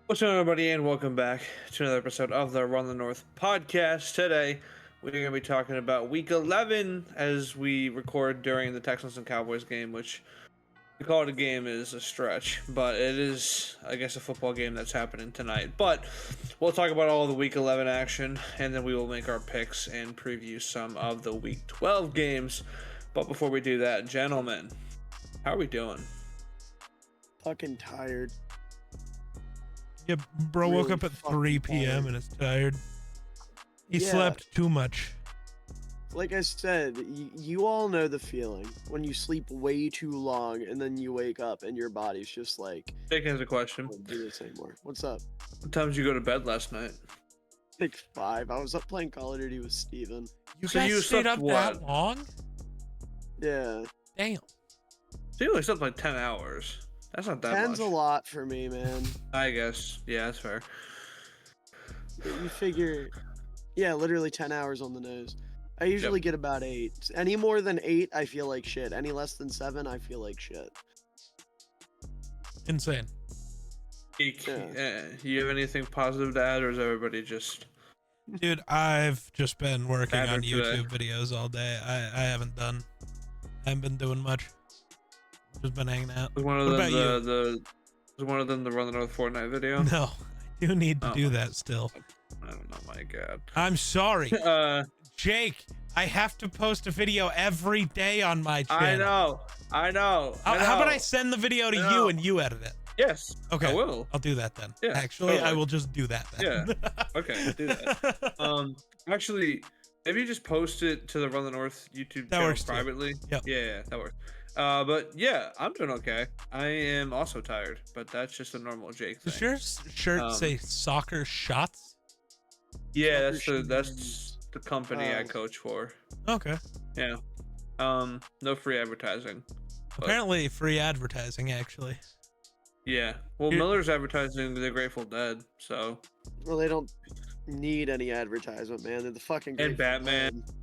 What's up, everybody, and welcome back to another episode of the Run the North podcast. Today, we're going to be talking about Week 11 as we record during the Texans and Cowboys game, which to call it a game is a stretch, but it is, I guess, a football game that's happening tonight. But we'll talk about all the Week 11 action, and then we will make our picks and preview some of the Week 12 games. But before we do that, gentlemen, how are we doing? Fucking tired. Yeah, bro woke Really up at fucking 3 p.m. tired. and is tired. He Yeah. slept too much. Like I said, you all know the feeling when you sleep way too long and then you wake up and your body's just like, Jake has a question. I don't do this anymore. What's up? What time did you go to bed last night? Like 5. I was up playing Call of Duty with Steven. You So guys you stayed slept up that what? long? Yeah. Damn. So you only slept like 10 hours. That's not that 10's much. a lot for me, man. I guess. Yeah, that's fair. You figure, yeah, literally 10 hours on the nose. I usually get about 8. Any more than 8, I feel like shit. Any less than 7, I feel like shit. Insane. Geek, Yeah. you have anything positive to add, or is everybody just... Dude, I've just been working on Average YouTube videos all day. I haven't been doing much. Just been hanging out. Was one of What them about was one of them the Run the North Fortnite video? No, I do need to Oh. do that still. I don't know, my god. I'm sorry. Uh, Jake, I have to post a video every day on my channel. I know. How about I send the video to you and you edit it? Yes. Okay. I will. I'll do that then. Yeah, Actually, I totally. will just do that then. Okay, do that. Actually, maybe just post it to the Run the North YouTube That channel works too. privately. Yep. Yeah, that works. But yeah, I'm doing okay. I am also tired, but that's just a normal Jake thing. Does your shirt say Um, soccer shots? Yeah, Soccer that's shoes. the company I Oh. coach for. Okay. Yeah. No free advertising. But, Apparently free advertising, actually. yeah. Well, Here- Miller's advertising the Grateful Dead, so Well, they don't need any advertisement, man. They're the fucking And Grateful Batman. Dead.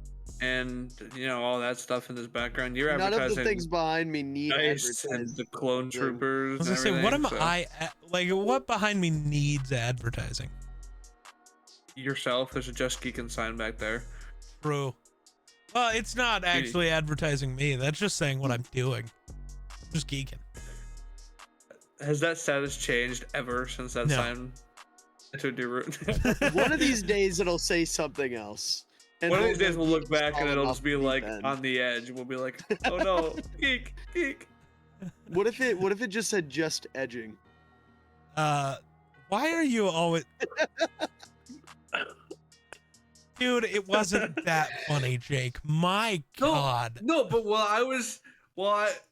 and all that stuff in this background. You're None advertising of the things behind me need Dice and advertising. the Clone Troopers. I was and gonna say, what am everything, so what behind me needs advertising? yourself? There's a Just Geekin' sign back there. True. Well, it's not actually advertising me. That's just saying what I'm doing. Just geeking. Has that status changed ever since that No. sign entered your route? One of these days it'll say something else. And One of these days we'll we'll look back and it'll off just be the like deep end. on the edge. We'll be like, oh no, geek. What if it just said just edging? Why are you always... Dude, it wasn't that funny, Jake. My No. God. No, but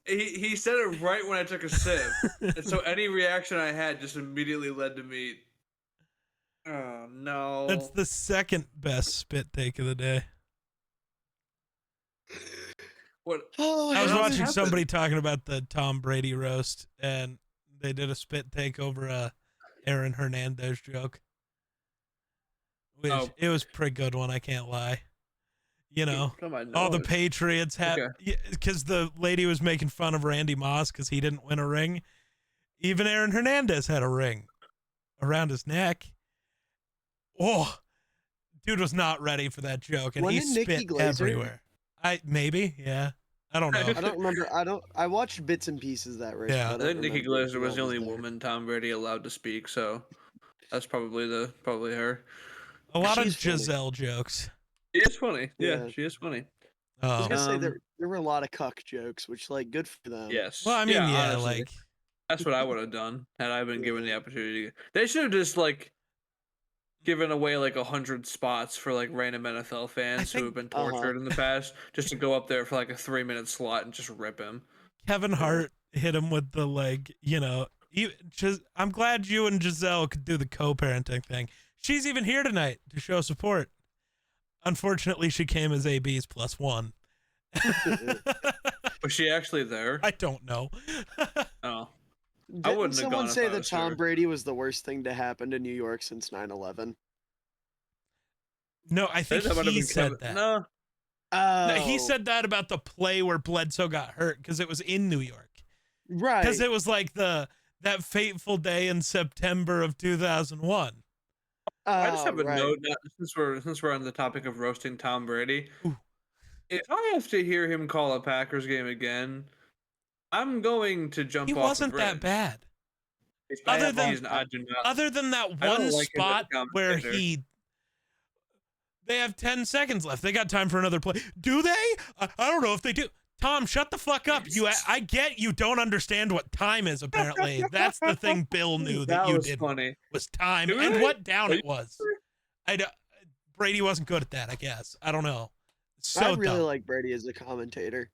he said it right when I took a sip, and so any reaction I had just immediately led to me. Oh no. That's the second best spit take of the day. What? Oh, I was How does it watching happen? somebody talking about the Tom Brady roast, and they did a spit take over a Aaron Hernandez joke. Which Oh. it was a pretty good one, I can't lie. You know, Come on, all the no. Patriots had, because the lady was making fun of Randy Moss because he didn't win a ring. Even Aaron Hernandez had a ring around his neck. Oh, dude was not ready for that joke, and he Wasn't Nikki spit Glaser? everywhere. Maybe, yeah. I don't know. I don't remember. I watched bits and pieces of that race. Yeah. but I don't think Nikki remember Glaser who was all the only there. woman Tom Brady allowed to speak, so that's probably her. A lot of She's funny. Giselle jokes. She is funny. Yeah, Yeah. she is funny. I was Oh. gonna say Um, there were a lot of cuck jokes, which like good for them. Yes. Well, I mean, yeah, honestly, like, that's what I would have done had I been given the Yeah. opportunity. They should have just given away 100 spots for random NFL fans who think- have been Uh-huh. tortured in the past, just to go up there for a 3-minute slot and just rip him. Kevin Hart hit him with the I'm glad you and Giselle could do the co-parenting thing. She's even here tonight to show support. Unfortunately, she came as AB's +1. Was she actually there? I don't know. Oh, Didn't wouldn't have someone gone if say I that was Tom her. Brady was the worst thing to happen to New York since 9/11? No, I think that might have he been said Kevin- that. No, No, Oh, he said that about the play where Bledsoe got hurt because it was in New York. right. Because it was like the that fateful day in September of 2001. I just have a right. note since we're on the topic of roasting Tom Brady. Ooh. If I have to hear him call a Packers game again, I'm going to jump He off a wasn't bridge. that bad. I Other than do not. other than that I don't one like him as a spot where commentator. they have 10 seconds left. They got time for another play. Do they? I don't know if they do. Tom, shut the fuck up. I get you don't understand what time is, apparently. That's the thing Bill knew that you was didn't. funny. Was time Do and they? what down Are it was. Brady wasn't good at that, I guess. I don't know. So I really dumb. like Brady as a commentator.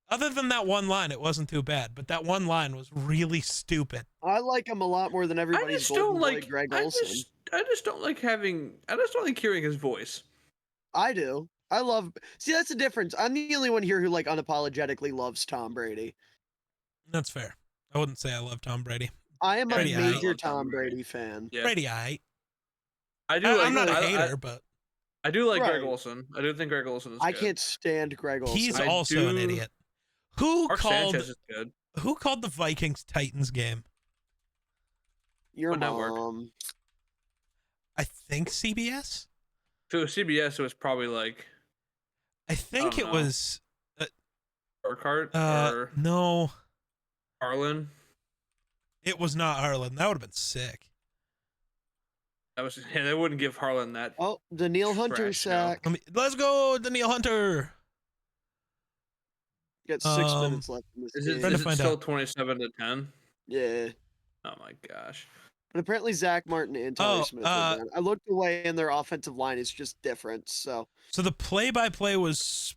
Other than that one line, it wasn't too bad, but that one line was really stupid. I like him a lot more than I everybody's just golden don't boy, like Greg I Olson. just don't like hearing his voice. I do. I love. See, that's the difference. I'm the only one here who like unapologetically loves Tom Brady. That's fair. I wouldn't say I love Tom Brady. I am a Brady, I major love Tom Tom Brady. Brady fan. Yeah. Brady, I I'm not a hater, but I do like Greg Right. Olson. I do think Greg Olson is I good. can't stand Greg Olson. he's I also an do- idiot. Who Mark called Sanchez is good. who called the Vikings Titans game? Your What network? mom. I think CBS. If it was CBS, it was probably like I think don't it know. was Burkhart or no, Harlan. it was not Harlan. That would have been sick. That was they wouldn't give Harlan that. Oh, the Neil Hunter Trash show. sack. Let's go, Daniil Hunter. Got 6 Um, minutes left in this Is game. it, Trying to is it find still out. 27-10? Yeah. Oh my gosh. But apparently Zach Martin and Tyler Smith are down. I looked away and their offensive line is just different. So So the play-by-play was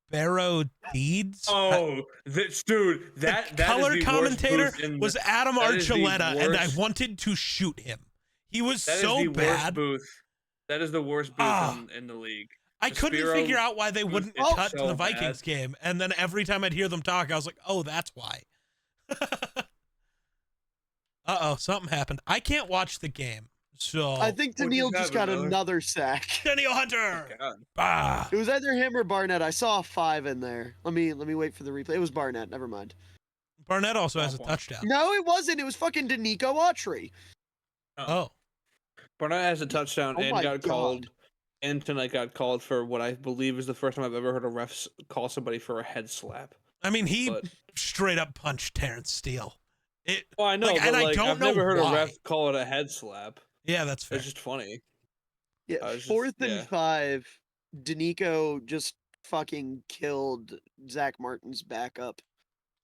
Sparrow Deeds. Oh, dude, the that color is the commentator worst booth in was Adam that is the Archuleta, and I worst- wanted to shoot him. He was that so is the bad. worst booth. That is the worst booth Ah. in the league. I The couldn't Spiro figure out why they booth wouldn't is cut to so the Vikings bad. game, and then every time I'd hear them talk, I was like, "Oh, that's why." Uh-oh, something happened. I can't watch the game, so I think What Daniil just just got happened, Miller? another sack. Daniil Hunter. God. Bah. It was either him or Barnett. I saw a 5 in there. Let me wait for the replay. It was Barnett. Never mind. Barnett also has a Womp womp. touchdown. No, it wasn't. It was fucking Danico Autry. Oh, Barnett has a touchdown Oh and my got God. called. And tonight got called for what I believe is the first time I've ever heard a ref call somebody for a head slap. I mean, he But straight up punched Terrence Steele. well, I know, Like, but and I like, don't I've know never heard why. a ref call it a head slap. Yeah, that's fair. It's just funny. Yeah, I was just- 4th yeah. and 5. Danico just fucking killed Zach Martin's backup.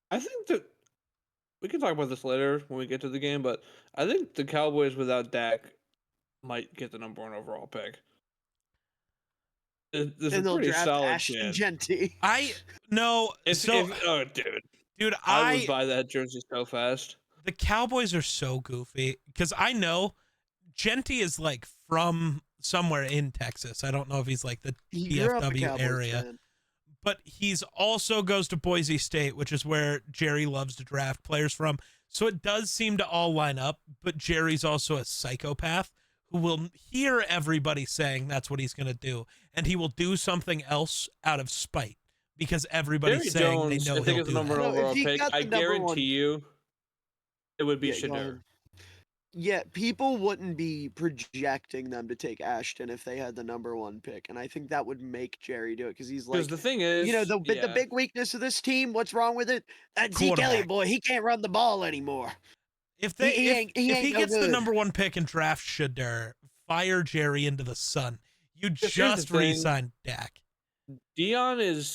I think that we can talk about this later when we get to the game, but I think the Cowboys without Dak might get the #1 overall pick. There's And a they'll pretty draft solid Ashton chance. Genty. Oh, dude, I would buy that jersey so fast. The Cowboys are so goofy because I know Genty is like from somewhere in Texas. I don't know if he's like the He grew up a PFW Cowboys area, fan. but he's also goes to Boise State, which is where Jerry loves to draft players from. So it does seem to all line up, but Jerry's also a psychopath who will hear everybody saying that's what he's going to do, and he will do something else out of spite because everybody's Jerry saying Jones, they know I think he'll it's the do #1 that. No, if overall he pick. got the I number guarantee one- you, it would be Yeah, go Shadur. ahead. Yeah, people wouldn't be projecting them to take Ashton if they had the #1 pick, and I think that would make Jerry do it because he's Because like, the thing is, the big weakness of this team. What's wrong with it? That Zeke Quarterback. Elliott boy, he can't run the ball anymore. If He if ain't he no gets the good. #1 pick and draft Shadur, fire Jerry into the sun. You Here's the just thing. re-signed Dak. Dion is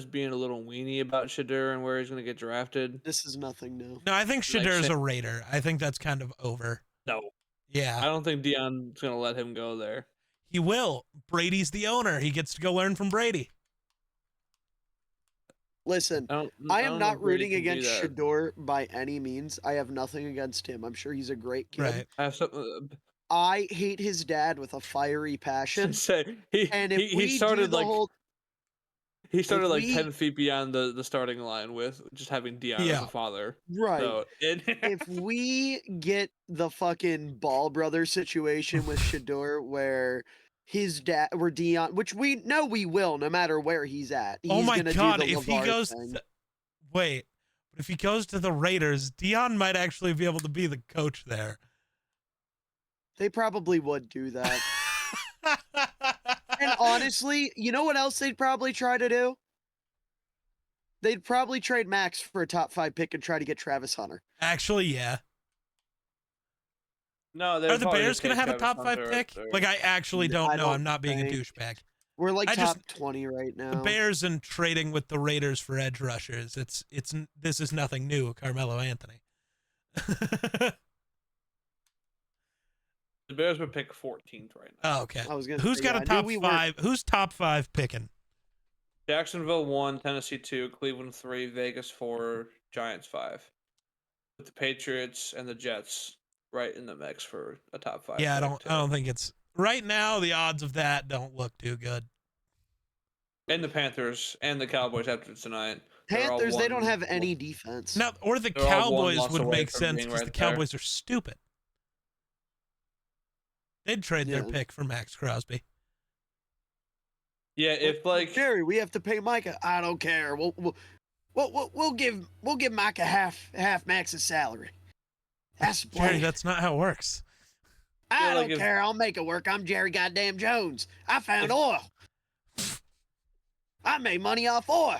being a little weenie about Shadur and where he's going to get drafted. This is nothing new. No, I think Like Shadur's say- a Raider. I think that's kind of over. No, I Yeah, don't think Dion's going to let him go there. he will. Brady's the owner. He gets to go learn from Brady. Listen, I I don't am know not if Brady rooting can do against that. Shador by any means. I have nothing against him. I'm sure he's a great kid. Right. I have something I hate his dad with a fiery to passion. say. He And if we he started do the like whole, he started if like we- 10 feet beyond the starting line with just having Dion as Yeah. a father. right, So if we get the fucking Ball brother situation with Shador where his dad, where Dion, which we know we will, no matter where he's at. He's Oh my gonna God! do the If he LeVar goes, thing. wait, But if he goes to the Raiders, Dion might actually be able to be the coach there. They probably would do that. And honestly, you know what else they'd probably try to do? They'd probably trade Max for a top 5 pick and try to get Travis Hunter. Actually, yeah. No, Are the Bears going to have a top 5 pick? Like, I actually don't know. I'm not being a douchebag. We're like top 20 right now. The Bears and trading with the Raiders for edge rushers. This is nothing new, Carmelo Anthony. The Bears would pick 14th right now. Oh, okay. I was gonna Who's say, got yeah, a top 5? Who's top 5 picking? Jacksonville 1, Tennessee 2, Cleveland 3, Vegas 4, Giants 5. With the Patriots and the Jets right in the mix for a top 5. Yeah, I don't think it's right now. The odds of that don't look too good. And the Panthers and the Cowboys after tonight. Panthers, they don't have any defense. Now, or the Cowboys would make sense because the Cowboys are stupid. They'd trade their pick for Max Crosby. Yeah, if like Jerry, we have to pay Micah. I don't care. We'll give Micah half Max's salary. That's the plan. Jerry, that's not how it works. I don't care. I'll make it work. I'm Jerry goddamn Jones. I found oil. I made money off oil.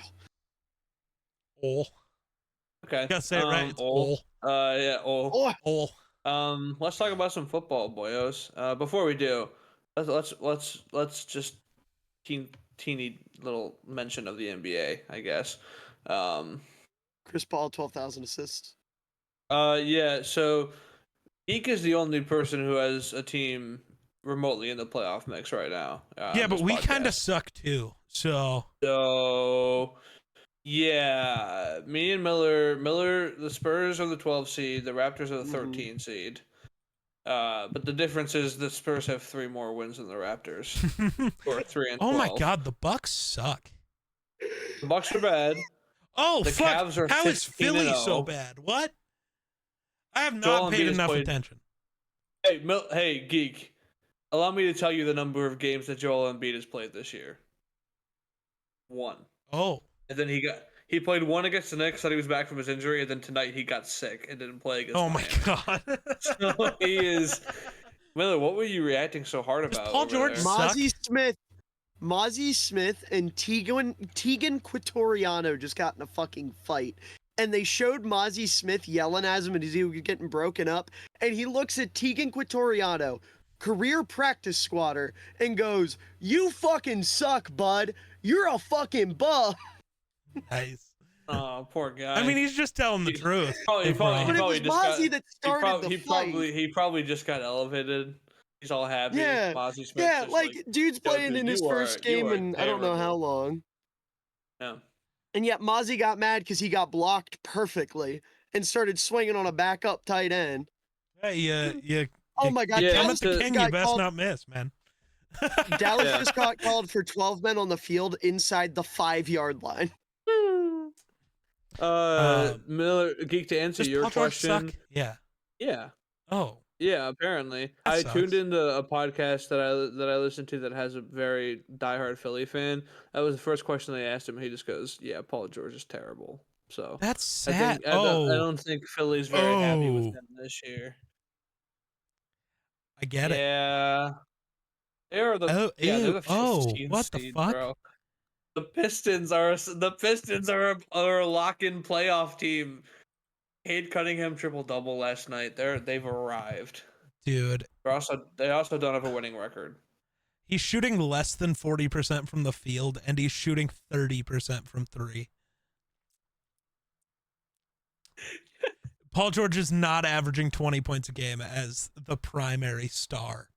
Oil. Okay. You gotta say it right. It's oil. Yeah, oil. Oil. Let's talk about some football, boyos. Before we do, let's just teeny little mention of the NBA, I guess. Chris Paul, 12,000 assists. Yeah. So, Geek is the only person who has a team remotely in the playoff mix right now. Yeah, but we kind of suck too. So yeah, me and Miller, the Spurs are the 12 seed, the Raptors are the 13 seed. But the difference is the Spurs have 3 more wins than the Raptors, or 3 and 12. Oh my God, the Bucks suck. The Bucks are bad. Oh the fuck! Cavs are How is Philly 15-0. so bad? What? I have not Joel paid Embiid enough played- attention. Hey, Geek. Allow me to tell you the number of games that Joel Embiid has played this year. 1. Oh. And then he played 1 against the Knicks, that he was back from his injury, and then tonight he got sick and didn't play against Oh my Miami. God. So he is. Miller, what were you reacting so hard about? Paul George there? suck? Mozzie Smith and Tegan Quitoriano just got in a fucking fight. And they showed Mozzie Smith yelling at him as he was getting broken up. And he looks at Tegan Quitoriano, career practice squatter, and goes, "You fucking suck, bud. You're a fucking bum." Nice. Oh, poor guy. I mean, he's just telling the truth. But it was Mozzie that started the fight. He probably just got elevated. He's all happy. Yeah, Mozzie Smith's yeah, just like dude's playing dude, in his you first are- game you are in I don't know how terrible. long. Yeah. And yet Mozzie got mad because he got blocked perfectly and started swinging on a backup tight end. Hey, you. Oh my God, Yeah, Come Dallas at the just king, you got best called, not miss, man. Dallas Yeah. just got called for 12 men on the field inside the 5-yard line. Miller, Geek, to answer Does your Paul George question. suck? Yeah. Yeah. Oh. Yeah, apparently. That I sucks. tuned into a podcast that I listened to that has a very diehard Philly fan. That was the first question they asked him. He just goes, "Yeah, Paul George is terrible." So That's I sad. think I don't think Philly's very happy with him this year. I get it. Yeah. They're the Oh, they're ew. the 15th Oh, what the seed, fuck? bro. The Pistons are a lock-in playoff team. Cade Cunningham triple-double last night. They've arrived. Dude, They also don't have a winning record. he's shooting less than 40% from the field, and he's shooting 30% from 3. Paul George is not averaging 20 points a game as the primary star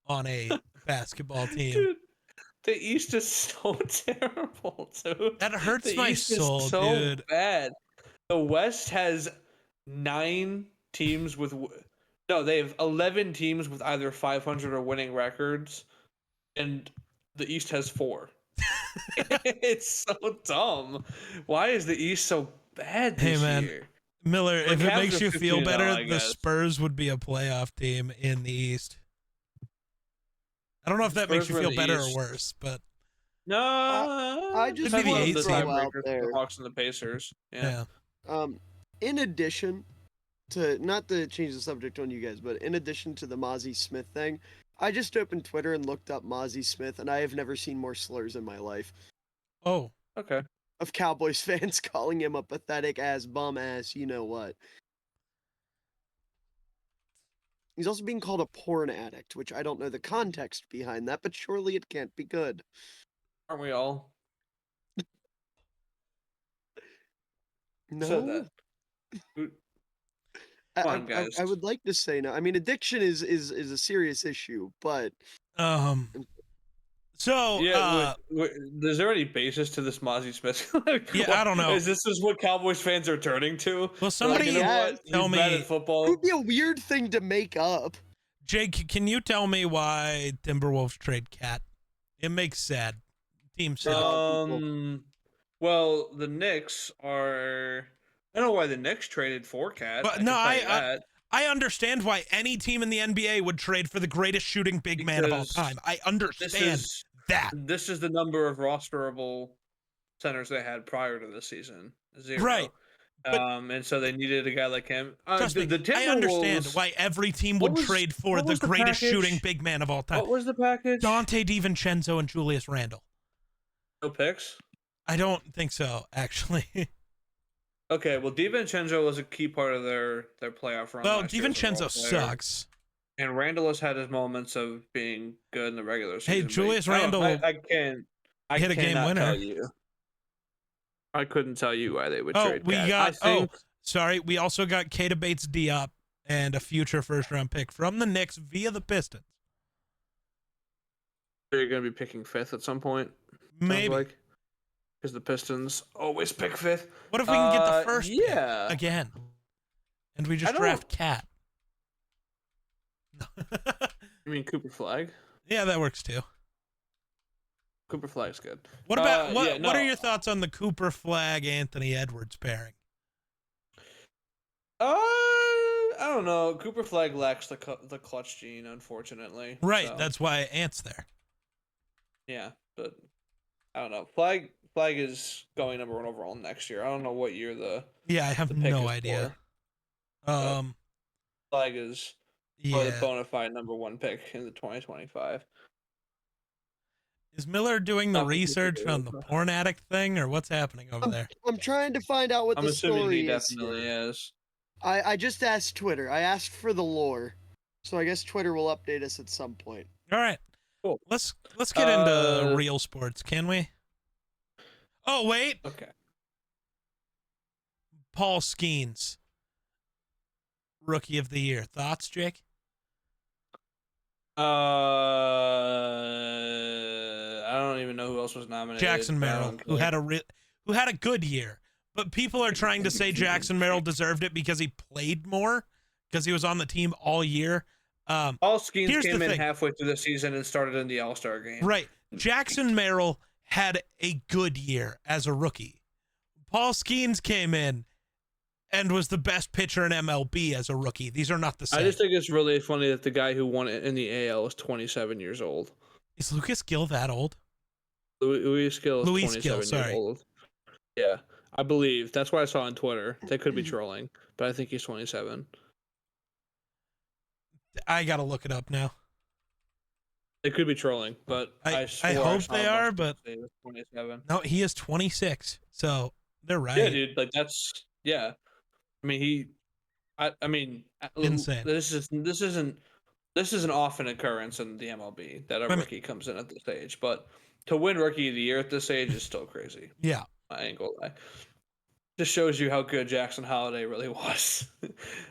on a basketball team. Dude, the East is so terrible, dude. That hurts The my East is soul, so dude. bad. The West has 9 teams with they have 11 teams with either 500 or winning records, and the East has 4. It's so dumb. Why is the East so bad this year? Miller, The if it Cavs makes are you feel 15-0, better, I the guess. Spurs would be a playoff team in the East. I don't know if that makes you Spurs were feel in the better or East. worse, but No, I just It'd be the want eighth to seed. throw out the there. Hawks and the Pacers. Yeah. In addition to, not to change the subject on you guys, but in addition to the Mozzie Smith thing, I just opened Twitter and looked up Mozzie Smith, and I have never seen more slurs in my life. Oh, Okay. Of Cowboys fans calling him a pathetic ass, bum ass, you know what. He's also being called a porn addict, which I don't know the context behind that, but surely it can't be good. Aren't we all? Said No? that. Come on, guys. I would like to say no. I mean, addiction is a serious issue, but so Yeah, is there any basis to this Mozzie Smith? Yeah, I don't know. Is this what Cowboys fans are turning to? Well, somebody you know Yes. what? tell He's bad me- at football. it would be a weird thing to make up. Jake, can you tell me why Timberwolves trade Cat? It makes sad. Team sad. Well, the Knicks are. I don't know why the Knicks traded for Cat. But no, I understand why any team in the NBA would trade for the greatest shooting big man of all Because time. I understand that. This is the number of rosterable centers they had prior to this season. 0. Right. But- And so they needed a guy like him. Trust me, the I understand Timberwolves- why every team would What was- trade for what the was the greatest package? shooting big man of all time. What was the package? Dante DiVincenzo and Julius Randle. No picks. I don't think so, actually. Okay, well, DiVincenzo was a key part of their playoff run. Well, last year as a role DiVincenzo player. sucks. And Randall has had his moments of being good in the regular season. Hey, but Julius I don't- Randle I can't. I hit a game cannot winner. Tell you. I couldn't tell you why they would Oh, trade. we Cat. got. I think, Sorry, we also got Keita Bates Diop and a future first-round pick from the Knicks via the Pistons. you're going to be picking fifth at some point. Maybe. Because the Pistons always pick fifth. What if we can get the first pick Yeah. again? And we just I don't- draft Cat. You mean Cooper Flag? Yeah, that works too. Cooper Flag's good. What about what? yeah, What are no. your thoughts on the Cooper Flag Anthony Edwards pairing? I don't know. Cooper Flag lacks the clutch gene, unfortunately. Right, so, that's why Ant's there. yeah, but I don't know. Flag is going number 1 overall next year. I don't know what year the Yeah, I have pick is no idea. Flag is for the Yeah. bona fide number 1 pick in the 2025. Is Miller doing the Not particularly, research on the but- porn addict thing, or what's happening over there? I'm trying to find out what I'm the assuming story he is. definitely Here. is. I just asked Twitter. I asked for the lore, so I guess Twitter will update us at some point. All right, Cool. let's get into real sports, can we? Oh wait, Okay. Paul Skeens, Rookie of the Year. Thoughts, Jake? I don't even know who else was nominated. Jackson Merrill, who had a good year, but people are trying to say Jackson Merrill deserved it because he played more, because he was on the team all year. All Skeens Here's came the in thing. halfway through the season and started in the All-Star game. Right. Jackson Merrill had a good year as a rookie. Paul Skeens came in and was the best pitcher in MLB as a rookie. These are not the same. I just think it's really funny that the guy who won it in the AL is 27 years old. Is Lucas Gill that old? Luis Gill is Luis 27 Gill, years sorry. old. Yeah, I believe. That's what I saw on Twitter. They could be trolling, but I think he's 27. I got to look it up now. They could be trolling, but I swore hope saw they him are, on but- Tuesday with 27. No, he is 26. So they're right. Yeah, dude. Like that's yeah. I mean, I mean, Insane. This isn't often occurrence in the MLB that a mean- rookie comes in at this age, but to win Rookie of the Year at this age is still crazy. Yeah. I ain't gonna lie. Just shows you how good Jackson Holiday really was,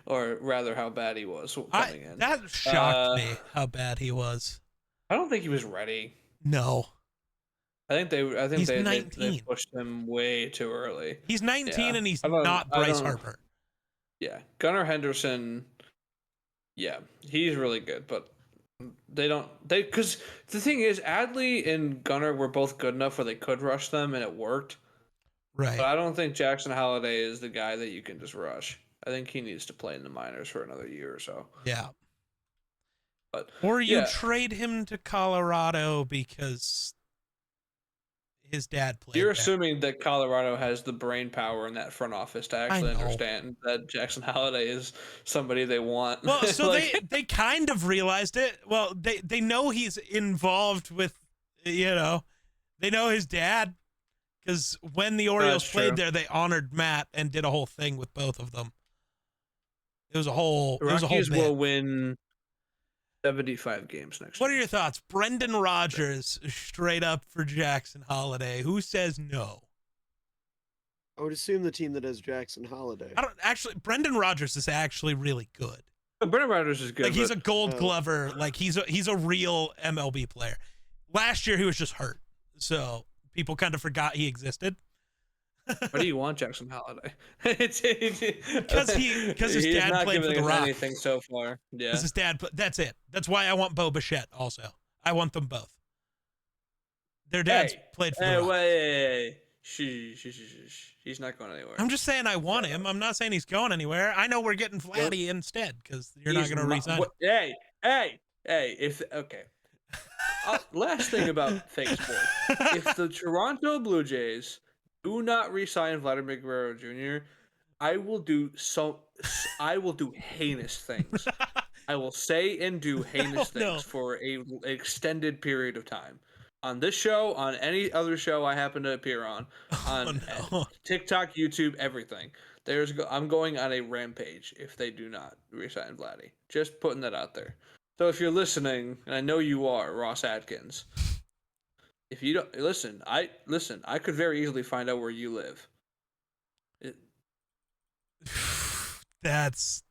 or rather, how bad he was coming in. That shocked me how bad he was. I don't think he was ready. No. I think He's they 19. pushed him way too early. He's 19 Yeah. and he's I don't- not I Bryce don't- Harper. Yeah, Gunnar Henderson. Yeah, he's really good, but because the thing is, Adley and Gunnar were both good enough where they could rush them and it worked. Right. But I don't think Jackson Holiday is the guy that you can just rush. I think he needs to play in the minors for another year or so. Yeah. But Or you yeah. trade him to Colorado because his dad played You're there. assuming that Colorado has the brain power in that front office to actually understand that Jackson Holiday is somebody they want. Well, so like, they kind of realized it. Well, they know he's involved with, they know his dad, because when the Orioles played there, they honored Matt and did a whole thing with both of them. It was a whole. Rockies bit. will win 75 games next What year. are your thoughts? Brendan Rodgers straight up for Jackson Holiday. Who says no? I would assume the team that has Jackson Holiday. Brendan Rodgers is actually really good. Brendan Rodgers is good. Like, he's a Gold Glover. Like, he's a real MLB player. Last year he was just hurt, so people kind of forgot he existed. Why do you want Jackson Holiday? Because his dad played for the Rockies. Anything so far. Yeah. Because his dad. That's it. That's why I want Bo Bichette. Also, I want them both. Their dads played for the Rockies. Wait. He's not going anywhere. I'm just saying I want him. I'm not saying he's going anywhere. I know we're getting Vladdy instead because you're not going to resign him. Hey. Last thing about fake sports. If the Toronto Blue Jays do not re-sign Vladimir Guerrero Jr., I will do heinous things. I will say and do heinous things for an extended period of time. On this show, on any other show I happen to appear on TikTok, YouTube, everything. I'm going on a rampage if they do not re-sign Vladdy. Just putting that out there. So if you're listening, and I know you are, Ross Atkins, if you don't I could very easily find out where you live. That's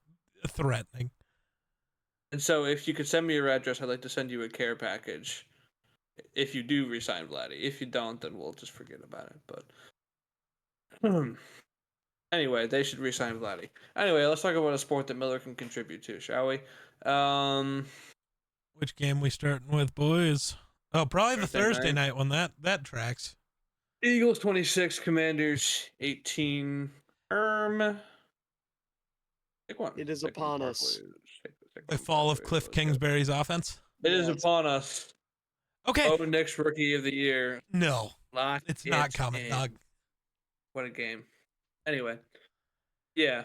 threatening. And so if you could send me your address, I'd like to send you a care package. If you do resign Vladdy. If you don't, then we'll just forget about it. But anyway, they should resign Vladdy. Anyway, let's talk about a sport that Miller can contribute to, shall we? Which game we starting with, boys? Oh, probably the Thursday night one. That tracks. Eagles 26, Commanders 18. It is upon us. The fall of Cliff Kingsbury's offense. It is upon us. Okay. Oh, Knicks Rookie of the Year. No, it's not coming, dog. What a game. Anyway, yeah.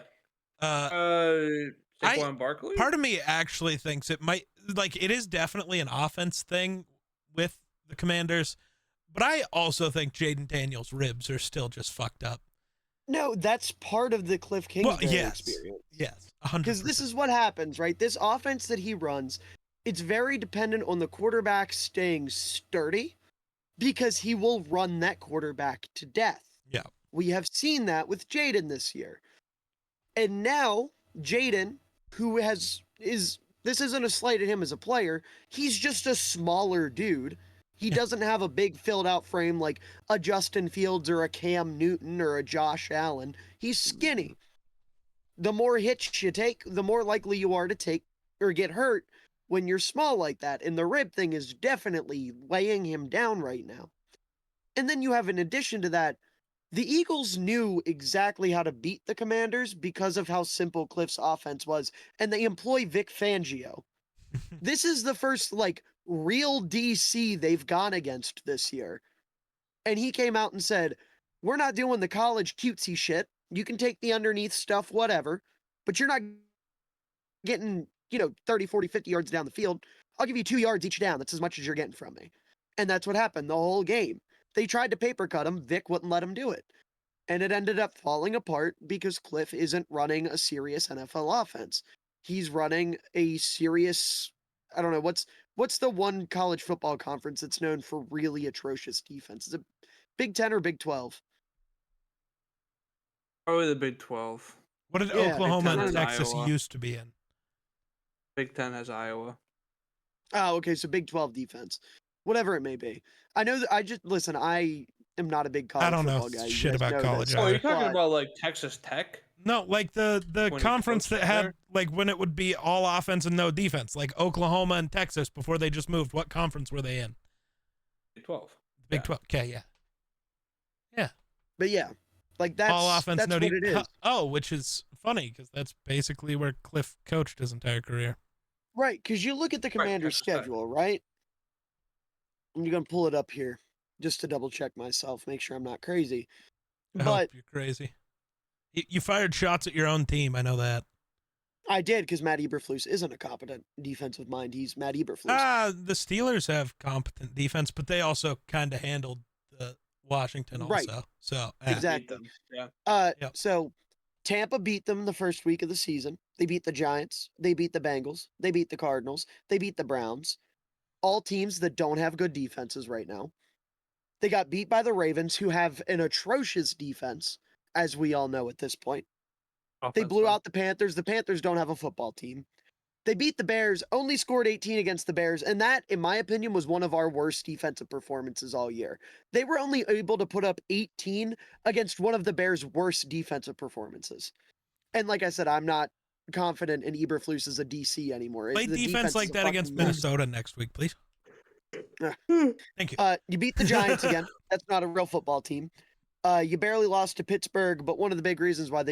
Saquon Barkley? Part of me actually thinks it might, it is definitely an offense thing with the Commanders, but I also think Jaden Daniels' ribs are still just fucked up. No, that's part of the Cliff Kingsbury experience. Yes, 100%. Because this is what happens, right? This offense that he runs, it's very dependent on the quarterback staying sturdy because he will run that quarterback to death. Yeah. We have seen that with Jaden this year. And now, Jaden, this isn't a slight at him as a player, he's just a smaller dude. He doesn't have a big filled out frame like a Justin Fields or a Cam Newton or a Josh Allen. He's skinny. The more hits you take, the more likely you are to take or get hurt when you're small like that. And the rib thing is definitely weighing him down right now. And then you have, in addition to that, the Eagles knew exactly how to beat the Commanders because of how simple Cliff's offense was, and they employ Vic Fangio. This is the first, real DC they've gone against this year. And he came out and said, we're not doing the college cutesy shit. You can take the underneath stuff, whatever, but you're not getting, 30, 40, 50 yards down the field. I'll give you 2 yards each down. That's as much as you're getting from me. And that's what happened the whole game. They tried to paper cut him. Vic wouldn't let him do it. And it ended up falling apart because Cliff isn't running a serious NFL offense. He's running a serious, I don't know, what's the one college football conference that's known for really atrocious defense? Is it Big 10 or Big 12? Probably the Big 12. What did Oklahoma and Texas used to be in? Big 10 has Iowa. Oh, okay, so Big 12 defense. Whatever it may be. I know that I am not a big college football guy. Shit about college. Oh, are you talking about Texas Tech? No, the conference that had when it would be all offense and no defense, like Oklahoma and Texas before they just moved. What conference were they in? Big 12. Big 12. Okay, yeah. Yeah. But yeah, that's all offense, that's no what it is. Oh, which is funny because that's basically where Cliff coached his entire career. Right, because you look at the Commanders' schedule, right? I'm going to pull it up here. just to double check myself, make sure I'm not crazy. I But hope you're crazy. You fired shots at your own team. I know that. I did because Matt Eberflus isn't a competent defensive mind. He's Matt Eberflus. The Steelers have competent defense, but they also kind of handled the Washington Right. also. So Exactly. Yeah. Yep. So Tampa beat them the first week of the season. They beat the Giants. They beat the Bengals. They beat the Cardinals. They beat the Browns. All teams that don't have good defenses right now. They got beat by the Ravens, who have an atrocious defense, as we all know at this point. They blew out the Panthers. The Panthers don't have a football team. They beat the Bears, only scored 18 against the Bears, and that, in my opinion, was one of our worst defensive performances all year. They were only able to put up 18 against one of the Bears' worst defensive performances. And like I said, I'm not confident in Eberflus as a DC anymore. play The defense like is a that against fucking mess. Minnesota next week, please. Thank you. You beat the Giants again. That's not a real football team. You barely lost to Pittsburgh, but one of the big reasons why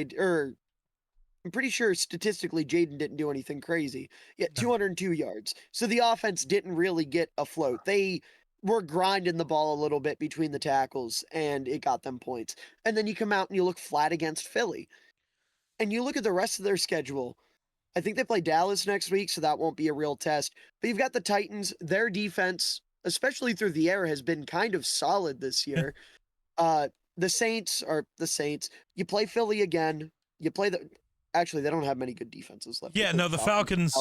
I'm pretty sure statistically Jaden didn't do anything crazy. Yet No. 202 yards. So the offense didn't really get afloat. They were grinding the ball a little bit between the tackles, and it got them points. And then you come out and you look flat against Philly. And you look at the rest of their schedule. I think they play Dallas next week, so that won't be a real test. But you've got the Titans. Their defense, especially through the air, has been kind of solid this year. The Saints are the Saints. You play Philly again. You play Actually, they don't have many good defenses left. Yeah, no, the Falcons,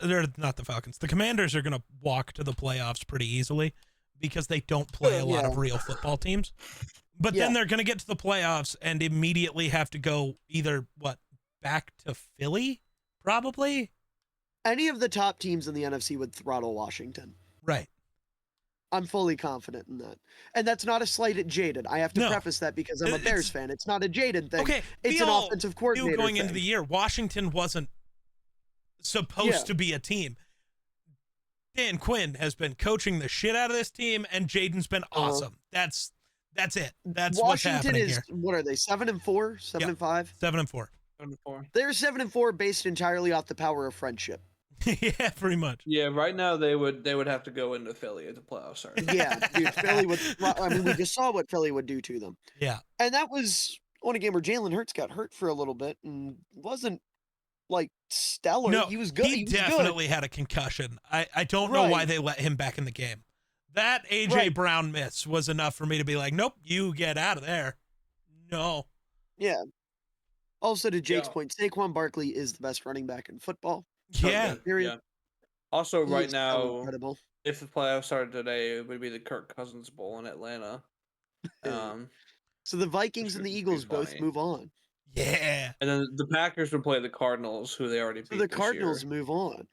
they're not the Falcons. The Commanders are going to walk to the playoffs pretty easily because they don't play a lot of real football teams. But then they're going to get to the playoffs and immediately have to go either, back to Philly, probably? Any of the top teams in the NFC would throttle Washington. Right. I'm fully confident in that. And that's not a slight at Jaden. I have to preface that because I'm a Bears fan. It's not a Jaden thing. Okay, it's an offensive coordinator going thing. into the year, Washington wasn't supposed to be a team. Dan Quinn has been coaching the shit out of this team, and Jaden's been awesome. That's it. That's what's happening here. What are they? 7-4, 7-5, 7-4. 7-4. They're 7-4, based entirely off the power of friendship. Yeah, pretty much. Yeah, right now they would have to go into Philly at the playoffs start. Yeah, dude, Philly would. I mean, we just saw what Philly would do to them. Yeah, and that was on a game where Jalen Hurts got hurt for a little bit and wasn't like stellar. No, he was good. He definitely had a concussion. I don't know why they let him back in the game. That AJ Brown miss was enough for me to be like, nope, you get out of there. No. Yeah. Also, to Jake's point, Saquon Barkley is the best running back in football. Yeah. Period. Yeah. Also, right so now, incredible. if the playoffs started today, it would be the Kirk Cousins Bowl in Atlanta. So the Vikings and the Eagles both move on. Yeah. And then the Packers would play the Cardinals, who they already beat. So the Cardinals move on.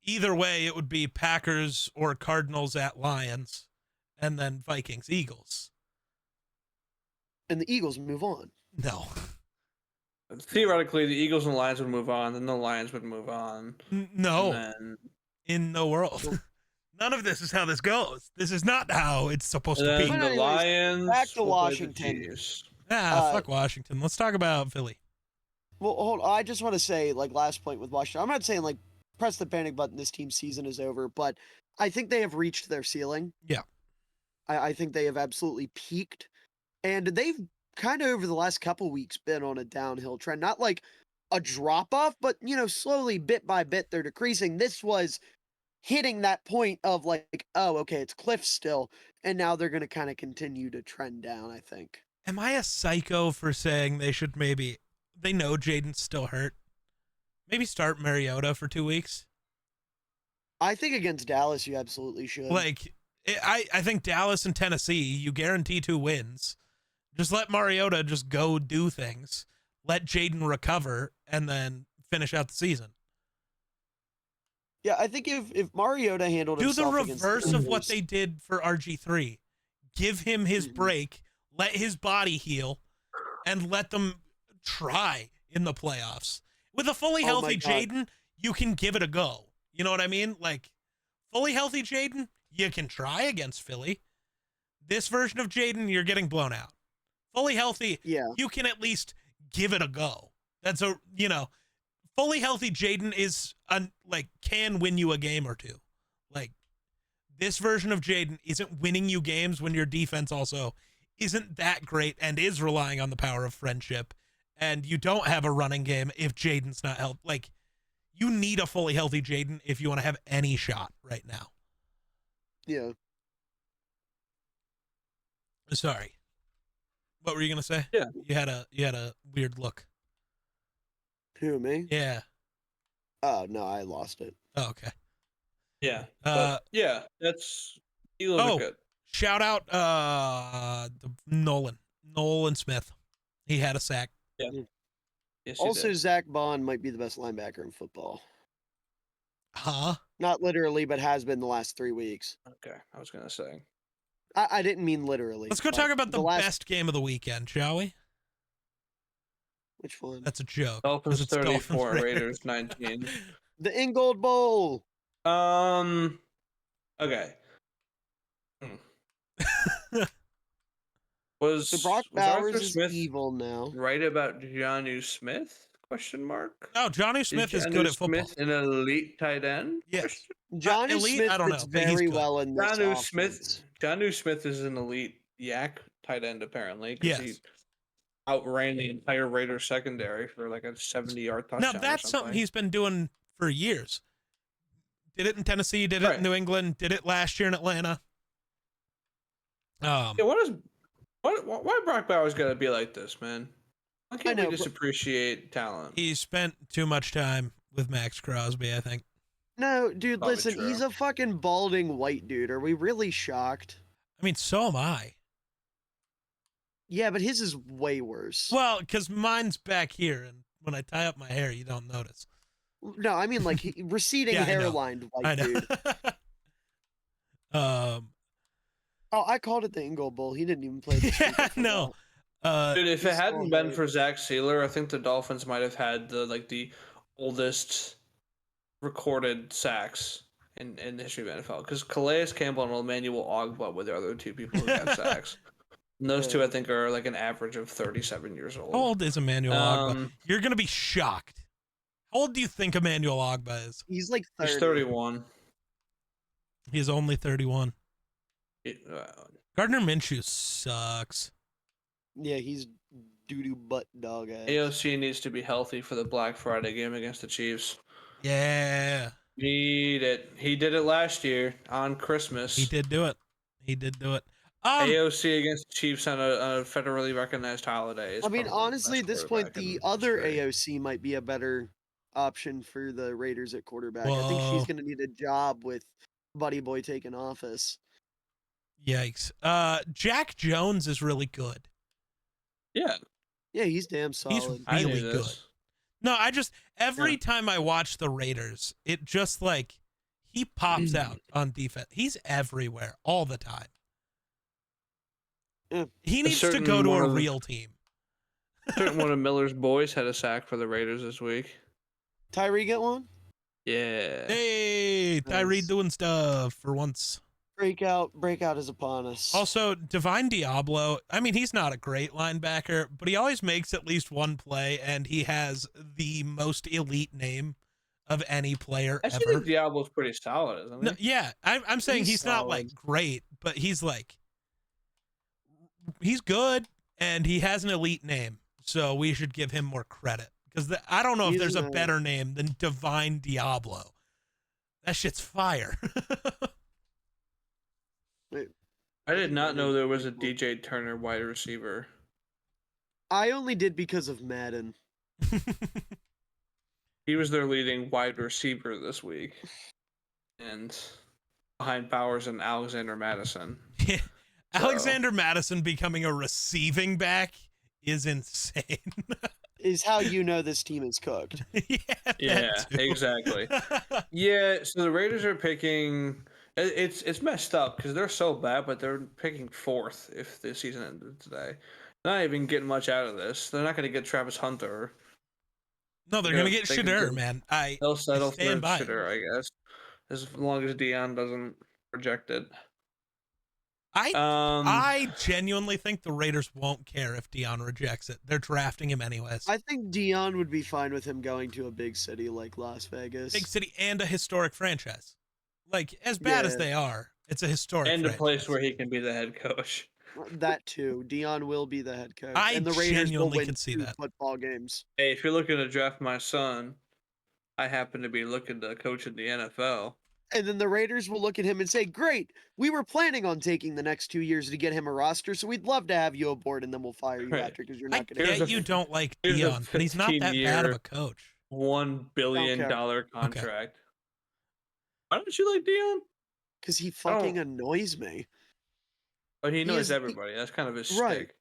Either way, it would be Packers or Cardinals at Lions, and then Vikings, Eagles. And the Eagles move on. No. Theoretically, the Eagles and Lions would move on, then the Lions would move on. No. In the world. None of this is how this goes. This is not how it's supposed to be. Then the Lions back to Washington. Fuck Washington. Let's talk about Philly. Well, hold on. I just want to say, last point with Washington. I'm not saying, press the panic button, this team's season is over, but I think they have reached their ceiling. Yeah. I think they have absolutely peaked. And they've kind of over the last couple weeks been on a downhill trend. Not like a drop off, but slowly bit by bit they're decreasing. This was hitting that point of it's cliff still, and now they're going to kind of continue to trend down, I think. Am I a psycho for saying they know Jaden's still hurt? Maybe start Mariota for 2 weeks? I think against Dallas you absolutely should. I think Dallas and Tennessee, you guarantee 2 wins. Just let Mariota just go do things. Let Jaden recover and then finish out the season. Yeah, I think if Mariota handled himself do the reverse of what they did for RG3. Give him his break, let his body heal, and let them try in the playoffs. With a fully healthy Jaden, you can give it a go. You know what I mean? Fully healthy Jaden, you can try against Philly. This version of Jaden, you're getting blown out. Fully healthy, you can at least give it a go. That's fully healthy Jaden is can win you a game or two. This version of Jaden isn't winning you games when your defense also isn't that great and is relying on the power of friendship. And you don't have a running game if Jaden's not healthy. Like, you need a fully healthy Jaden if you want to have any shot right now. Yeah. Sorry. What were you gonna say? Yeah. You had a weird look. Who, me? Yeah. Oh, no, I lost it. Oh, okay. Yeah. But yeah, that's Eagles are good. Shout out Nolan Smith. He had a sack. Yeah. Yes, Also, Zach Bond might be the best linebacker in football. Huh? Not literally, but has been the last 3 weeks. Okay, I was gonna say. I didn't mean literally. Let's go talk about the best game of the weekend, shall we? Which one? That's a joke. Dolphins It's 34, Dolphins Raiders 19. The Ingold Bowl. Okay. Was So Brock was Bowers Arthur is Smith evil now. right about Jonnu Smith? Question mark. Oh, Johnny Smith is Jonnu good at football. Smith an elite tight end? Yes. Question? Johnny elite? Smith I don't fits know, but he's very good. well in this Jonnu offense. Smith. Jonnu Smith is an elite yak tight end apparently because Yes. he outran the entire Raiders secondary for like a 70-yard touchdown. Now that's or something he's been doing for years. Did it in Tennessee, did it Right. in New England, did it last year in Atlanta. Yeah, why Brock Bowers gotta be like this, man? Why can't we just appreciate talent? He spent too much time with Max Crosby, I think. No, dude, Probably listen, true. he's a fucking balding white dude. Are we really shocked? I mean, so am I. Yeah, but his is way worse. Well, because mine's back here, and when I tie up my hair, you don't notice. No, I mean like receding Yeah, I know. hairline I white know. dude. Oh, I called it the Ingold Bowl. He didn't even play. Yeah, no. Dude, if it he's hadn't so been hype. for Zach Sealer, I think the Dolphins might have had the oldest recorded sacks in the history of NFL. Because Calais Campbell and Emmanuel Ogbah were the other two people who got sacks. And those two, I think, are like an average of 37 years old. How old is Emmanuel Ogbah? You're going to be shocked. How old do you think Emmanuel Ogbah is? He's like 30. He's 31. He's only 31. Uh, Gardner Minshew sucks. Yeah, he's doo-doo butt dog ass. AOC needs to be healthy for the Black Friday game against the Chiefs. Yeah. Need it. He did it last year on Christmas. He did do it. AOC against the Chiefs on a federally recognized holiday. I mean, honestly, at this point, the other AOC might be a better option for the Raiders at quarterback. I think she's going to need a job with Buddy Boy taking office. Yikes. Jack Jones is really good. Yeah. Yeah, he's damn solid. He's really good. No, every time I watch the Raiders, it just like, he pops out on defense. He's everywhere all the time. Yeah. He needs to go to a real team. Certain one of Miller's boys had a sack for the Raiders this week. Tyree get one? Yeah. Hey, Tyree doing stuff for once. Breakout is upon us. Also, Divine Diablo, I mean, he's not a great linebacker, but he always makes at least one play, and he has the most elite name of any player I ever. think Diablo's pretty solid, isn't he? No, yeah, I'm saying he's not solid. like great, but he's good, and he has an elite name, so we should give him more credit. Because I don't know if there's a better name than Divine Diablo. That shit's fire. I did not know there was a DJ Turner wide receiver. I only did because of Madden. He was their leading wide receiver this week. And behind Bowers and Alexander Madison. Yeah. Alexander Madison becoming a receiving back is insane. Is how you know this team is cooked. Yeah, exactly. Yeah, so the Raiders are picking... It's messed up because they're so bad, but they're picking 4th if the season ended today. They're not even getting much out of this. They're not going to get Travis Hunter. No, they're going to get Shadur, man. They'll settle for stand by Shadur, I guess. As long as Dion doesn't reject it. I genuinely think the Raiders won't care if Dion rejects it. They're drafting him anyways. I think Dion would be fine with him going to a big city like Las Vegas. Big city and a historic franchise. Like, as bad as they are, It's a historic And a franchise. place where he can be the head coach. That too. Dion will be the head coach, I and the Raiders will genuinely win could see 2 that. football games. Hey, if you're looking to draft my son, I happen to be looking to coach in the NFL. And then the Raiders will look at him and say, "Great, we were planning on taking the next 2 years to get him a roster, so we'd love to have you aboard, and then we'll fire you Right. after because you're I not going to." Here's get a you f- don't like here's a Dion, but he's not that bad of a 15-year, coach. $1 billion care. contract. Why don't you like Dion? Because he I fucking don't- annoys me. But he knows is- everybody. That's kind of his Right. shtick.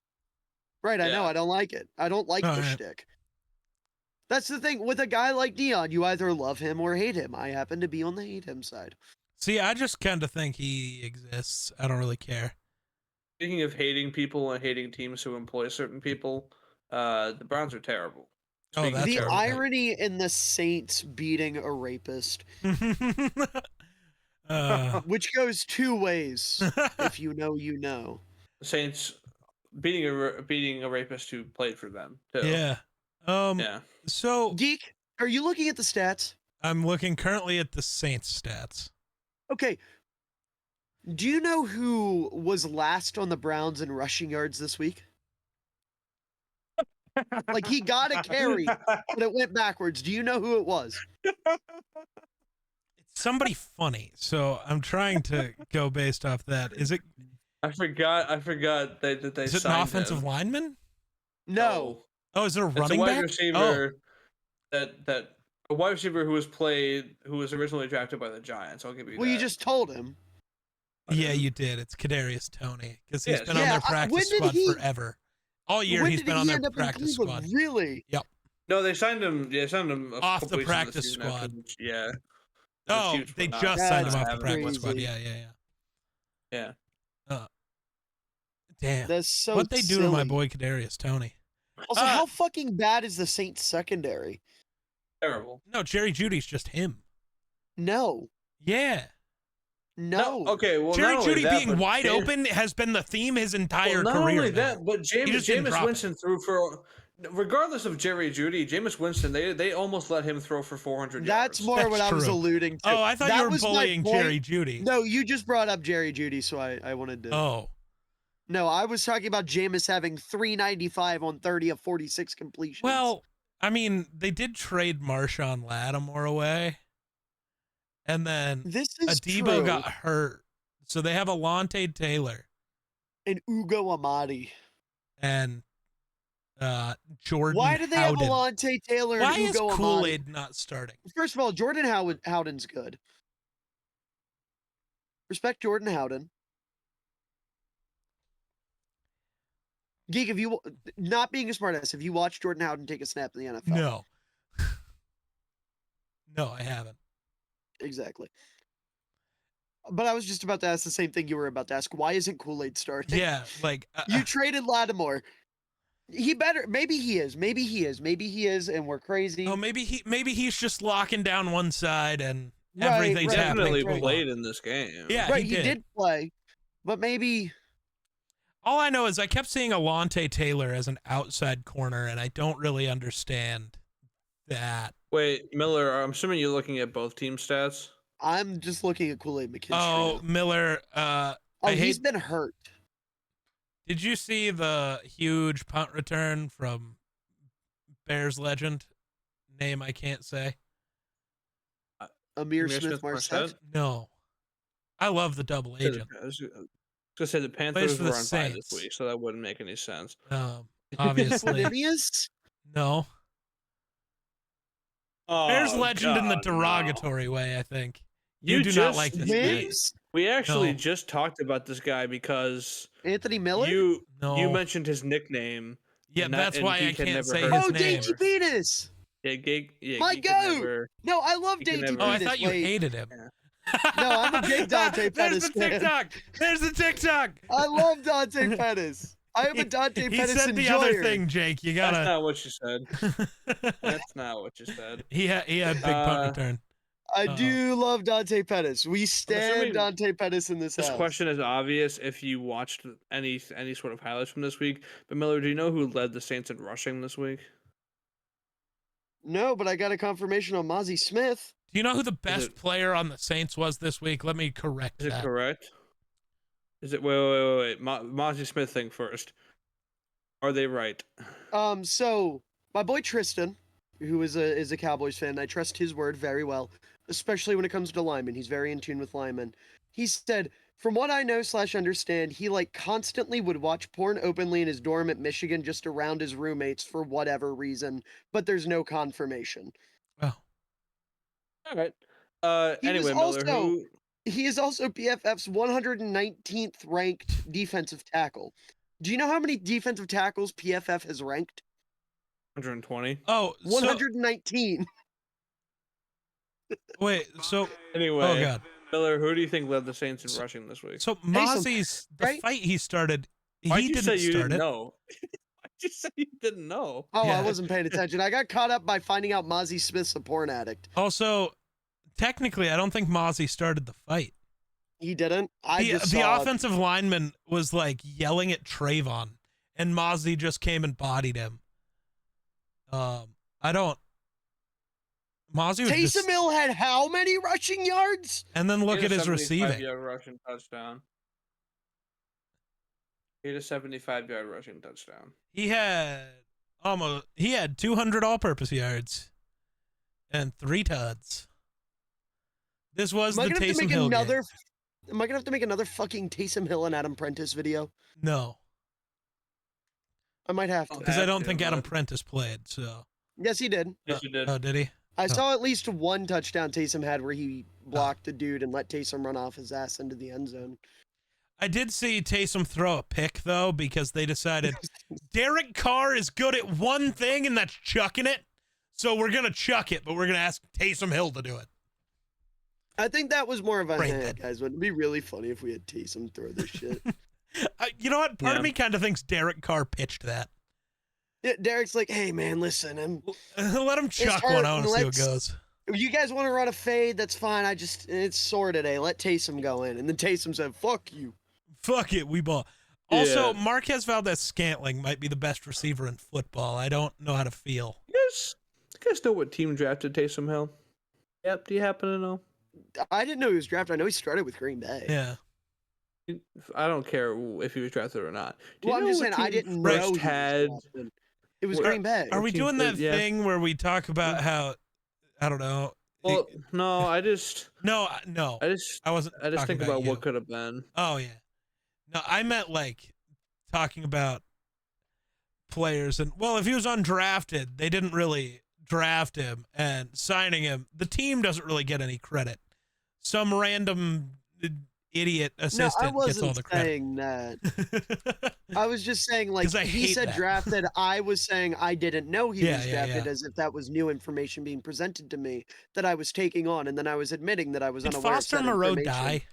Right, I know. Yeah. I don't like it. I don't like All the right. shtick. That's the thing with a guy like Dion. You either love him or hate him. I happen to be on the hate him side. See, I just kind of think he exists. I don't really care. Speaking of hating people and hating teams who employ certain people, the Browns are terrible. Oh, Speaking of that's The terrible, right. irony in the Saints beating a rapist, which goes 2 ways. If you know, you know. the Saints beating a rapist who played for them too. yeah. Yeah. So Geek, are you looking at the stats? I'm looking currently at the Saints stats. Okay. Do you know who was last on the Browns in rushing yards this week? Like he got a carry, but it went backwards. Do you know who it was? It's somebody funny, so I'm trying to go based off that. Is it I forgot that they is it an signed offensive him. lineman? No. Oh, is it a It's a running wide back? receiver that a wide receiver who was originally drafted by the Giants. I'll give you Well, that. you just told him. Oh, yeah, you did. It's Kadarius Toney because he's Yes. been on Yeah, their practice when did squad he- forever. All year When he's did been he on their end up in practice Cleveland? squad. Really? No, they signed him. Yeah, they signed him Off couple the weeks into practice season after squad. the- yeah. Oh, Chiefs they were not- just signed him That's off the having practice one. squad. crazy. Yeah. Yeah. Damn. That's so What they do to my silly. boy Kadarius Toney? Also, how fucking bad is the Saints secondary? Terrible. No, Jerry Judy's just him. No. Yeah. No. Okay. Well, Jerry not only Jeudy that, being but wide James- open has been the theme his entire not career. only now. that, but just didn't Jameis drop Winston threw for. Regardless of Jerry Jeudy, Jameis Winston, they almost let him throw for 400 That's yards. more That's what I was true. alluding to. Oh, I thought That you were was my bullying point. Jerry Jeudy. No, you just brought up Jerry Judy, so I wanted to. Oh. No, I was talking about Jameis having 395 on 30 of 46 completions. Well, I mean, they did trade Marshawn Lattimore away. And then this is Adebo true. got hurt. So they have Alontae Taylor And Ugo Amadi. and Jordan Why do they Howden. have Alontae Taylor Why and is Ugo Amadi? Kool-Aid not starting? First of all, Jordan Howden's good. Respect Jordan Howden. Geek, if you not being a smartass, have you watched Jordan Howden take a snap in the NFL? No. No, I haven't. Exactly. But I was just about to ask the same thing you were about to ask. Why isn't Kool-Aid starting? Yeah, like You traded Lattimore. He better. Maybe he is. Maybe he is. Maybe he is, and we're crazy. oh, maybe he's just locking down one side and Right, everything's right, happening. Definitely to him. played in this game. Yeah, right, he did. play, but maybe All I know is I kept seeing Alontae Taylor as an outside corner, and I don't really understand that. Wait, Miller, I'm assuming you're looking at both team stats. I'm just looking at Kool-Aid McKinstry. Oh, now. Miller, Oh, I he's hate- been hurt. did you see the huge punt return from Bears legend? Name I can't say. Amir Amir Smith Marset. Marset? No. I love the double agent. I was gonna say the Plays Panthers for were the on bye this Saints. week, so that wouldn't make any sense. Obviously. Equanimous? No. Bears Oh, legend in the God, no. derogatory way, I think. You You do not just like this made- man. Wims? We actually No. just talked about this guy because Anthony Miller? you No. mentioned his nickname. Yeah, and that- that's and why I Geek had can't never say heard his Oh, of him. name. Dainty Penis! Yeah, Geek. My Geek goat! had never- No, I love You can Dainty never- Oh, I Penis. thought you Wait. hated him. Yeah. No, I'm a big Dante There's Pettis the fan. TikTok. There's the TikTok. I love Dante Pettis. I am a Dante He Pettis said the enjoyer. other thing, Jake. You That's gotta. not what you said. That's not what you said. he had big punt return. I do love Dante Pettis. We stand assuming Dante Pettis in this This house. question is obvious if you watched any sort of highlights from this week. But Miller, do you know who led the Saints in rushing this week? No, but I got a confirmation on Mozzie Smith. Do you know who the best it- player on the Saints was this week? Let me correct Is it that. correct? Is it wait? Mozzie Smith thing first. Are they right? So my boy Tristan, who is a Cowboys fan, I trust his word very well, especially when it comes to linemen. He's very in tune with linemen. He said, from what I know / understand, he like constantly would watch porn openly in his dorm at Michigan just around his roommates for whatever reason, but there's no confirmation. Oh, All right. He was Anyway, Miller, also who he is also PFF's 119th ranked defensive tackle. Do you know how many defensive tackles PFF has ranked? 120. oh, so 119. wait, so Anyway, oh god, Miller, who do you think led the Saints in rushing this week? so Taysom, Mozzie's the right? fight he started. Why'd He you didn't say you start didn't it. know? Why'd you say you didn't know? Oh, Yeah. I wasn't paying attention. I got caught up by finding out Mozzie Smith's a porn addict. Also, technically, I don't think Mozzie started the fight. He didn't. I The just saw offensive lineman was like yelling at Trayvon, and Mozzie just came and bodied him. I don't. Mozzie was Taysom just, Hill had how many rushing yards? and then look He at had a his receiving. 75-yard rushing touchdown. He had a 75-yard rushing touchdown. He had 200 all-purpose yards and 3 tuds. This was Am I the gonna have to Taysom make Hill another? game. Am I gonna have to make another fucking Taysom Hill and Adam Prentice video? No, I might have to. Oh, because I Have don't to, think Adam but- Prentice played. So, Yes, he did. Yes, you did. oh, did he? I Oh. saw at least one touchdown Taysom had where he blocked a dude and let Taysom run off his ass into the end zone. I did see Taysom throw a pick though because they decided Derek Carr is good at one thing and that's chucking it. So we're gonna chuck it, but we're gonna ask Taysom Hill to do it. I think that was more of a Brain hey, dead. guys. Wouldn't it be really funny if we had Taysom throw this shit? You know what? Part Yeah. of me kind of thinks Derek Carr pitched that. Yeah, Derek's like, hey man, listen, Let him chuck hurt, one. I want to see what let's- goes. you guys want to run a fade? That's fine. It's sore today. Let Taysom go in. And then Taysom said, fuck you. Fuck it, we ball. Also, Yeah. Marquez Valdez-Scantling might be the best receiver in football. I don't know how to feel. You guys know what team drafted Taysom Hill? Yep. Do you happen to know? I didn't know he was drafted. I know he started with Green Bay. Yeah. I don't care if he was drafted or not. Do you Well, I'm know just what saying I team didn't first know he was had. drafted. It was Well, Green Bay. Are we team doing that first- yeah. thing where we talk about how, I don't know. Well, no. I just No. I wasn't. I just talking think about you. what could have been. Oh yeah. No, I meant like talking about players and well, if he was undrafted, they didn't really draft him and signing him, the team doesn't really get any credit. Some random idiot No, assistant I gets all wasn't the credit. saying that. I was just saying, like, 'Cause I he hate said that. drafted. I was saying I didn't know he Yeah, was yeah, drafted yeah. as if that was new information being presented to me that I was taking on. And then I was admitting that I was Did unaware Foster of said Moreau information. die?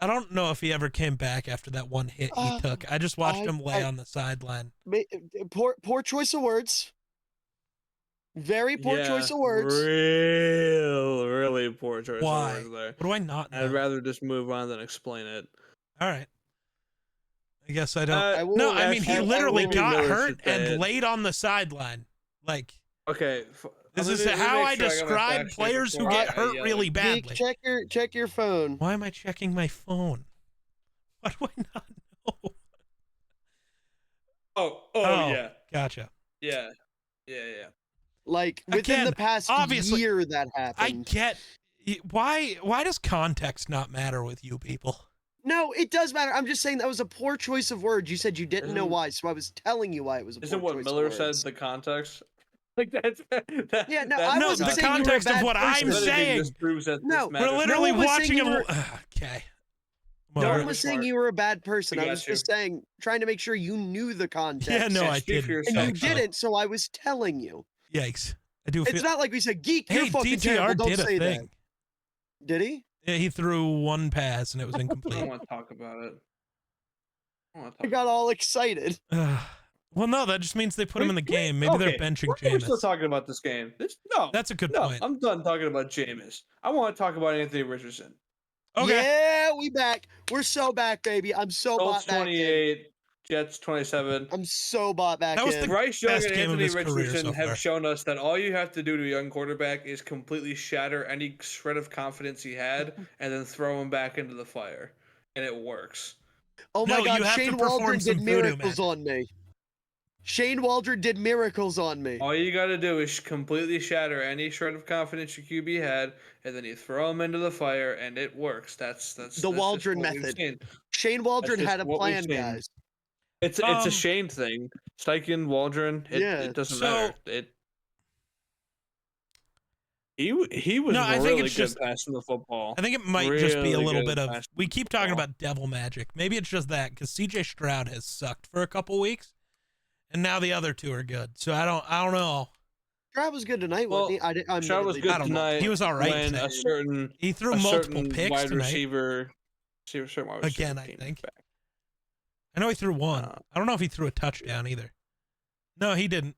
I don't know if he ever came back after that one hit he took. I just watched him lay on the sideline. Poor choice of words. Very poor Yeah, choice of words. Really poor choice Why? of words there. What do I not know? I'd rather just move on than explain it. All right. I guess I don't. I will No, I mean, he actually, literally maybe got Miller hurt should say and it. laid on the sideline. Like, Okay. this let is me how make I sure got my describe facts straight players who before get I hurt yell. really Geek, badly. check your phone. Why am I checking my phone? What do I not know? Oh, Oh. yeah. Gotcha. Yeah. Like within Again, the past obviously, year that I happened. get why does context not matter with you people? No, it does matter. I'm just saying that was a poor choice of words. You said you didn't know Isn't- why, so I was telling you why it was a poor Isn't choice what of Miller words. said the context? Like that's that, Yeah, no, that's I No, wasn't the saying you were a context of bad what person. I'm If anything, saying. this proves that No, this We're matters. literally No one was watching saying him. you were- Okay. No Sorry, one we're was saying smart. you were a bad person. We I got was you. just saying, trying to make sure you knew the context. Yeah, no, I Speak for didn't. And you yourself. actually. didn't, so I was telling you. Yikes! I do It's feel. not like we said, "Geek, you're Hey, fucking DTR terrible." Don't did a say thing. that. Did he? Yeah, he threw one pass and it was I incomplete. don't want to talk about it. I got all excited. Well, no, that just means they put him in the game. Maybe they're benching We're still Jameis. talking about this game. No, That's a good no. point. I'm done talking about Jameis. I want to talk about Anthony Richardson. Okay. Yeah, we back. We're so back, baby. I'm so Colts bought back in. 28, Jets 27. I'm so bought back That was in. the Bryce Young best and game of Anthony his career Richardson so far. have shown us that all you have to do to a young quarterback is completely shatter any shred of confidence he had and then throw him back into the fire. And it works. Oh my No, God, you have to Shane perform Waldron some did voodoo miracles magic. on me. Shane Waldron did miracles on me. All you gotta do is completely shatter any shred of confidence your QB had, and then you throw him into the fire, and it works. That's The just Waldron what we've method. seen. Shane That's Waldron just had a what we've plan, seen. guys. It's a Shane thing. Steichen, Waldron, Yeah. it doesn't So- matter. He was No, I think really it's good just- passing the football. I think it might just be a Really little good bit of. passing We the keep talking football. about devil magic. Maybe it's just that because CJ Stroud has sucked for a couple weeks, and now the other two are good. So I don't know. Stroud was good tonight, Well, wasn't he? Stroud was admittedly good I don't didn't know. tonight. He was all right when tonight. a certain He threw a multiple certain picks wide tonight. receiver, certain wide receiver Again, I came think. back. I know he threw one. Uh, I don't know if he threw a touchdown either. No, he didn't.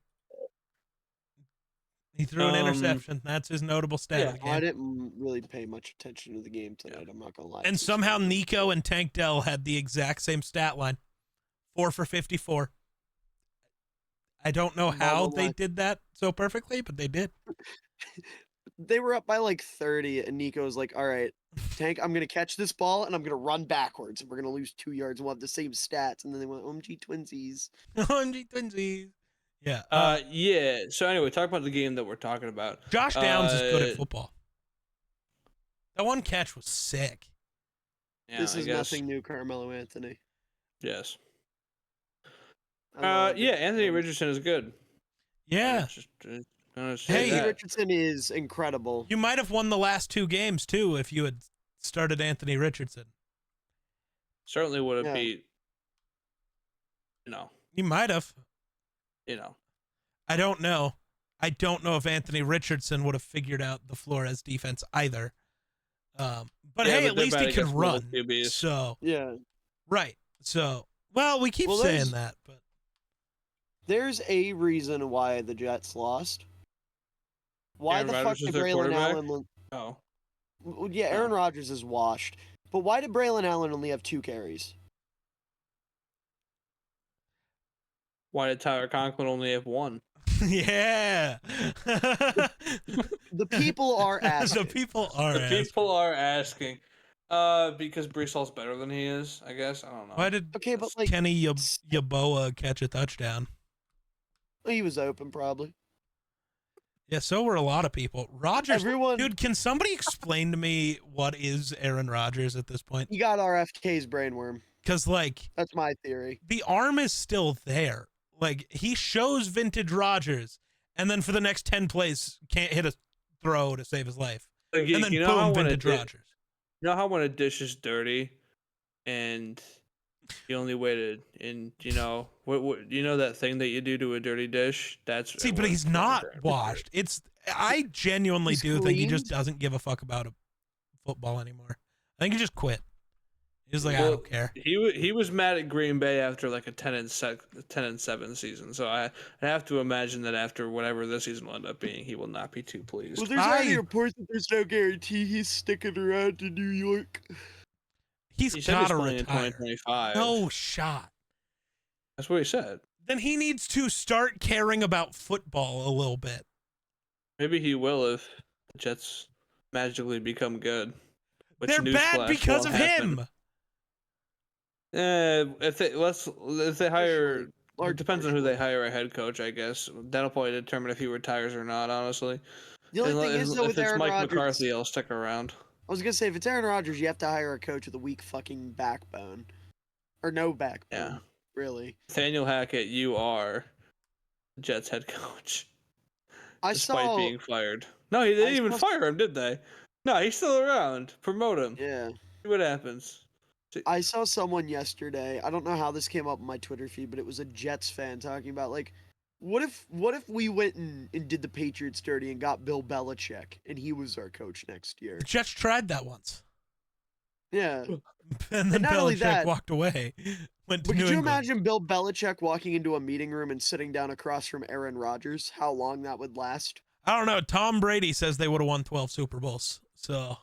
He threw an interception. That's his notable stat yeah. of the I game. didn't really pay much attention to the game tonight. I'm not gonna lie. And It's somehow extremely Nico slow. and Tank Dell had the exact same stat line. 4 for 54. I don't know how Bottom they line. did that so perfectly, but they did. They were up by like 30, and Nico was like, "All right, Tank, I'm gonna catch this ball and I'm gonna run backwards, and we're gonna lose 2 yards, and we'll have the same stats." And then they went, "OMG twinsies." OMG Twinsies. Yeah. Yeah. So anyway, talk about the game that we're talking about. Josh Downs is good at Uh, football. That one catch was sick. Yeah, This I is guess. nothing new, Carmelo Anthony. Yes. I love Yeah, it. Anthony Richardson is good. Yeah. Just gonna say Hey, that. Richardson is incredible. You might have won the last 2 games too if you had started Anthony Richardson. Certainly would have Yeah. beat. You know. You might have. You know. I don't know. I don't know if Anthony Richardson would have figured out the Flores defense either. But Yeah, hey, but at they're least bad he can against mobile run. QBs. So Yeah. right. So well, we keep Well, saying there's- that, but There's a reason why the Jets lost. Why Aaron the Rodgers fuck is did their Braylon quarterback? Allen? Oh. Well, yeah, Aaron Rodgers is washed. But why did Braylon Allen only have 2 carries? Why did Tyler Conklin only have one? yeah. The people are asking. The people are The asking. people are asking. Because Brees Hall's better than he is, I guess. I don't know. Why did Okay, but like Kenny Yaboa catch a touchdown? he was open probably. Yeah, so were a lot of people. Rodgers, Everyone, dude, can somebody explain to me what is Aaron Rodgers at this point? he got RFK's brainworm. Because, like, That's my theory. the arm is still there. Like, he shows vintage Rodgers, and then for the next 10 plays, can't hit a throw to save his life. Like, And then you know how boom, when vintage Rodgers. You know how when a dish is dirty, and the only way to, and you know what you know that thing that you do to a dirty dish? That's See, but what- he's not washed. I genuinely He's do think he just cleaned? doesn't give a fuck about football anymore. I think he just quit. He was like, I Well, don't care. He was mad at Green Bay after like a 10-7 season. So I have to imagine that after whatever this season will end up being, he will not be too pleased. Well, there's already reports that there's no guarantee he's sticking around to New York. He's He said got he's to playing in retire. 2025. No shot. That's what he said. Then he needs to start caring about football a little bit. Maybe he will if the Jets magically become good. Which They're bad newsflash because of won't happen. him. If they hire, it Large depends on who partially. they hire a head coach. I guess that'll probably determine if he retires or not. Honestly, The only thing is though if with it's Aaron Mike Rodgers, McCarthy, I'll stick around. I was gonna say if it's Aaron Rodgers, you have to hire a coach with a weak fucking backbone, or no backbone. Yeah. Really. Nathaniel Hackett, you are Jets head coach. I Despite saw. being fired. No, they didn't even fire him, did they? No, he's still around. Promote him. Yeah. See what happens. I saw someone yesterday. I don't know how this came up on my Twitter feed, but it was a Jets fan talking about like, what if we went and did the Patriots dirty and got Bill Belichick and he was our coach next year? The Jets tried that once. Yeah. And then not only Belichick that- walked away. Went to But New could you England. imagine Bill Belichick walking into a meeting room and sitting down across from Aaron Rodgers? How long that would last? I don't know. Tom Brady says they would have won 12 Super Bowls. So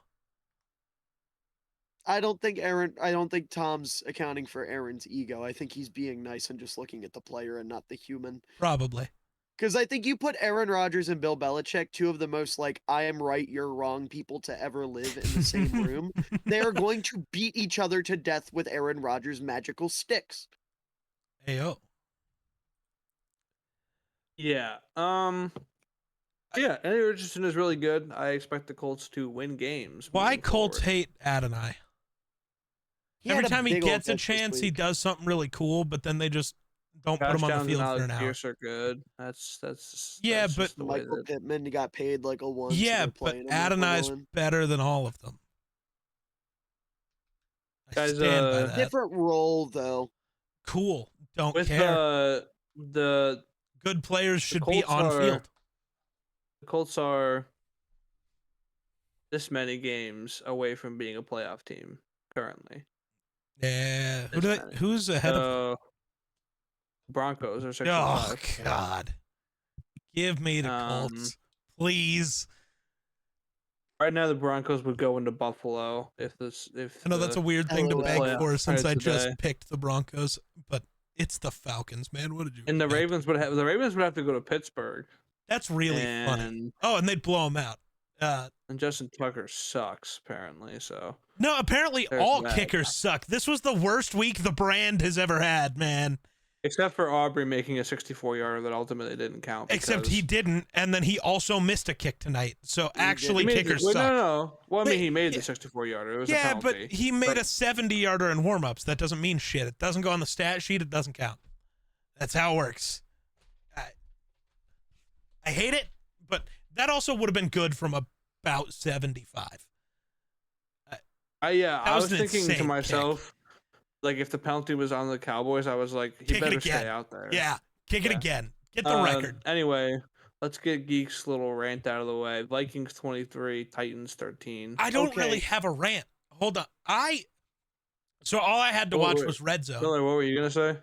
I don't think Tom's accounting for Aaron's ego. I think he's being nice and just looking at the player and not the human. probably. Because I think you put Aaron Rodgers and Bill Belichick, two of the most like I am right, you're wrong people to ever live in the same room. They are going to beat each other to death with Aaron Rodgers' magical sticks. Ayo. Yeah. Yeah, Andy Richardson is really good. I expect the Colts to win games. Why moving Colts forward. hate Adonai? He Every had a time he big old gets a catch this chance, he week. does something really cool, but then they just don't put Josh him on the Downs and field for Alex an hour. Pierce are good. That's Yeah, that's but just the way Michael that. Pittman got paid like a once. Yeah, and they're but playing him like a Adonai's one. better than all of them. I Guys, stand by that. Different role though. Cool. Don't with care. the Good players should be Colts on field. the Colts are this many games away from being a playoff team currently. Yeah. This many. Who's ahead of Broncos are 6 and Oh 5. God. Give me the Colts. Please. Right now, the Broncos would go into Buffalo if I know that's a weird thing to LOL. beg playoff for since I started just today. picked the Broncos, but it's the Falcons, man. What did you And the expect? Ravens would have to go to Pittsburgh. That's really funny. And, Oh, and they'd blow them out. and Justin Tucker sucks apparently. So No, apparently There's all that. kickers suck. This was the worst week the brand has ever had, man. except for Aubrey making a 64-yarder that ultimately didn't count. Except he didn't, and then he also missed a kick tonight. So actually, kickers well, suck. No. Well, I mean, he made Yeah. the 64-yarder. It was a Yeah, penalty. but he made a 70-yarder in warm-ups. That doesn't mean shit. It doesn't go on the stat sheet. It doesn't count. That's how it works. I hate it, but that also would have been good from about 75. I was was an thinking insane to myself, like if the penalty was on the Cowboys, I was like, he Kick it better again. stay out there. Yeah, kick it Yeah. again. Get the record. Anyway, let's get Geek's little rant out of the way. Vikings 23, Titans 13. I don't Okay. really have a rant. Hold on. So all I had to Wait, watch wait. was Red Zone. Miller, what were you gonna say?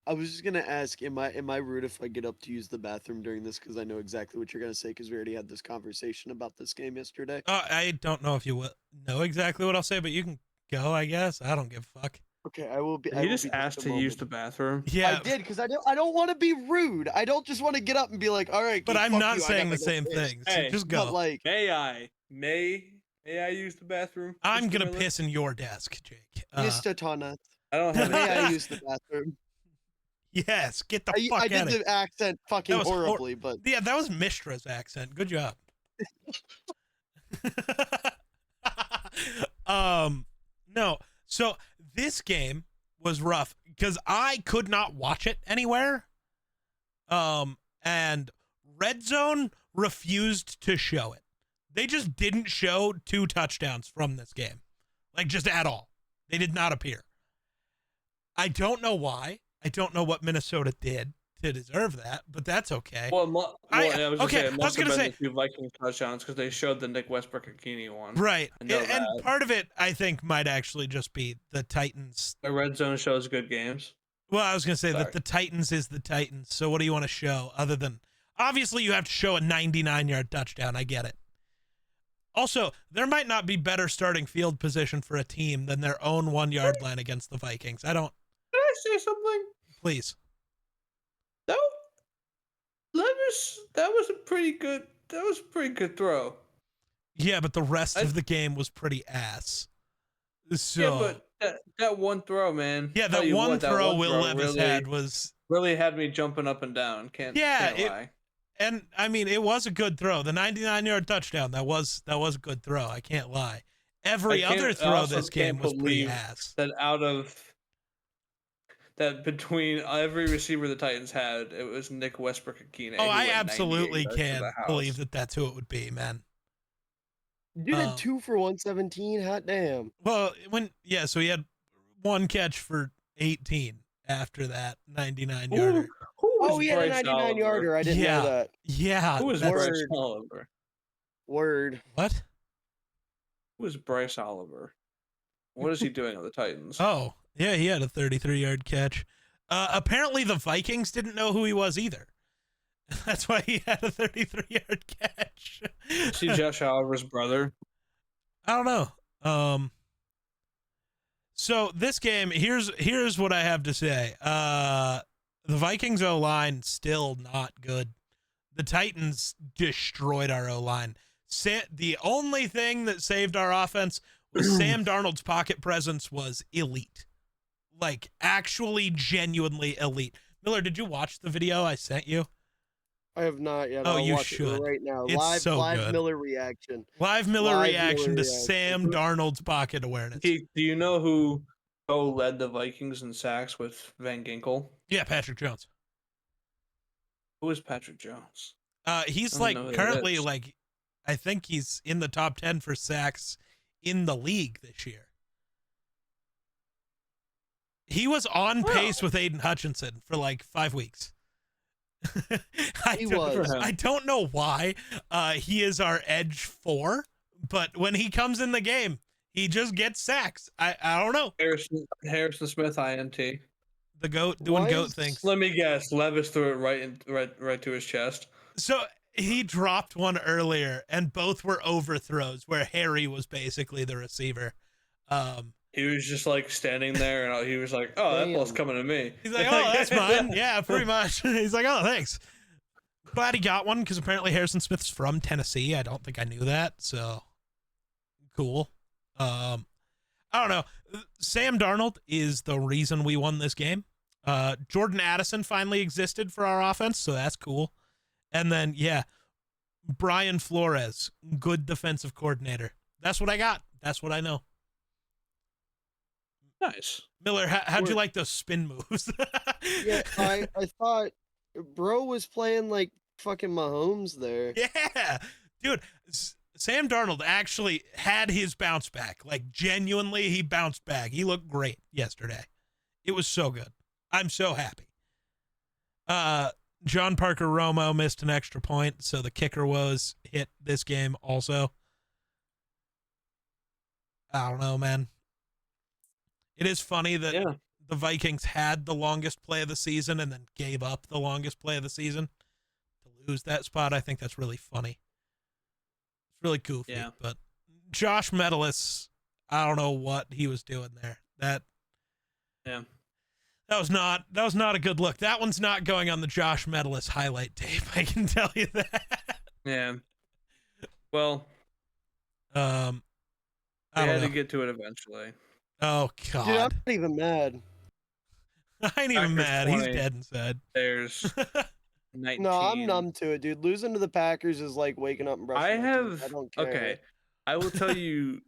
I was just gonna ask, am I rude if I get up to use the bathroom during this? Because I know exactly what you're gonna say. Because we already had this conversation about this game yesterday. I don't know if you will know exactly what I'll say, but you can go, I guess. I don't give a fuck. Okay, I will be. Did I he will just be asked a to use moment. the bathroom? Yeah, I did because I don't want to be rude. I don't just want to get up and be like, all right. but Geek, I'm fuck not you, I saying gotta the go same piss." thing. So Hey, just But go. like, May I use the bathroom? I'm Mr. gonna Miller? piss in your desk, Jake. Mr. Tana, I don't have may I any. use the bathroom? Yes, get the I fuck did out of here. the accent fucking was hor- horribly, but Yeah, that was Mistra's accent. Good job. No. So this game was rough because I could not watch it anywhere. And Red Zone refused to show it. They just didn't show 2 touchdowns from this game. Like just at all. They did not appear. I don't know why. I don't know what Minnesota did to deserve that, but that's okay. Well, I was okay, Say, it I was must have gonna been the 2 Vikings touchdowns because they showed the Nick Westbrook-Akini one. Right. I know And that. part of it, I think, might actually just be the Titans. The red zone shows good games. Well, I was going to say Sorry. that the Titans is the Titans. So what do you want to show other than... Obviously, you have to show a 99-yard touchdown. I get it. Also, there might not be better starting field position for a team than their own 1-yard line against the Vikings. I don't... Can I say something? Please. That was a pretty good throw. Yeah, but the rest of the game was pretty ass. So... Yeah, but that one throw, man. Yeah, Tell that you one what, throw Will throw Levis had was... really had me jumping up and down. Can't lie. And I mean, it was a good throw. The 99-yard touchdown, that was a good throw. I can't lie. Every other throw this game was pretty ass. That between every receiver the Titans had, it was Nick Westbrook-Akini. Oh, I absolutely can't believe that that's who it would be, man. you did 2 for 117. Hot damn. Well, so he had 1 catch for 18 after that 99-yarder. Oh, he had a 99-yarder. I didn't know that. Yeah. Who was Bryce Oliver? Word. What? Who was Bryce Oliver? What is he doing on the Titans? Oh, yeah, he had a 33-yard catch. Apparently the Vikings didn't know who he was either. That's why he had a 33-yard catch. See Josh Oliver's brother? I don't know. So this game, here's what I have to say. The Vikings O-line still not good. The Titans destroyed our O-line. The only thing that saved our offense was Sam Darnold's pocket presence was elite. Like, actually, genuinely elite. Miller, did you watch the video I sent you? I have not yet. Oh, I'll you watch should. it right now. It's so live good. Miller reaction. Live Miller reaction to reaction. Sam Darnold's pocket awareness. Do you know who co-led the Vikings in sacks with Van Ginkel? Yeah, Patrick Jones. Who is Patrick Jones? He's I don't know like who that currently is. like, I think he's in the top 10 for sacks in the league this year. He was on pace with Aiden Hutchinson for like 5 weeks. I don't know why. He is our edge 4, but when he comes in the game, he just gets sacks. I don't know. Harrison Smith, INT. The goat doing goat things. Let me guess. Levis threw it right to his chest. So he dropped one earlier, and both were overthrows where Harry was basically the receiver. He was just like standing there, and he was like, "Oh, that ball's coming to me." He's like, "Oh, that's mine." Yeah, pretty much. He's like, "Oh, thanks." Glad he got one because apparently Harrison Smith's from Tennessee. I don't think I knew that. So cool. I don't know. Sam Darnold is the reason we won this game. Jordan Addison finally existed for our offense, so that's cool. And then, yeah, Brian Flores, good defensive coordinator. That's what I got. That's what I know. Nice. Miller, how'd you like those spin moves? Yeah, I thought bro was playing like fucking Mahomes there. Yeah, dude. Sam Darnold actually had his bounce back. Like, genuinely, he bounced back. He looked great yesterday. It was so good. I'm so happy. John Parker Romo missed an extra point, so the kicker was hit this game also. I don't know, man. It is funny that the Vikings had the longest play of the season and then gave up the longest play of the season to lose that spot. I think that's really funny. It's really goofy. Yeah. But Josh Metellus, I don't know what he was doing there. That was not a good look. That one's not going on the Josh Metellus highlight tape. I can tell you that. Yeah. Well, I had to get to it eventually. Oh God! Dude, I'm not even mad. I ain't even mad. 20, He's dead inside. There's 19. No, I'm numb to it, dude. Losing to the Packers is like waking up and brushing my teeth. I don't care. Okay. I will tell you.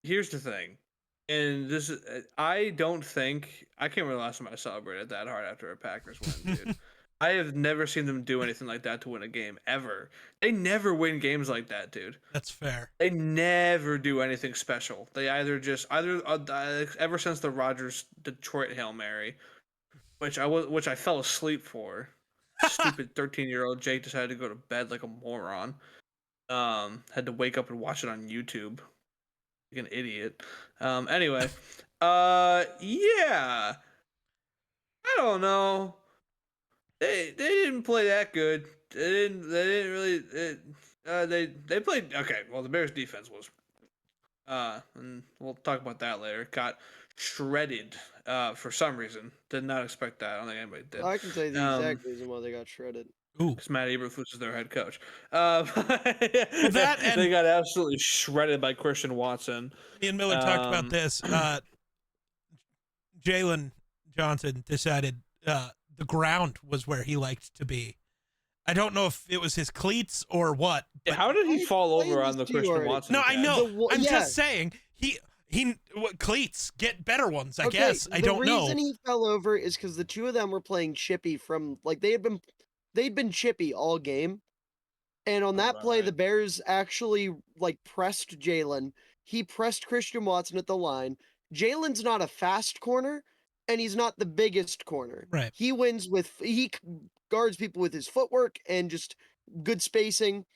Here's the thing, and this is. I don't think I can't remember the last time I celebrated that hard after a Packers win, dude. I have never seen them do anything like that to win a game ever. They never win games like that, dude. That's fair. They never do anything special. They either ever since the Rodgers Detroit Hail Mary, which I fell asleep for. Stupid 13-year-old Jake decided to go to bed like a moron. Had to wake up and watch it on YouTube. Like an idiot. Anyway, yeah. I don't know. They didn't play that good. They didn't really. They played okay. Well, the Bears' defense was, and we'll talk about that later. Got shredded for some reason. Did not expect that. I don't think anybody did. I can tell you the exact reason why they got shredded. Because Matt Eberflus is their head coach. They got absolutely shredded by Christian Watson. Me and Miller talked about this. Jalen Johnson decided the ground was where he liked to be. I don't know if it was his cleats or what. How did he fall over on the Christian Watson? No, I know. I'm just saying he cleats, get better ones. I guess I don't know. The reason he fell over is because the two of them were playing chippy from like they'd been chippy all game, and on that play the Bears actually like pressed Jalen. He pressed Christian Watson at the line. Jalen's not a fast corner. And he's not the biggest corner. Right. He guards people with his footwork and just good spacing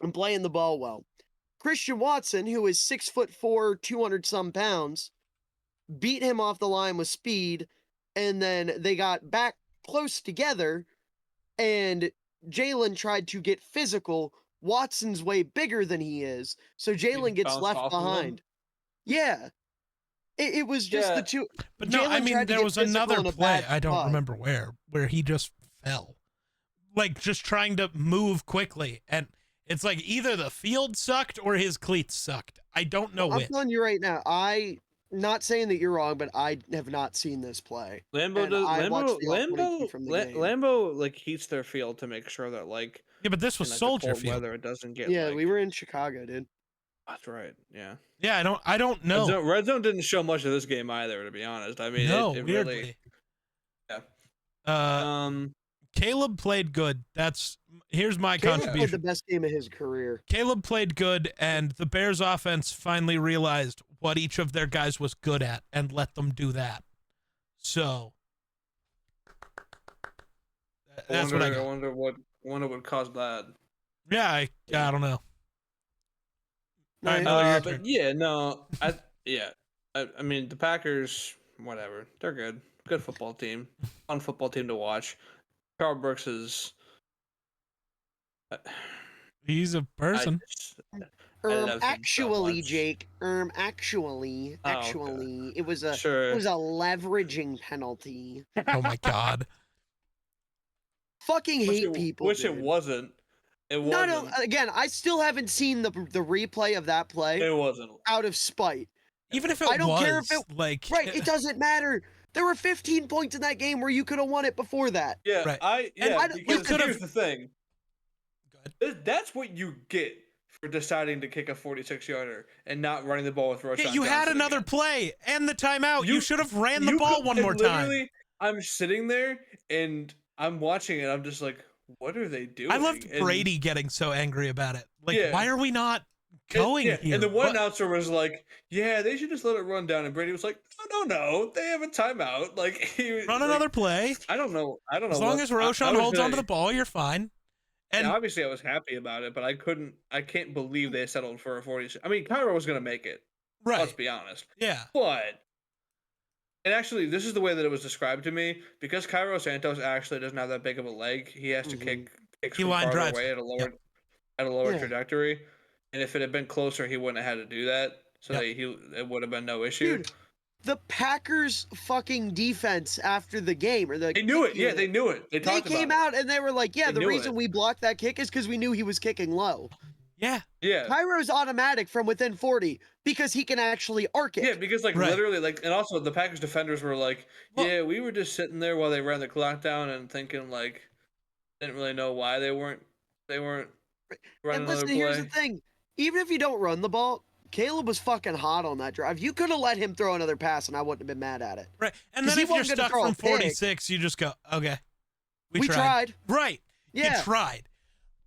and playing the ball well. Christian Watson, who is 6'4", 200 some pounds, beat him off the line with speed, and then they got back close together, and Jalen tried to get physical. Watson's way bigger than he is, so Jalen gets left behind. Yeah. It was just the two. But no, I mean, there was another play. I don't remember where he just NFL. Like, just trying to move quickly. And it's like either the field sucked or his cleats sucked. I don't know I'm which. telling you right now, not saying that you're wrong, but I have not seen this play. Lambo And does I watched Lambo the all-22 Lambo from the La- game. Lambo like heats their field to make sure that like Yeah, but this in was like the Soldier cold Field. weather it doesn't get Yeah, like. we were in Chicago, dude. That's right. Yeah. Yeah, I don't know. Red Zone didn't show much of this game either, to be honest. I mean, No, it weirdly. really. Yeah. Caleb played good. Here's my Caleb played contribution. the best game of his career. Caleb played good, and the Bears offense finally realized what each of their guys was good at and let them do that. So that's what I got. I wonder what caused that. Yeah, I don't know. No, All right, Miller, your But turn. yeah, no, I mean the Packers, whatever, they're good. Good football team, fun football team to watch. Carl Brooks is. He's a person. I love him so Actually, much. Jake. Actually, Oh, okay. it was a Sure. leveraging penalty. Oh my god. Fucking hate people. Which dude. it wasn't. It No, wasn't. no. Again, I still haven't seen the replay of that play. It wasn't. Out of spite. Even if it I don't was, care if it- like, Right, it doesn't matter. There were 15 points in that game where you could have won it before that. Yeah, Right. because could've- here's the thing. Go ahead. That's what you get for deciding to kick a 46-yarder and not running the ball with Roshan Yeah, you had Johnson another again. play and the timeout. You should have ran the You ball could- one and more time. literally, I'm sitting there and I'm watching it. I'm just like, what are they doing? I loved And- Brady getting so angry about it. Like, Yeah. why are we not going here? And the one What- announcer was like, "Yeah, they should just let it run down." And Brady was like, "No, they have a timeout." Like, Run another play. I don't know. As long as Roshan holds onto the ball, you're fine. And And obviously, I was happy about it, but I can't believe they settled for a 40. I mean, Cairo was gonna make it. Let's right, be honest. yeah, But, and actually, this is the way that it was described to me, because Cairo Santos actually doesn't have that big of a leg. He has to kicks He from line farther drives. away at a lower Yeah. trajectory. And if it had been closer, he wouldn't have had to do that. So Yep. it would have been no issue. Dude, the Packers fucking defense after the game, or the They knew it. kick Yeah, unit, they knew it. They they talked came about out and they were like, yeah, They the knew reason it. we blocked that kick is because we knew he was kicking low. yeah. it. Yeah. Cairo's automatic from within 40 because he can actually arc it. Yeah, because like Right. literally and also the Packers defenders were like, Well- yeah, we were just sitting there while they ran the clock down and thinking like, didn't really know why they weren't running And listen, another here's play. the thing. Even if you don't run the ball, Caleb was fucking hot on that drive. You could have let him throw another pass and I wouldn't have been mad at it. Right. And 'Cause then he if you're wasn't gonna stuck throw a from pick. 46, you just go, okay. We tried. Right. Yeah. You tried.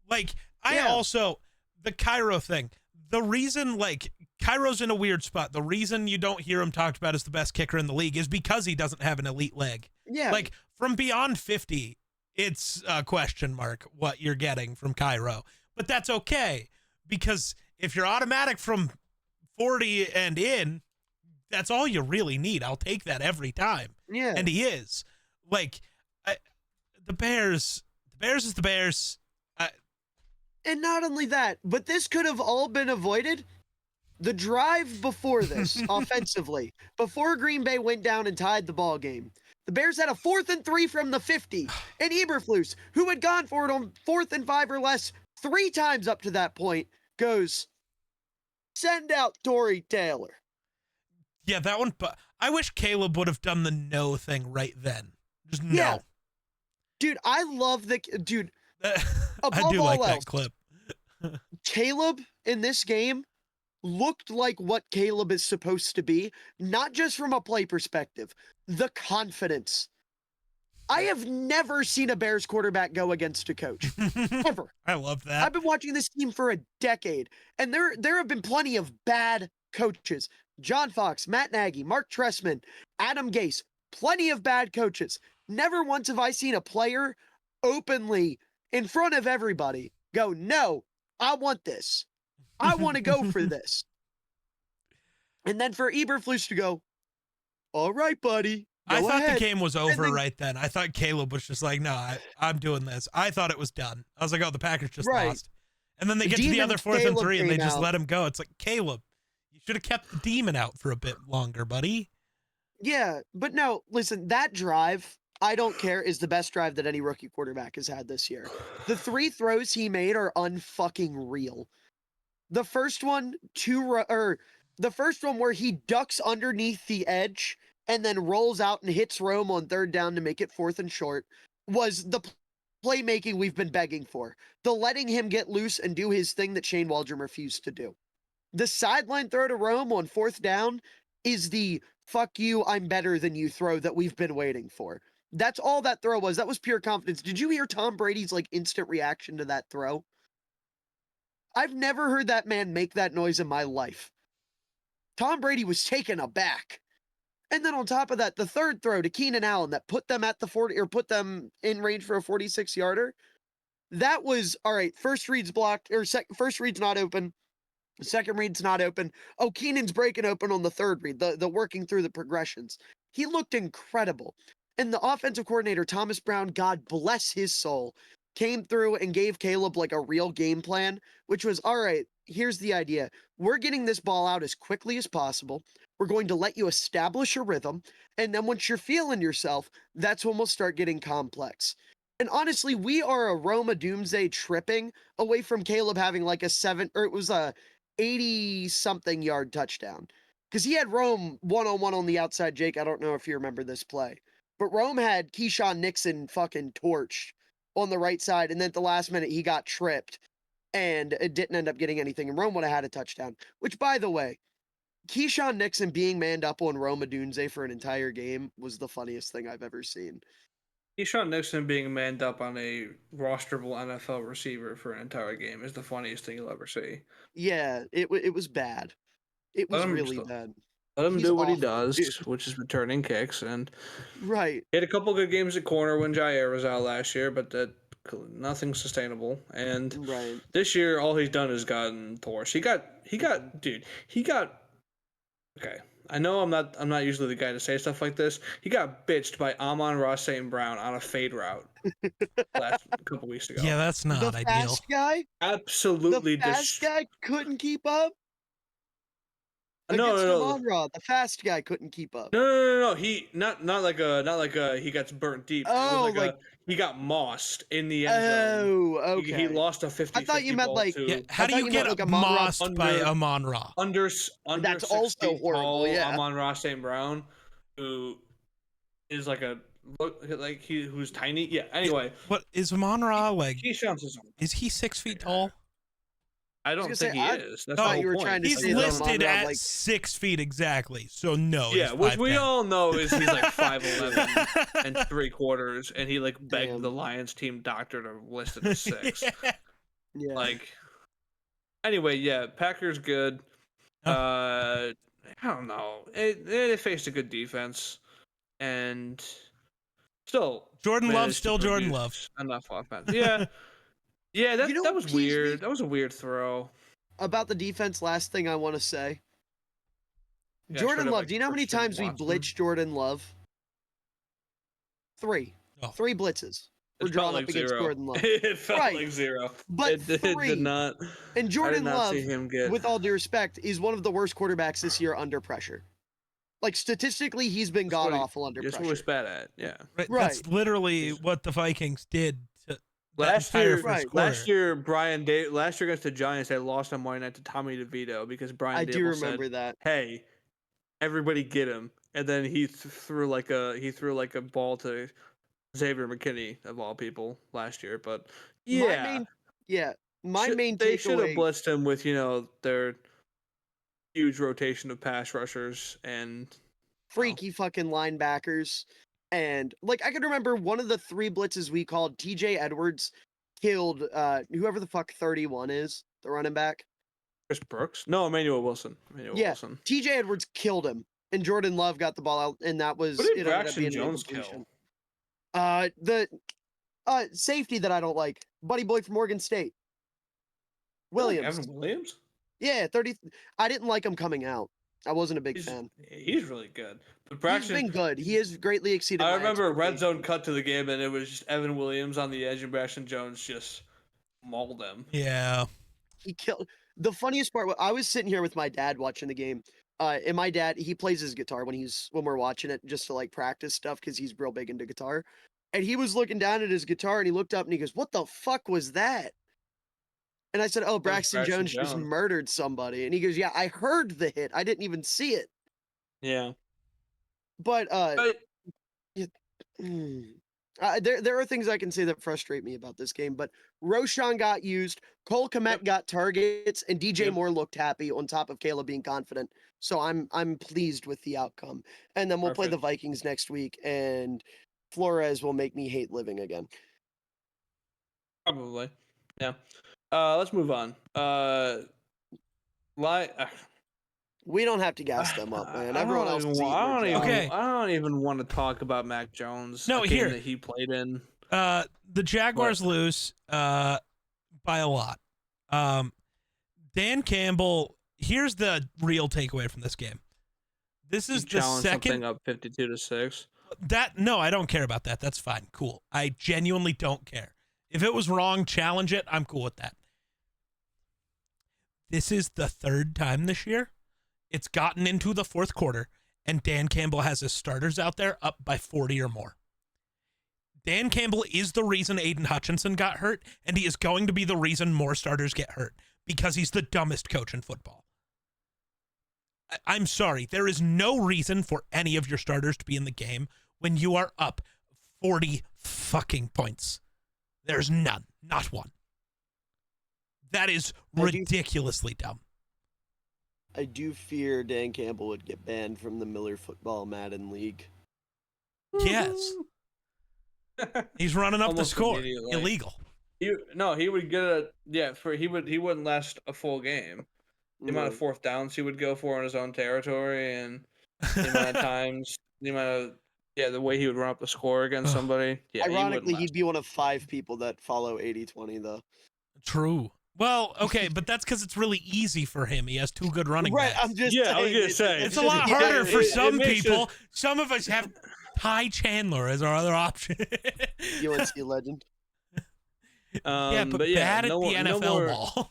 Like, I Yeah. also, the Cairo thing, the reason, like, Cairo's in a weird spot. The reason you don't hear him talked about as the best kicker in the league is because he doesn't have an elite leg. Yeah. Like, from beyond 50, it's a question mark what you're getting from Cairo. But that's okay, because if you're automatic from 40 and in, that's all you really need. I'll take that every time. yeah. And he is. Like, the Bears is the Bears. And not only that, but this could have all been avoided. The drive before this, offensively, before Green Bay went down and tied the ball game, the Bears had a 4th and 3 from the 50. And Eberflus, who had gone for it on 4th and 5 or less 3 times up to that point, goes, send out Torrey Taylor. Yeah, that one. But I wish Caleb would have done the no thing right then. Just no. Yeah. Dude, I love the dude. I Above do like all that else. clip. Caleb in this game looked like what Caleb is supposed to be, not just from a play perspective, the confidence. I have never seen a Bears quarterback go against a coach. Ever. I love that. I've been watching this team for a decade, and there have been plenty of bad coaches. John Fox, Matt Nagy, Mark Trestman, Adam Gase, plenty of bad coaches. Never once have I seen a player openly in front of everybody go, no, I want this. I want to go for this. And then for Eberflus to go, all right, buddy. I go thought ahead." the game was over then- right then. I thought Caleb was just like, no, I'm doing this. I thought it was done. I was like, oh, the Packers just Right. lost. And then they The get to the demon other 4th and Caleb 3 and they came just out. let him go. It's like, Caleb, you should have kept the demon out for a bit longer, buddy. Yeah, but no, listen, that drive I don't care is the best drive that any rookie quarterback has had this year. The 3 throws he made are unfucking real. The first one, the first one where he ducks underneath the edge and then rolls out and hits Rome on 3rd down to make it 4th and short, was the playmaking we've been begging for. The letting him get loose and do his thing that Shane Waldron refused to do. The sideline throw to Rome on 4th down is the fuck you, I'm better than you throw that we've been waiting for. That's all that throw was. That was pure confidence. Did you hear Tom Brady's like instant reaction to that throw? I've never heard that man make that noise in my life. Tom Brady was taken aback. And then on top of that, the 3rd throw to Keenan Allen that put them at the 40 or put them in range for a 46-yarder. That was all right. First read's blocked or first read's not open. Second read's not open. Oh, Keenan's breaking open on the 3rd read, the working through the progressions. He looked incredible. And the offensive coordinator, Thomas Brown, God bless his soul, came through and gave Caleb like a real game plan, which was, all right, here's the idea. We're getting this ball out as quickly as possible. We're going to let you establish a rhythm. And then once you're feeling yourself, that's when we'll start getting complex. And honestly, we are a Roma Doomsday tripping away from Caleb having like it was a 80-something yard touchdown. Because he had Rome one-on-one on the outside, Jake. I don't know if you remember this play. But Rome had Keyshawn Nixon fucking torched on the right side. And then at the last minute, he got tripped. And it didn't end up getting anything. And Rome would have had a touchdown. Which, by the way, Keyshawn Nixon being manned up on Rome Odunze for an entire game was the funniest thing I've ever seen. Keyshawn Nixon being manned up on a rosterable NFL receiver for an entire game is the funniest thing you'll ever see. Yeah, it was bad. It was really bad. Let him He's do what he awful, does, dude. which is returning kicks. And Right. he had a couple good games at corner when Jair was out last year, but nothing sustainable. And Right. this year, all he's done is gotten torched. He got. Okay, I know I'm not usually the guy to say stuff like this. He got bitched by Amon-Ra St. Brown on a fade route last couple weeks ago. Yeah, that's not the ideal. Fast guy? Absolutely. The fast guy couldn't keep up? No. Amon-Ra, the fast guy couldn't keep up. No. He not like a he gets burnt deep. Oh, it was like he got mossed in the end zone. Oh, okay. He lost a 50-50 I thought you meant ball like to. Yeah, how do you get like mossed by Amon-Ra? Under That's 6 also feet horrible, tall yeah. Amon-Ra St. Brown, who is who's tiny. Yeah. Anyway, What is Amon-Ra like? Is he 6 feet tall? I don't think he is. That's No, the whole you were point. trying to He's say that listed Amon-Ra, at like- 6 feet exactly. So no. Yeah, he's which we 5'10". all know is he's like 5'11" and 3/4, and he like begged Damn. the Lions team doctor to list it as 6. Yeah. Like, anyway, yeah, Packers good. I don't know. They faced a good defense, and still Jordan Love, managed to still Jordan produce Love. enough offense. Yeah, yeah, that You know that what was peeves me? weird. That was a weird throw. About the defense, last thing I want to say. Yeah, Jordan straight up, Love, like do you know how many Christian times we Watson. blitzed Jordan Love? 3. Oh. 3 blitzes were It felt drawn like up against 0. Jordan Love. It felt Right. like 0. But it 3. did not. And Jordan I did not Love, see him get. with all due respect, is one of the worst quarterbacks this year under pressure. Like, statistically, he's been That's what he- god-awful under That's what pressure. he's bad at. Yeah. Right. Right. That's literally what the Vikings did to Last that entire year, first right. quarter. last year against the Giants, they lost on Monday night to Tommy DeVito because Brian I Dable do remember said, that. "Hey, everybody get him," and then he threw like a ball to Xavier McKinney of all people last year. But yeah, My main they should have takeaway. blitzed him with their huge rotation of pass rushers and Freaky fucking linebackers. And like I can remember one of the 3 blitzes we called, TJ Edwards killed whoever the fuck 31 is, the running back. Chris Brooks. No, Emmanuel Wilson. Wilson. TJ Edwards killed him, and Jordan Love got the ball out, and that was What did it ended up Braxton being an Jones incompletion. kill? The safety that I don't like, buddy boy from Oregon State. Williams. Evan Williams. Yeah, 30. I didn't like him coming out. I wasn't a big fan. He's really good. But He's Braxton, been good. He has greatly exceeded. I my remember a red expectations. zone cut to the game, and it was just Evan Williams on the edge, and Braxton Jones just mauled him. Yeah. He killed. The funniest part, I was sitting here with my dad watching the game. and my dad, he plays his guitar when we're watching it just to like practice stuff because he's real big into guitar. And he was looking down at his guitar and he looked up and he goes, "What the fuck was that?" And I said, "Oh, That was Braxton Jones just murdered somebody." And he goes, "Yeah, I heard the hit. I didn't even see it." Yeah. But But yeah, there are things I can say that frustrate me about this game, but Roshan got used, Cole Kmet Yep. got targets, and DJ Yep. Moore looked happy on top of Caleb being confident. So I'm pleased with the outcome. And then we'll play the Perfect. Vikings next week, and Flores will make me hate living again. Probably. Yeah. Let's move on. Li- We don't have to gas them up, man. Everyone else is eating their job. Okay. I don't even want to talk about Mac Jones. No, a game here. that he played in. The Jaguars lose by a lot. Dan Campbell, here's the real takeaway from this game. This is the second something up 52-6. No, I don't care about that. That's fine. Cool. I genuinely don't care. If it was wrong, challenge it. I'm cool with that. This is the third time this year it's gotten into the fourth quarter and Dan Campbell has his starters out there up by 40 or more. Dan Campbell is the reason Aiden Hutchinson got hurt, and he is going to be the reason more starters get hurt because he's the dumbest coach in football. I'm sorry. There is no reason for any of your starters to be in the game when you are up 40 fucking points. There's none. Not one. That is ridiculously dumb. I do fear Dan Campbell would get banned from the Miller Football Madden League. Yes. He's running up the score. Illegal. He would get he wouldn't last a full game. The amount of fourth downs he would go for in his own territory, and the amount of times, the way he would run up the score against somebody. Yeah, ironically, he'd be one of 5 people that follow 80-20 though. True. Well, okay, but that's because it's really easy for him. He has 2 good running backs. I'm just saying, I was gonna say it's a lot harder for some people. Some of us have Ty Chandler as our other option. UNC legend. Yeah, but bad at the NFL ball.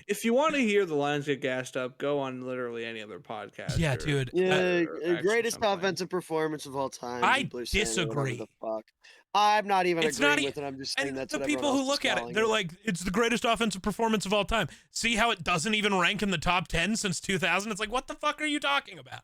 If you want to hear the Lions get gassed up, go on literally any other podcast. Yeah, dude. Yeah, greatest offensive performance of all time. I disagree. The fuck. I'm not even agreeing with it. I'm just saying that's the what people who look at it. They're like, it's the greatest offensive performance of all time. See how it doesn't even rank in the top 10 since 2000? It's like, what the fuck are you talking about?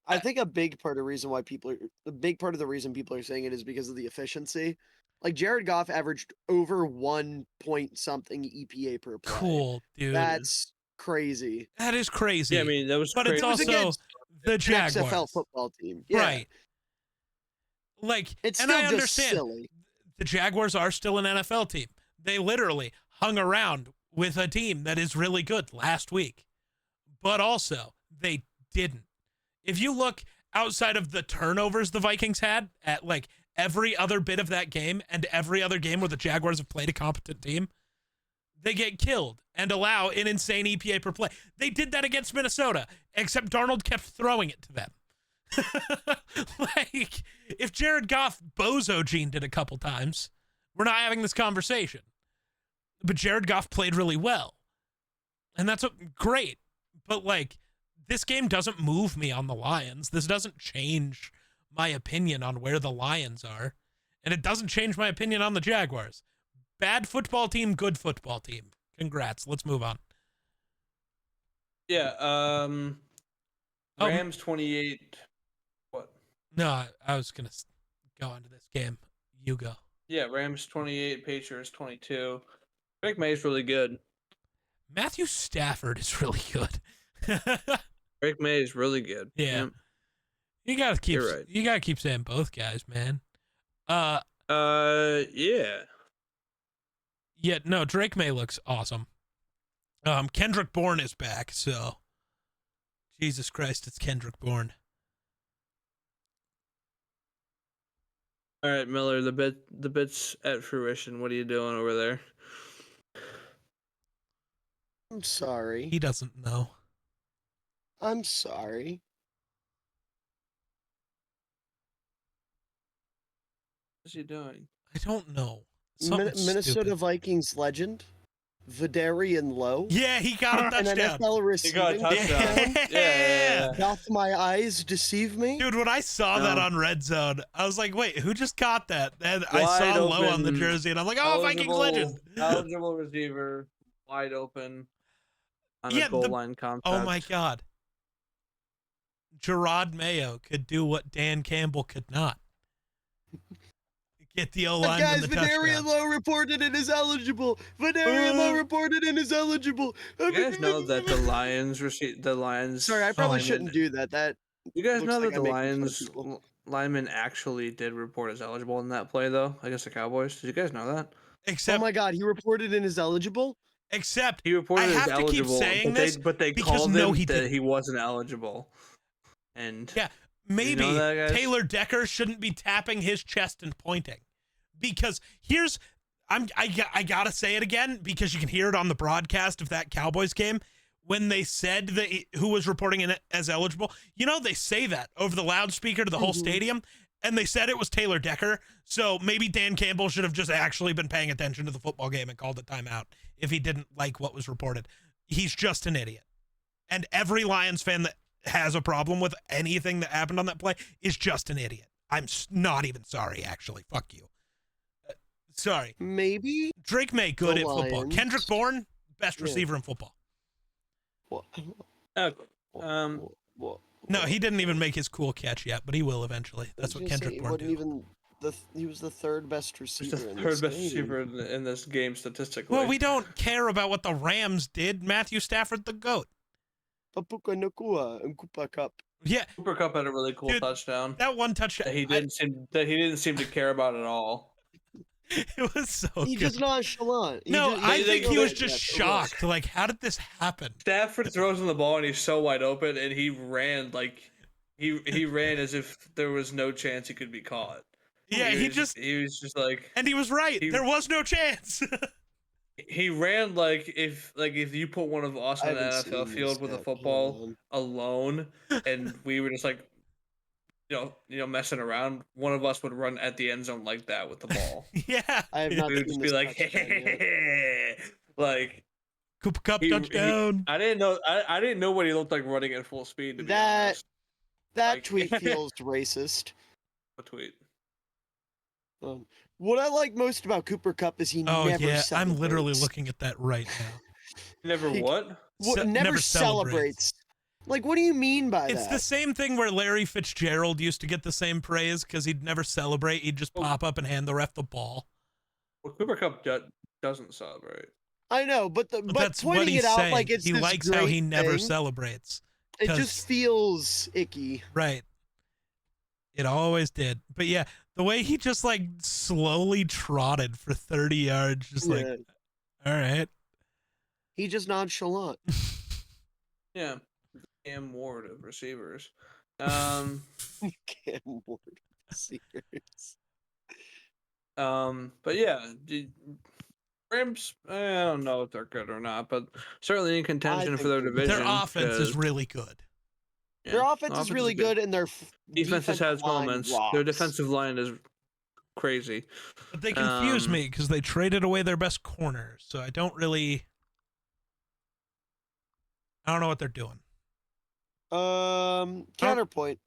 I think a big part of the reason people are saying it is because of the efficiency. Like Jared Goff averaged over 1 point something EPA per play. Cool, dude. That's crazy. That is crazy. Yeah, I mean, that was but crazy. It's also the Jaguars. XFL football team. Yeah. Right. Like, it's and still I just understand silly. The Jaguars are still an NFL team. They literally hung around with a team that is really good last week. But also, they didn't. If you look outside of the turnovers the Vikings had at like every other bit of that game and every other game where the Jaguars have played a competent team, they get killed and allow an insane EPA per play. They did that against Minnesota, except Darnold kept throwing it to them. Like, if Jared Goff bozo gened it a couple times, we're not having this conversation. But Jared Goff played really well. And that's great. But, like, this game doesn't move me on the Lions. This doesn't change my opinion on where the Lions are. And it doesn't change my opinion on the Jaguars. Bad football team, good football team. Congrats. Let's move on. Yeah, Rams 28. What? No, I was going to go into this game. You go. Yeah, Rams 28, Patriots 22. Drake May's really good. Matthew Stafford is really good. Drake May is really good. Yeah. You gotta keep. You're right. You gotta keep saying both guys, man. Yeah. Yeah. No, Drake May looks awesome. Kendrick Bourne is back, so. Jesus Christ, it's Kendrick Bourne. All right, Miller, the bit's at fruition. What are you doing over there? I'm sorry. He doesn't know. I'm sorry. What's he doing? I don't know. Minnesota stupid. Vikings legend. Vidarian Lowe. Yeah, he got a An touchdown. NFL He got a receiving touchdown. touchdown. Yeah. Doth my eyes deceive me? Dude, when I saw that No. on Red Zone, I was like, wait, who just caught that? And I Wide saw Lowe on the open, jersey, and I'm like, oh, Vikings legend. Eligible receiver, wide open on Yeah, a goal line concept. Oh my God. Gerard Mayo could do what Dan Campbell could not. Get the O-line Guys, in the Vidarian touchdown. Lowe reported and is eligible. Vidarian Lowe reported and is eligible. You guys know that the Lions Sorry, I probably lineman- shouldn't do that. That You guys looks know like that I'm the making fun of Lions people. lineman actually did report as eligible in that play, though, against the Cowboys. Did you guys know that? Oh Except, my God, he reported and is eligible. except, He reported I as have to keep eligible, saying but this they because called no, him he that didn't. he wasn't eligible. And Yeah, maybe know that, guys? Taylor Decker shouldn't be tapping his chest and pointing, because here's I gotta say it again because you can hear it on the broadcast of that Cowboys game when they said that who was reporting in as eligible. You know, they say that over the loudspeaker to the whole stadium, and they said it was Taylor Decker. So maybe Dan Campbell should have just actually been paying attention to the football game and called a timeout if he didn't like what was reported. He's just an idiot, and every Lions fan that has a problem with anything that happened on that play is just an idiot. I'm not even sorry, actually. Fuck you. Sorry. Maybe. Drake May, good The at football. Lions. Kendrick Bourne, best Yeah. receiver in football. What? Okay. What? No, he didn't even make his cool catch yet, but he will eventually. That's what Kendrick Bourne did. He was the third best He's receiver. the in third this best game. receiver in this game statistically. Well, we don't care about what the Rams did. Matthew Stafford, the GOAT. Papuka Nakua and Koopa Cup. Yeah, Cooper Cup had a really cool Dude, touchdown that one touchdown. that he didn't seem to care about at all. It was so He's good. just nonchalant. I think he was they- just shocked. Like, how did this happen? Stafford throws him the ball and he's so wide open, and he ran like he ran as if there was no chance he could be caught. Yeah, he was just like, and he was right. he- There was no chance. he ran like if you put one of us I on an haven't NFL seen field this with a yet. football Hold alone, and we were just like, messing around, one of us would run at the end zone like that with the ball. Yeah. I have not We would seen just be this like, touchdown yet. like Cooper Cup he- touchdown. I didn't know what he looked like running at full speed. To be That- honest. That Like- tweet feels racist. A tweet. What I like most about Cooper Cup is he Oh never yeah, celebrates. I'm literally looking at that right now. Never He- what? Never celebrates. Like, what do you mean by It's that? the same thing where Larry Fitzgerald used to get the same praise because he'd never celebrate. He'd just pop up and hand the ref the ball. Well, Cooper Cup doesn't celebrate. I know, but That's pointing what he's it out saying. like it's He this likes how he great never thing, celebrates. It 'cause- just feels icky. Right. It always did. But yeah, the way he just like slowly trotted for 30 yards, just like, Yeah. all right. He just nonchalant. Yeah. Cam Ward of receivers. Cam Ward receivers. But yeah, Rams. I don't know if they're good or not, but certainly in contention think for their they're good. division. Their offense is 'cause, really good. yeah, Their offense is really good, and their Defense has defensive line moments. rocks. Their defensive line is crazy. But they confuse Um, me because they traded away their best corners. So I don't know what they're doing. Counterpoint.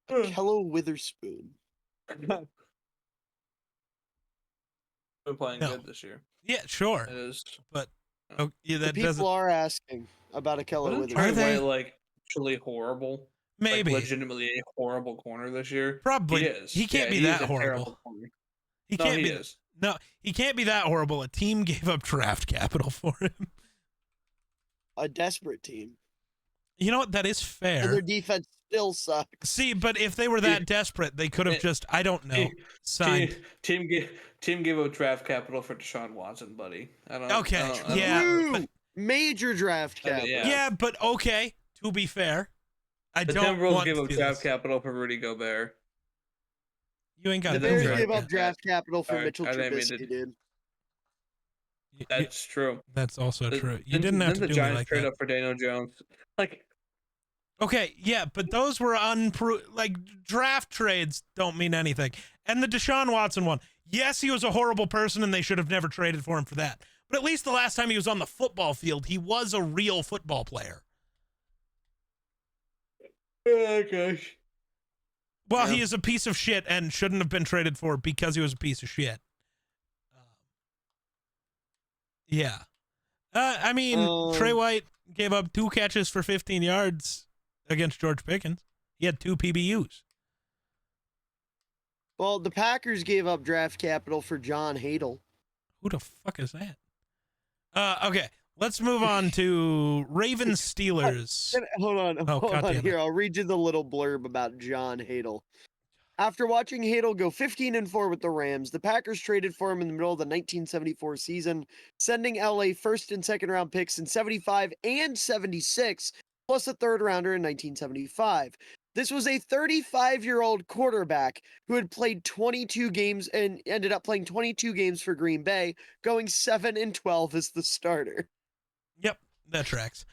Kello Witherspoon. Been playing No. good this year. Yeah, sure. It is. But oh, yeah, The that people doesn't. are asking about a Kello Wasn't Witherspoon. Are they? Trey White like actually horrible? Maybe. Like, legitimately a horrible corner this year. Probably. He is. He can't Yeah, be is that a terrible horrible. corner. He No, can't he be. is. No, he can't be that horrible. A team gave up draft capital for him. A desperate team. You know what? That is And their fair. defense still sucks. See, but if they were that Yeah. desperate, they could have Yeah. just, I don't know, signed. Team gave up draft capital for Deshaun Watson, buddy. I don't. Okay, I don't yeah. know. but- Woo! Major draft I mean, capital. yeah. Yeah, but okay. To be fair, I The don't Timberwolves want gave to up do draft this. capital for Rudy Gobert. You ain't got The The that Bears Bears right gave there. up draft capital for Sorry, Mitchell I didn't mean Trubisky, to- dude. That's true. That's also The- true. You didn't have to the do me Giants like trade that. up for Daniel Jones. Like, Okay, yeah, but those were like draft trades don't mean anything. And the Deshaun Watson one, Yes, he was a horrible person, and they should have never traded for him for that. But at least the last time he was on the football field, he was a real football player. Oh, gosh. Well, he is a piece of shit and shouldn't have been traded for because he was a piece of shit. Yeah. I mean, Trey White gave up 2 catches for 15 yards against George Pickens. He had 2 PBUs. Well, the Packers gave up draft capital for John Hadel. Who the fuck is that? Okay, let's move on to Ravens Steelers. Hold on. Oh, Hold on. Here, I'll read you the little blurb about John Hadel. After watching Hadel go 15-4 with the Rams, the Packers traded for him in the middle of the 1974 season, sending LA first and second round picks in 75 and 76, plus a third rounder in 1975. This was a 35-year-old quarterback who had played 22 games and ended up playing 22 games for Green Bay, going 7-12 as the starter. Yep, that tracks.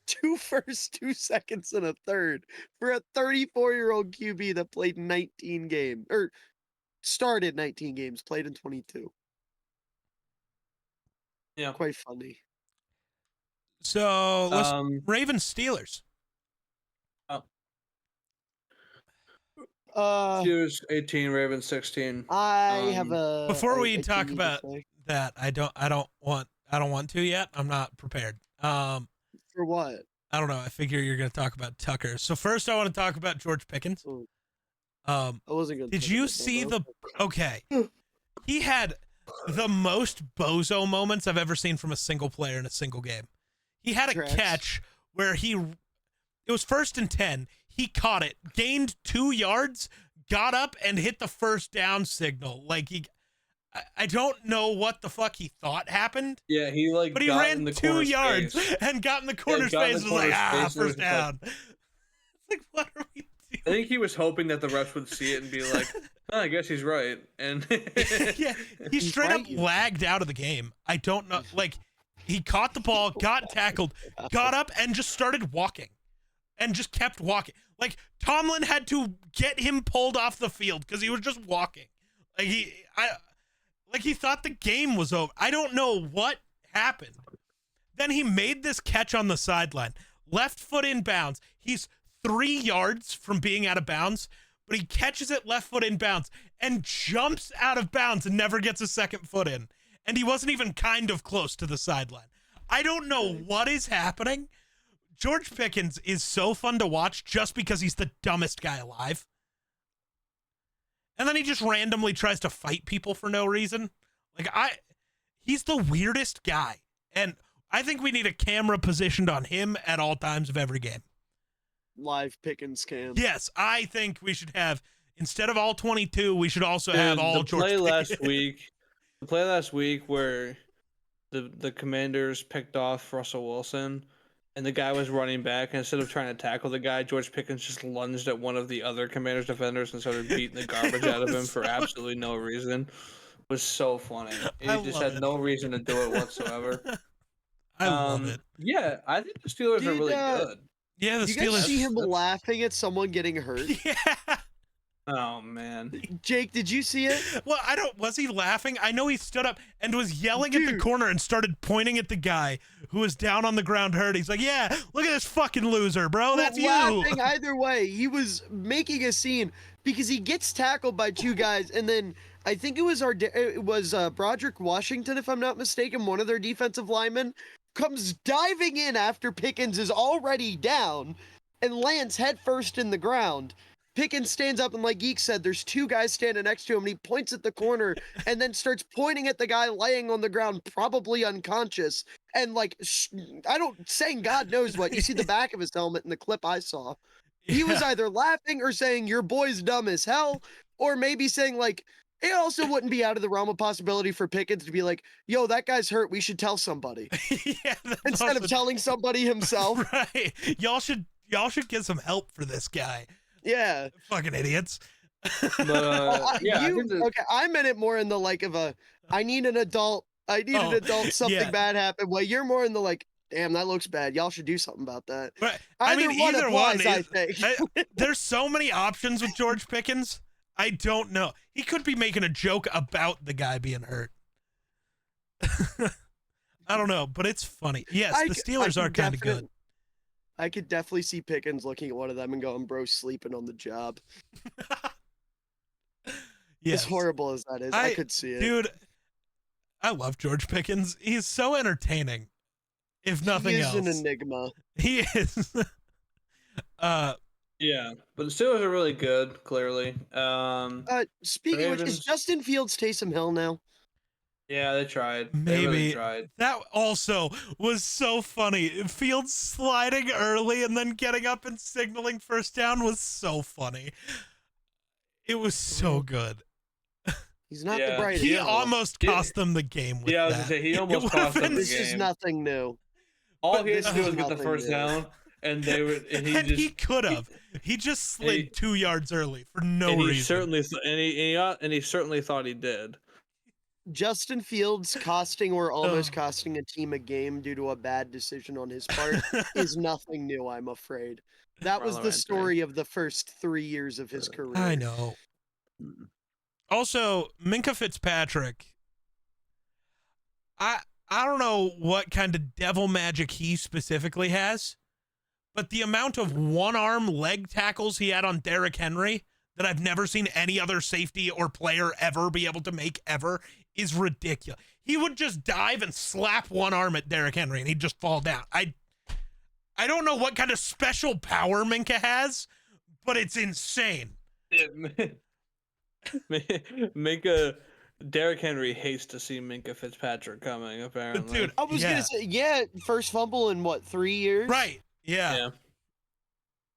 2 firsts, 2 seconds, and a third for a 34-year-old QB that played 19 games, or started 19 games, played in 22. Yeah. Quite funny. So, let's Ravens Steelers. Steelers 18, Ravens 16. I have a Before we talk about that, I don't want to yet. I'm not prepared. For what? I don't know. I figure you're going to talk about Tucker. So first, I want to talk about George Pickens. I wasn't going to. Did you see the? Okay, he had the most bozo moments I've ever seen from a single player in a single game. He had a catch where it was 1st and 10. He caught it, gained 2 yards, got up and hit the first down signal. Like I don't know what the fuck he thought happened. Yeah, but he ran 2 yards and got in the corner space and was like, first down. Like, what are we doing? I think he was hoping that the refs would see it and be like, oh, I guess he's right. And yeah, he straight up lagged out of the game. I don't know. Like, he caught the ball, got tackled, got up and just started walking. And just kept walking. Like, Tomlin had to get him pulled off the field because he was just walking. Like, he thought the game was over. I don't know what happened. Then he made this catch on the sideline. Left foot in bounds. He's 3 yards from being out of bounds, but he catches it left foot in bounds and jumps out of bounds and never gets a second foot in. And he wasn't even kind of close to the sideline. I don't know what is happening. George Pickens is so fun to watch just because he's the dumbest guy alive. And then he just randomly tries to fight people for no reason. Like, he's the weirdest guy. And I think we need a camera positioned on him at all times of every game. Live Pickens cam. Yes, I think we should have, instead of all 22, we should also have all George Pickens. The play last week where the Commanders picked off Russell Wilson and the guy was running back, and instead of trying to tackle the guy, George Pickens just lunged at one of the other Commanders defenders and started beating the garbage out of him for absolutely no reason. It was so funny. He just had no reason to do it whatsoever. I love it. Yeah, I think the Steelers are really good. Yeah, the Steelers. You guys see him laughing at someone getting hurt? Yeah. Oh, man. Jake, did you see it? Well, was he laughing? I know he stood up and was yelling at the corner and started pointing at the guy who was down on the ground hurt. He's like, yeah, look at this fucking loser, bro. That's you. Laughing either way. He was making a scene because he gets tackled by 2 guys, and then I think it was Broderick Washington, if I'm not mistaken, one of their defensive linemen, comes diving in after Pickens is already down and lands headfirst in the ground. Pickens stands up, and like Geek said, there's 2 guys standing next to him, and he points at the corner and then starts pointing at the guy laying on the ground, probably unconscious. And like, saying God knows what. You see the back of his helmet in the clip I saw. He was either laughing or saying, your boy's dumb as hell, or maybe saying like, it also wouldn't be out of the realm of possibility for Pickens to be like, yo, that guy's hurt. We should tell somebody. Yeah, instead of telling somebody himself. Right. Y'all should get some help for this guy. Yeah. Fucking idiots. But, yeah, okay, I meant it more in the like of a, I need an adult, something bad happened. Well, you're more in the like, damn, that looks bad. Y'all should do something about that. Right. Either one. I think. There's so many options with George Pickens. I don't know. He could be making a joke about the guy being hurt. I don't know, but it's funny. Yes, the Steelers are kind of good. I could definitely see Pickens looking at one of them and going, bro, sleeping on the job. Yes. As horrible as that is, I could see it. Dude, I love George Pickens. He's so entertaining, if nothing else. He is an enigma. He is. Yeah, but the Steelers are really good, clearly. Speaking of which, is Justin Fields Taysom Hill now? Yeah, they tried. Maybe. They really tried. That also was so funny. Fields sliding early and then getting up and signaling first down was so funny. It was so good. He's not the brightest. He almost cost them the game with I was that. gonna say he almost cost them the game. This is nothing new. All he had to do was get the first down, and they were. And he could have. He just slid 2 yards early for no reason. He certainly thought he did. Justin Fields costing or almost costing a team a game due to a bad decision on his part is nothing new, I'm afraid. That was the story of the first 3 years of his career. I know. Also, Minkah Fitzpatrick, I don't know what kind of devil magic he specifically has, but the amount of one-arm leg tackles he had on Derrick Henry that I've never seen any other safety or player ever be able to make ever is ridiculous. He would just dive and slap one arm at Derrick Henry and he'd just fall down. I don't know what kind of special power Minkah has, but it's insane. Derrick Henry hates to see Minkah Fitzpatrick coming, apparently. Dude, I was gonna say, first fumble in what, 3 years? Right. Yeah.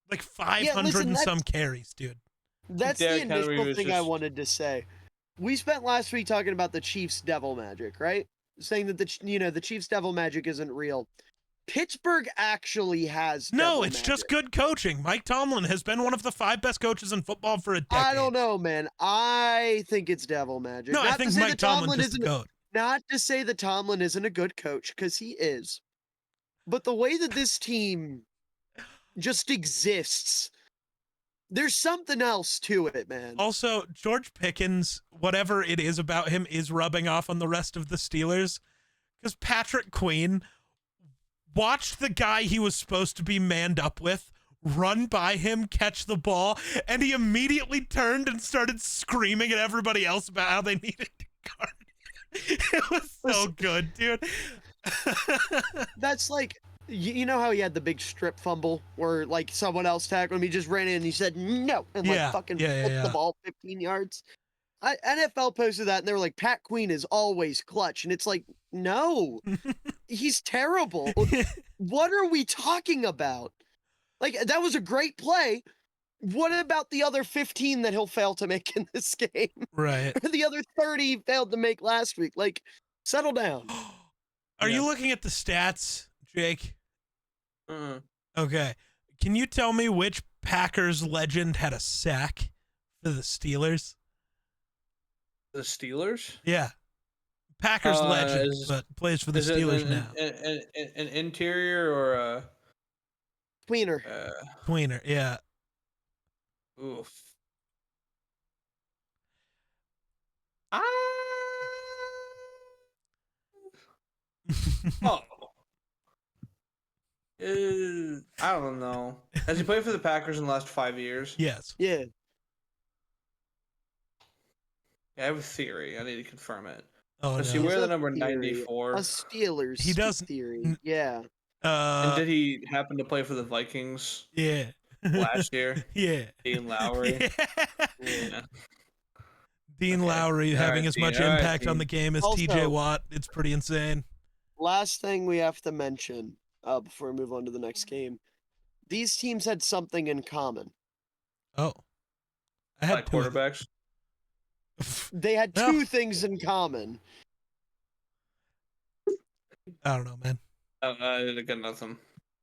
Like 500 and some carries, dude. That's Derrick the Henry initial thing I just- wanted to say. We spent last week talking about the Chiefs' devil magic, right? Saying that the Chiefs' devil magic isn't real. Pittsburgh actually has No, it's magic. just good coaching. Mike Tomlin has been one of the 5 best coaches in football for a decade. I don't know, man. I think it's devil magic. No, I think Mike Tomlin is the GOAT. Not to say that Tomlin isn't a good coach, because he is. But the way that this team just exists, there's something else to it, man. Also, George Pickens, whatever it is about him, is rubbing off on the rest of the Steelers. Because Patrick Queen watched the guy he was supposed to be manned up with run by him, catch the ball, and he immediately turned and started screaming at everybody else about how they needed to guard. It was so good, dude. That's like, you know how he had the big strip fumble where like someone else tackled him, he just ran in and he said no and like fucking flipped the ball 15 yards. NFL posted that and they were like, Pat Queen is always clutch, and it's like, no, he's terrible. What are we talking about? Like, that was a great play. What about the other 15 that he'll fail to make in this game? Right. Or the other 30 he failed to make last week? Like, settle down. Are you looking at the stats, Jake? Okay. Can you tell me which Packers legend had a sack for the Steelers? The Steelers? Yeah. Packers legend, but plays for the Steelers now. An interior or a... Tweener. Tweener, yeah. Oof. Oh. I don't know. Has he played for the Packers in the last 5 years? Yes. Yeah. Yeah, I have a theory. I need to confirm it. Oh, Does no. he wear the a number theory. 94? A Steelers He does. theory. Yeah. And did he happen to play for the Vikings Yeah. last year? Yeah. Dean Lowry? Yeah. Yeah. Dean Lowry All having right, as Dean. much All right, impact on Dean. the game as Also- TJ Watt. It's pretty insane. Last thing we have to mention before we move on to the next game. These teams had something in common. Oh. I had Like two of them. quarterbacks? They had No. two things in common. I don't know, man. I got nothing.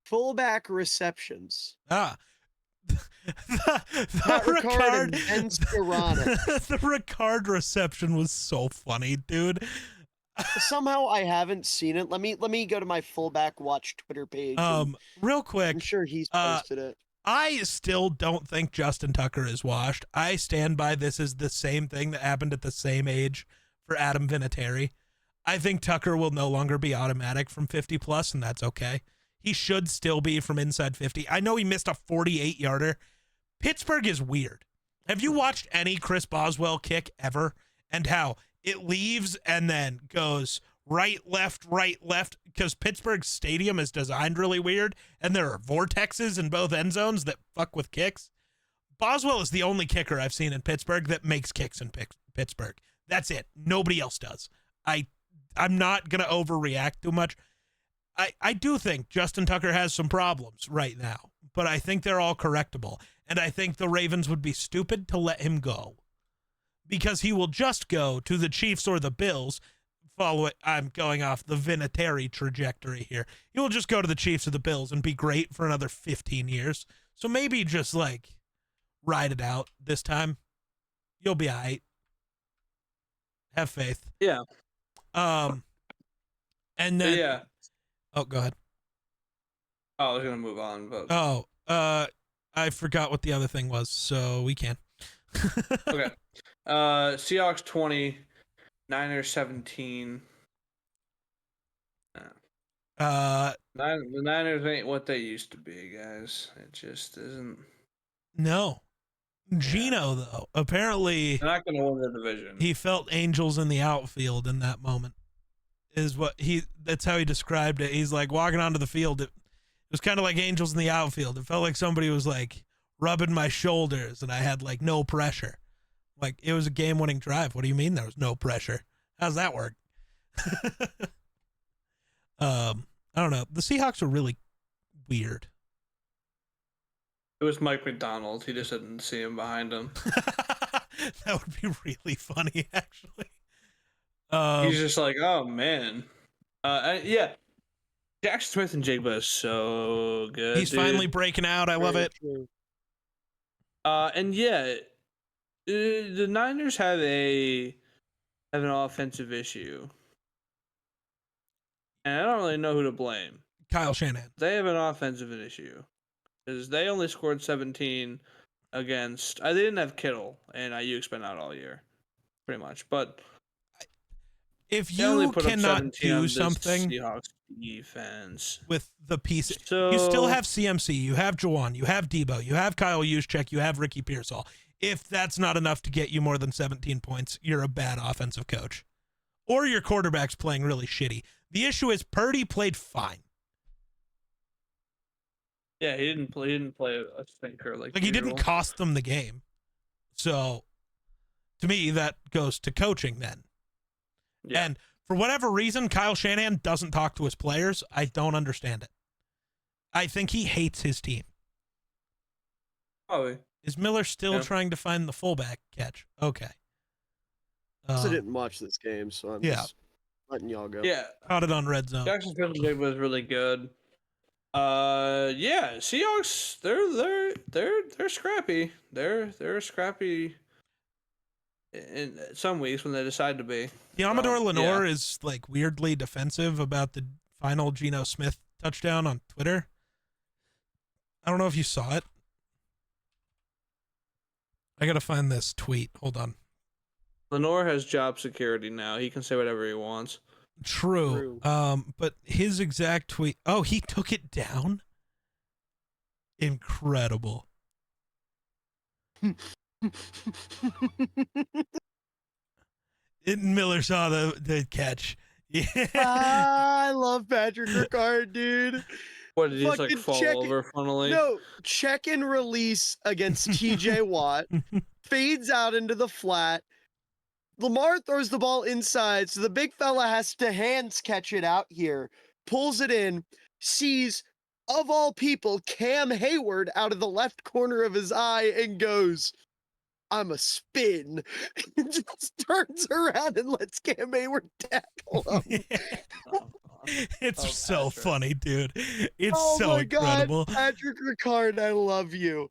Fullback receptions. Ah. Pat Ricard and Ben Skoranek. The Ricard reception was so funny, dude. Somehow I haven't seen it. Let me go to my fullback watch Twitter page. and Real quick, I'm sure he's posted it. I still don't think Justin Tucker is washed. I stand by this is the same thing that happened at the same age for Adam Vinatieri. I think Tucker will no longer be automatic from 50 plus, and that's okay. He should still be from inside 50. I know he missed a 48-yarder. Pittsburgh is weird. Have you watched any Chris Boswell kick ever? And how it leaves and then goes right, left, because Pittsburgh Stadium is designed really weird, and there are vortexes in both end zones that fuck with kicks. Boswell is the only kicker I've seen in Pittsburgh that makes kicks in Pittsburgh. That's it. Nobody else does. I'm not going to overreact too much. I do think Justin Tucker has some problems right now, but I think they're all correctable, and I think the Ravens would be stupid to let him go because he will just go to the Chiefs or the Bills. Follow it. I'm going off the Vinatieri trajectory here. He will just go to the Chiefs or the Bills and be great for another 15 years. So maybe just like ride it out this time. You'll be all right. Have faith. Yeah. And then Yeah. Oh, go ahead. Oh, I was gonna move on, but I forgot what the other thing was, so we can. okay. Seahawks 20, Niners 17. The Niners ain't what they used to be, guys. It just isn't. No. Gino, though, apparently They're not gonna win the division. he felt angels in the outfield in that moment. That's how he described it. He's like walking onto the field. It was kind of like angels in the outfield. It felt like somebody was like rubbing my shoulders and I had like no pressure. Like it was a game-winning drive. What do you mean there was no pressure? How's that work? I don't know. The Seahawks are really weird. It was Mike McDonald. He just didn't see him behind him. That would be really funny, actually. He's just like, oh man, yeah. Jackson Smith and Jigba is so good. He's finally breaking out. I love it. And yeah, the Niners have an offensive issue, and I don't really know who to blame. Kyle Shanahan. They have an offensive issue because they only scored 17 against. They didn't have Kittle, and IU's been out all year, pretty much, but. If you cannot do something Seahawks defense with the pieces, so, you still have CMC, you have Juwan, you have Debo, you have Kyle Juszczyk, you have Ricky Pearsall. If that's not enough to get you more than 17 points, you're a bad offensive coach. Or your quarterback's playing really shitty. The issue is Purdy played fine. Yeah, he didn't play a stinker like he didn't cost them the game. So, to me, that goes to coaching then. Yeah. And for whatever reason, Kyle Shanahan doesn't talk to his players. I don't understand it. I think he hates his team. Probably. Is Miller still trying to find the fullback catch? Okay. I didn't watch this game, so I'm just letting y'all go. Yeah. Caught it on Red Zone. Jackson Smith was really good. Yeah, Seahawks, they're scrappy. They're scrappy in some weeks when they decide to be. Amador Lenore is like weirdly defensive about the final Geno Smith touchdown on Twitter. I don't know if you saw it. I gotta find this tweet. Hold on. Lenore has job security now. He can say whatever he wants. True. But his exact tweet. Oh, he took it down? Incredible. Miller saw the catch. Yeah. I love Patrick Ricard, dude. What, did he just like fall over funnily? No, check and release against TJ Watt. Fades out into the flat. Lamar throws the ball inside, so the big fella has to hands catch it out here. Pulls it in, sees, of all people, Cam Hayward out of the left corner of his eye and goes, I'm a spin. And just turns around and lets Cam Hayward tackle him. It's so funny, dude. It's so incredible. God, Patrick Ricard, I love you.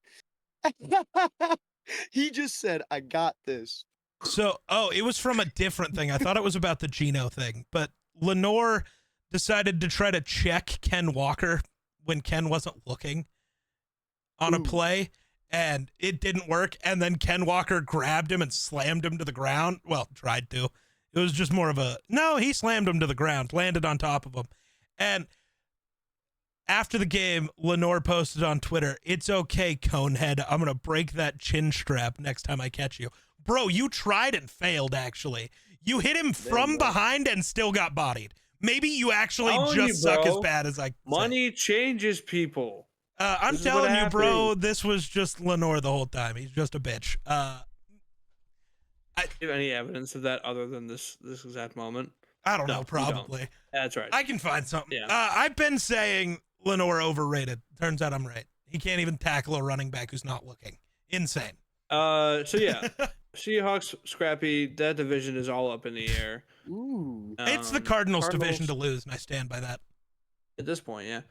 He just said, I got this. So, it was from a different thing. I thought it was about the Geno thing, but Lenore decided to try to check Ken Walker when Ken wasn't looking on a Ooh. play, and it didn't work. And then Ken Walker grabbed him and slammed him to the ground. Well, tried to. It was just more of a no. He slammed him to the ground, landed on top of him, and after the game, Lenore posted on Twitter, "It's okay, Conehead. I'm gonna break that chin strap next time I catch you." Bro, you tried and failed. Actually, you hit him from behind and still got bodied. Maybe you actually just suck as bad as I. Money changes people. I'm telling you, bro, this was just Lenore the whole time. He's just a bitch. Do you have any evidence of that other than this exact moment? I don't know, probably. That's right. I can find something. Yeah. I've been saying Lenore overrated. Turns out I'm right. He can't even tackle a running back who's not looking. Insane. So yeah, Seahawks, Scrappy. That division is all up in the air. Ooh. It's the Cardinals division to lose, and I stand by that. At this point, yeah.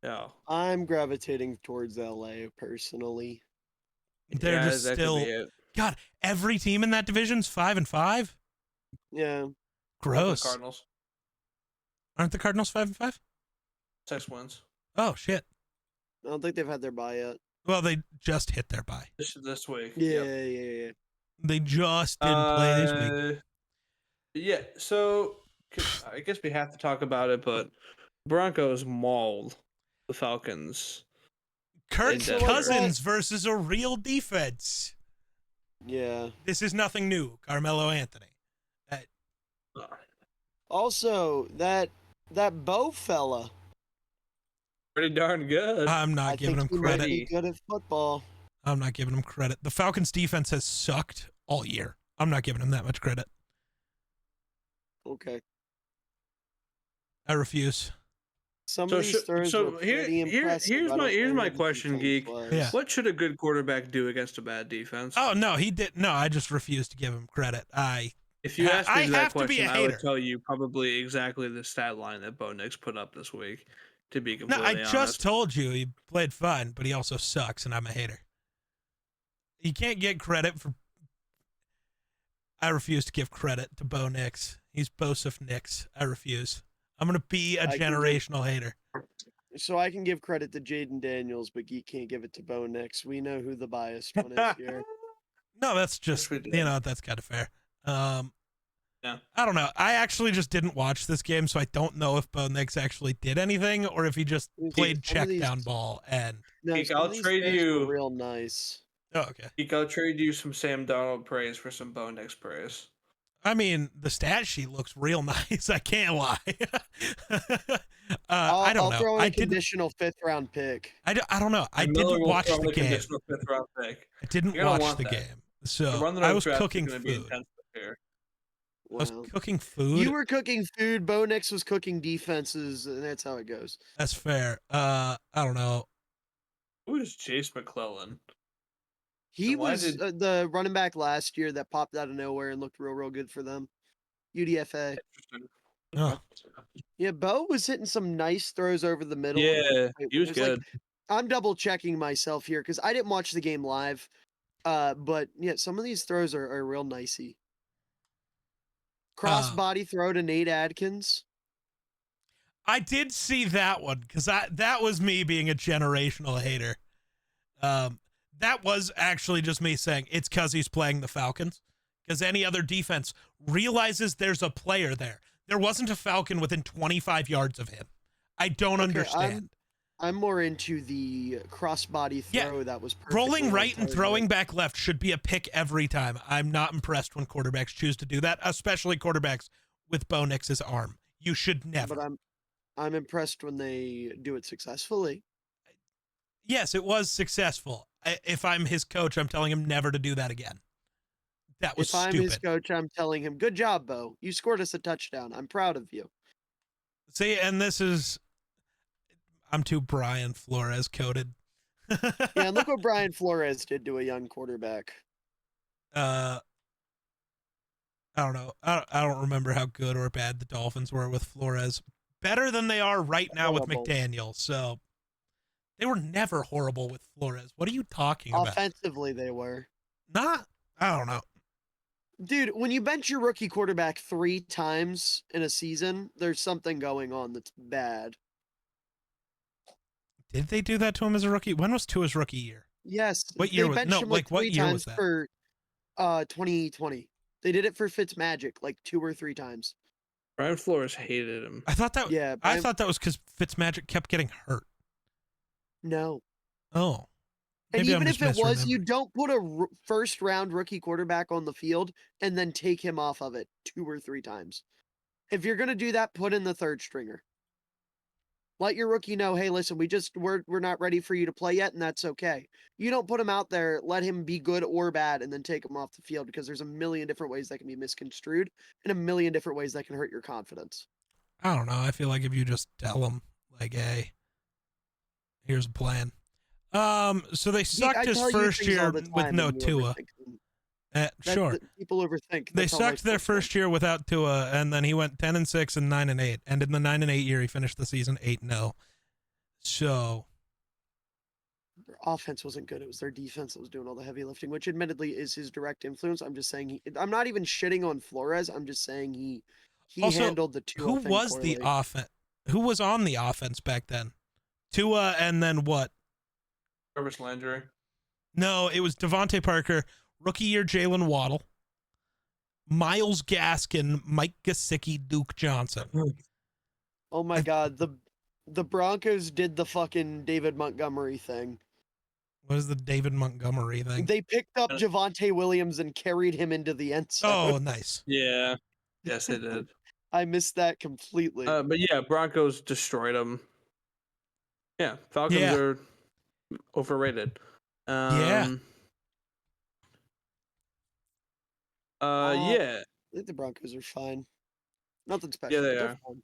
Yeah. I'm gravitating towards LA personally. They're just still. God, every team in that division's 5-5. Yeah. Gross. Cardinals. Aren't the Cardinals 5-5? 6 wins. Oh shit. I don't think they've had their bye yet. Well, they just hit their bye. This week. Yeah, yeah. They just didn't play this week. Yeah, so I guess we have to talk about it, but Broncos mauled the Falcons. Kirk Cousins versus a real defense. Yeah. This is nothing new, Carmelo Anthony. Also, that Bo fella. Pretty darn good. I'm not giving him credit. Might be good at football. I'm not giving him credit. The Falcons defense has sucked all year. I'm not giving him that much credit. Okay. I refuse. Some of these throws were pretty impressive. Here's my question, Geek. Yeah. What should a good quarterback do against a bad defense? Oh no, he did. No, I just refuse to give him credit. If you asked me that question, I would hater. tell you probably exactly the stat line that Bo Nix put up this week. To be completely honest. honest. Just told you he played fine, but he also sucks, and I'm a hater. You can't get credit for. I refuse to give credit to Bo Nix. He's Bosef Nix. I refuse. I'm gonna be a generational hater. So I can give credit to Jaden Daniels, but you can't give it to Bo Nix. We know who the biased one is here. No, that's just that's kind of fair. Yeah. I don't know. I actually just didn't watch this game, so I don't know if Bo Nix actually did anything or if he just played check down ball. And I'll trade you real nice. Oh, okay. I'll trade you some Sam Darnold praise for some Bo Nix praise. I mean, the stat sheet looks real nice. I can't lie. I don't know. I'll throw in a conditional 5th round pick. I don't know. I didn't watch the game. Conditional 5th round pick. I didn't watch the game, so I was cooking food. I was cooking food. You were cooking food. Bo Nix was cooking defenses, and that's how it goes. That's fair. I don't know. Who is Chase McClellan? He was the running back last year that popped out of nowhere and looked real good for them. UDFA. Oh. Yeah, Bo was hitting some nice throws over the middle. Yeah, he was good. I'm double checking myself here because I didn't watch the game live. But yeah, some of these throws are real nicey. Crossbody throw to Nate Adkins. I did see that one because that was me being a generational hater. That was actually just me saying it's because he's playing the Falcons. Because any other defense realizes there's a player there. There wasn't a Falcon within 25 yards of him. I don't understand. I'm more into the crossbody throw that was perfect. Rolling right and throwing back left should be a pick every time. I'm not impressed when quarterbacks choose to do that, especially quarterbacks with Bo Nix's arm. You should never. But I'm impressed when they do it successfully. Yes, it was successful. If I'm his coach, I'm telling him never to do that again. That was stupid. If I'm his coach, I'm telling him, good job, Bo. You scored us a touchdown. I'm proud of you. See, and this is... I'm too Brian Flores coded. Yeah, and look what Brian Flores did to a young quarterback. I don't know. I don't remember how good or bad the Dolphins were with Flores. Better than they are right now with McDaniel. So they were never horrible with Flores. What are you talking about? Offensively, they were. I don't know. Dude, when you bench your rookie quarterback 3 times in a season, there's something going on that's bad. Did they do that to him as a rookie? When was Tua's rookie year? Yes. What year They was benched no? him Like what three year was times that? for 2020. They did it for Fitzmagic like 2 or 3 times. Brian Flores hated him. I thought that. Yeah, I thought that was because Fitzmagic kept getting hurt. No. Oh, And maybe I'm even just if it was, you misremembering. don't put a first round rookie quarterback on the field and then take him off of it 2 or 3 times. If you're going to do that, put in the third stringer. Let your rookie know, hey, listen, we're not ready for you to play yet, and that's okay. You don't put him out there, let him be good or bad, and then take him off the field because there's a million different ways that can be misconstrued and a million different ways that can hurt your confidence. I don't know. I feel like if you just tell them, like, hey, here's a plan. So they sucked his first year with no Tua. Sure. People overthink. They That's how sucked their first year without Tua, and then he went 10-6 and 9-8. And in the 9-8 year, he finished the season 8-0. So their offense wasn't good. It was their defense that was doing all the heavy lifting, which admittedly is his direct influence. I'm just saying I'm not even shitting on Flores. I'm just saying he also, handled the Tua who thing was poorly. the offense? Who was on the offense back then? Tua, and then what? Jarvis Landry. No, it was Devontae Parker, rookie year Jalen Waddle, Myles Gaskin, Mike Gesicki, Duke Johnson. Oh my God, the Broncos did the fucking David Montgomery thing. What is the David Montgomery thing? They picked up Javonte Williams and carried him into the end zone. Oh, nice. Yeah. Yes, they did. I missed that completely. But yeah, Broncos destroyed them. Yeah, Falcons are overrated. Yeah. Yeah. I think the Broncos are fine. Nothing special. Yeah, they but are. Fine.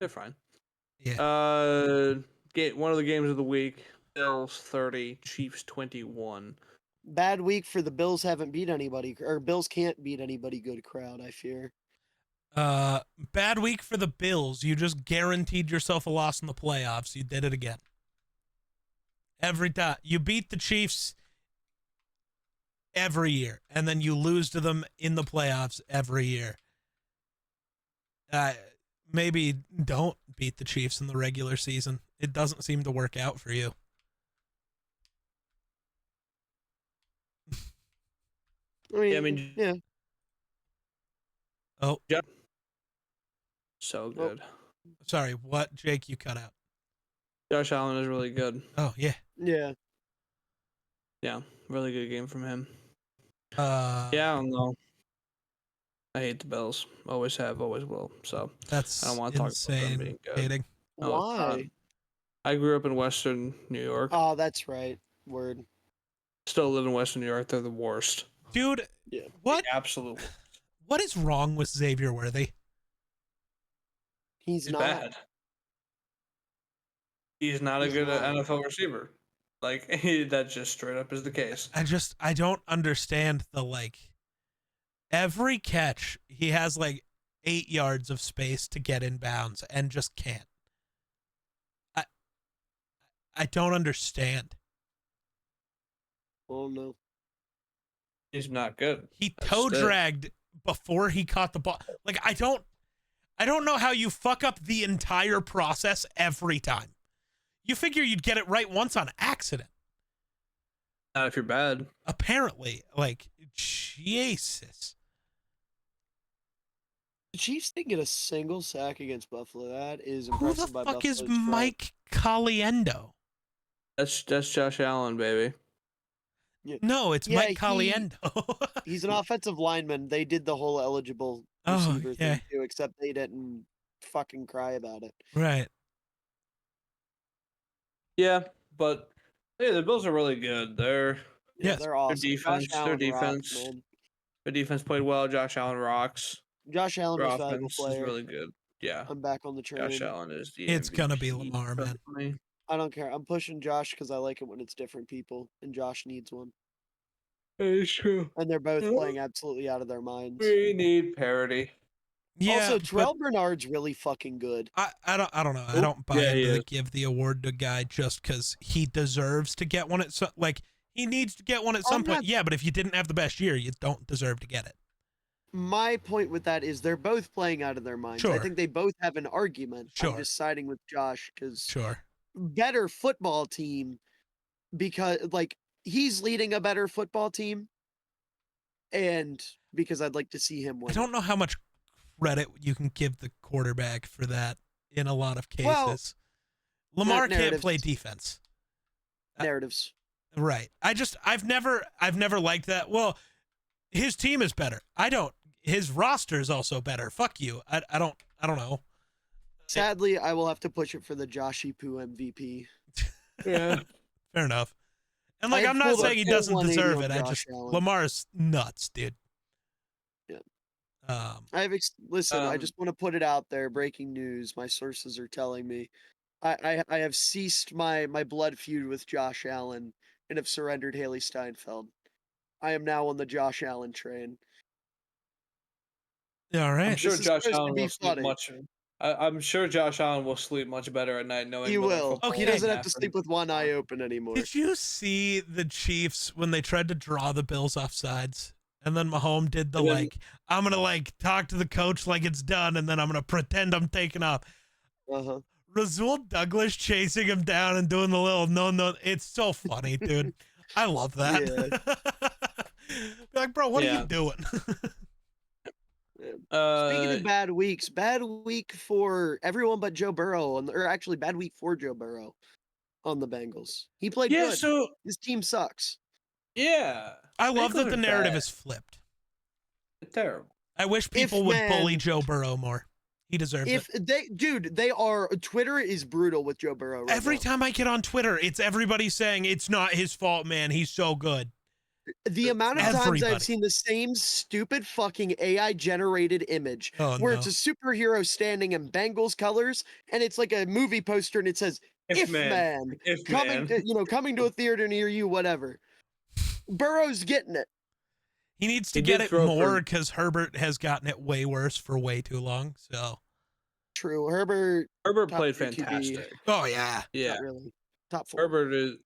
They're fine. Yeah. One of the games of the week: Bills 30, Chiefs 21. Bad week for the Bills. Haven't beat anybody, or Bills can't beat anybody. Good crowd, I fear. Bad week for the Bills. You just guaranteed yourself a loss in the playoffs. You did it again. Every time you beat the Chiefs every year, and then you lose to them in the playoffs every year. Maybe don't beat the Chiefs in the regular season. It doesn't seem to work out for you. Yeah. Oh. So good. Sorry, what? Jake, you cut out. Josh Allen is really good. Oh, yeah. Yeah. Yeah, really good game from him. Yeah, I don't know. I hate the Bills. Always have, always will. So that's I don't want to talk about them being good. Hating. Why? I grew up in Western New York. Oh, that's right. Word. Still live in Western New York. They're the worst. Dude, Yeah. what? Absolutely. What is wrong with Xavier Worthy? He's not bad. He's not a good NFL receiver. Like, that just straight up is the case. I don't understand the, like, every catch, he has, like, 8 yards of space to get in bounds and just can't. I don't understand. Oh, no. He's not good. He toe dragged before he caught the ball. Like, I don't know how you fuck up the entire process every time. You figure you'd get it right once on accident. Not if you're bad. Apparently, like, Jesus. The Chiefs didn't get a single sack against Buffalo. That is Who impressive. the by fuck is Buffalo's front. Mike Caliendo? That's Josh Allen, baby. Yeah. No, it's Mike Caliendo. He's an offensive lineman. They did the whole eligible receiver thing too, except they didn't fucking cry about it. Right. Yeah, but hey, the Bills are really good. They're awesome. Their defense. Rocks, man. Their defense played well. Josh Allen rocks. Josh Allen Their is a valuable offense player. is really good. Yeah. I'm back on the train. Josh Allen is the It's MVP gonna be Lamar, man. me. I don't care. I'm pushing Josh because I like it when it's different people, and Josh needs one. It's true. And they're both playing absolutely out of their minds. We need parity. Yeah. Also, Terrell Bernard's really fucking good. I don't know. I don't buy into the give the award to guy just because he deserves to get one at some, like, he needs to get one at some point. Yeah, but if you didn't have the best year, you don't deserve to get it. My point with that is they're both playing out of their minds. Sure. I think they both have an argument. Sure. I'm just siding with Josh because better football team because like he's leading a better football team, and because I'd like to see him I win. don't know how much credit you can give the quarterback for that in a lot of cases. Well, Lamar can't narratives. play defense. Narratives. Right. I've never liked that. Well, his team is better. I don't. His roster is also better. Fuck you. I don't know. Sadly, I will have to push it for the Josh Poo MVP. Yeah. Fair enough. And like, I've I'm not pulled a saying he full doesn't 180 deserve on it. I Josh just Allen. Lamar's nuts, dude. Yeah. Listen. I Um, just want to put it out there. Breaking news. My sources are telling me, I have ceased my blood feud with Josh Allen and have surrendered Haley Steinfeld. I am now on the Josh Allen train. Yeah, all I'm right. sure This is Josh supposed to Allen be will sleep funny. much. I'm sure Josh Allen will sleep much better at night knowing He Miller will. football. He Okay. doesn't have to sleep with one eye open anymore. Did you see the Chiefs when they tried to draw the Bills off sides? And then Mahomes did the And then- like, I'm going to like talk to the coach like it's done, and then I'm going to pretend I'm taking off. Uh-huh. Rasul Douglas chasing him down and doing the little no. It's so funny, dude. I love that. Like, bro, what are Yeah. you doing? Speaking of bad weeks, bad week for everyone but Joe Burrow, or actually bad week for Joe Burrow on the Bengals. He played yeah. good. So His team sucks. yeah, I love Bengals that are the narrative bad. is flipped. They're terrible. I wish people would bully man- Joe Burrow more. He deserves If it. they are. Twitter is brutal with Joe Burrow right Every now. time I get on Twitter, it's everybody saying it's not his fault, man. He's so good. The amount of times Everybody. I've seen the same stupid fucking AI generated image Oh, where no. it's a superhero standing in Bengals colors and it's like a movie poster and it says if man coming to a theater near you, whatever. Burrow's getting it. He needs to He get did it throw more for- because Herbert has gotten it way worse for way too long. So, True. Herbert Herbert top played 3 QB. fantastic. oh yeah, Yeah, Not really. Top 4. Herbert is.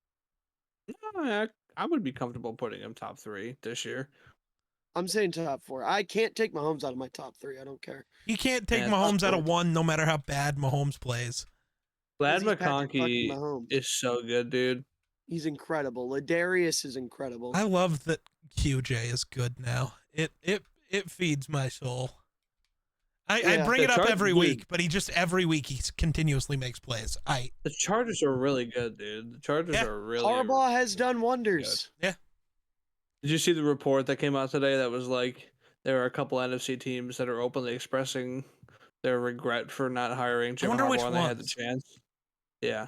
No, I would be comfortable putting him top 3 this year. I'm saying top 4. I can't take Mahomes out of my top 3. I don't care. you can't take Yeah, Mahomes out of four. one, no matter how bad Mahomes plays. Glad He's Patrick fucking McConkey Mahomes. is so good, dude. He's incredible. Ladarius is incredible. I love that QJ is good now. It feeds my soul. I Yeah. bring it The up Chargers, every dude. week, but he just every week he continuously makes plays. The Chargers are really good, dude. The Chargers Yeah. are really. Harbaugh has done wonders. Yeah. Did you see the report that came out today that was like there are a couple NFC teams that are openly expressing their regret for not hiring Jim wonder which Harbaugh when they had the ones. chance? Yeah.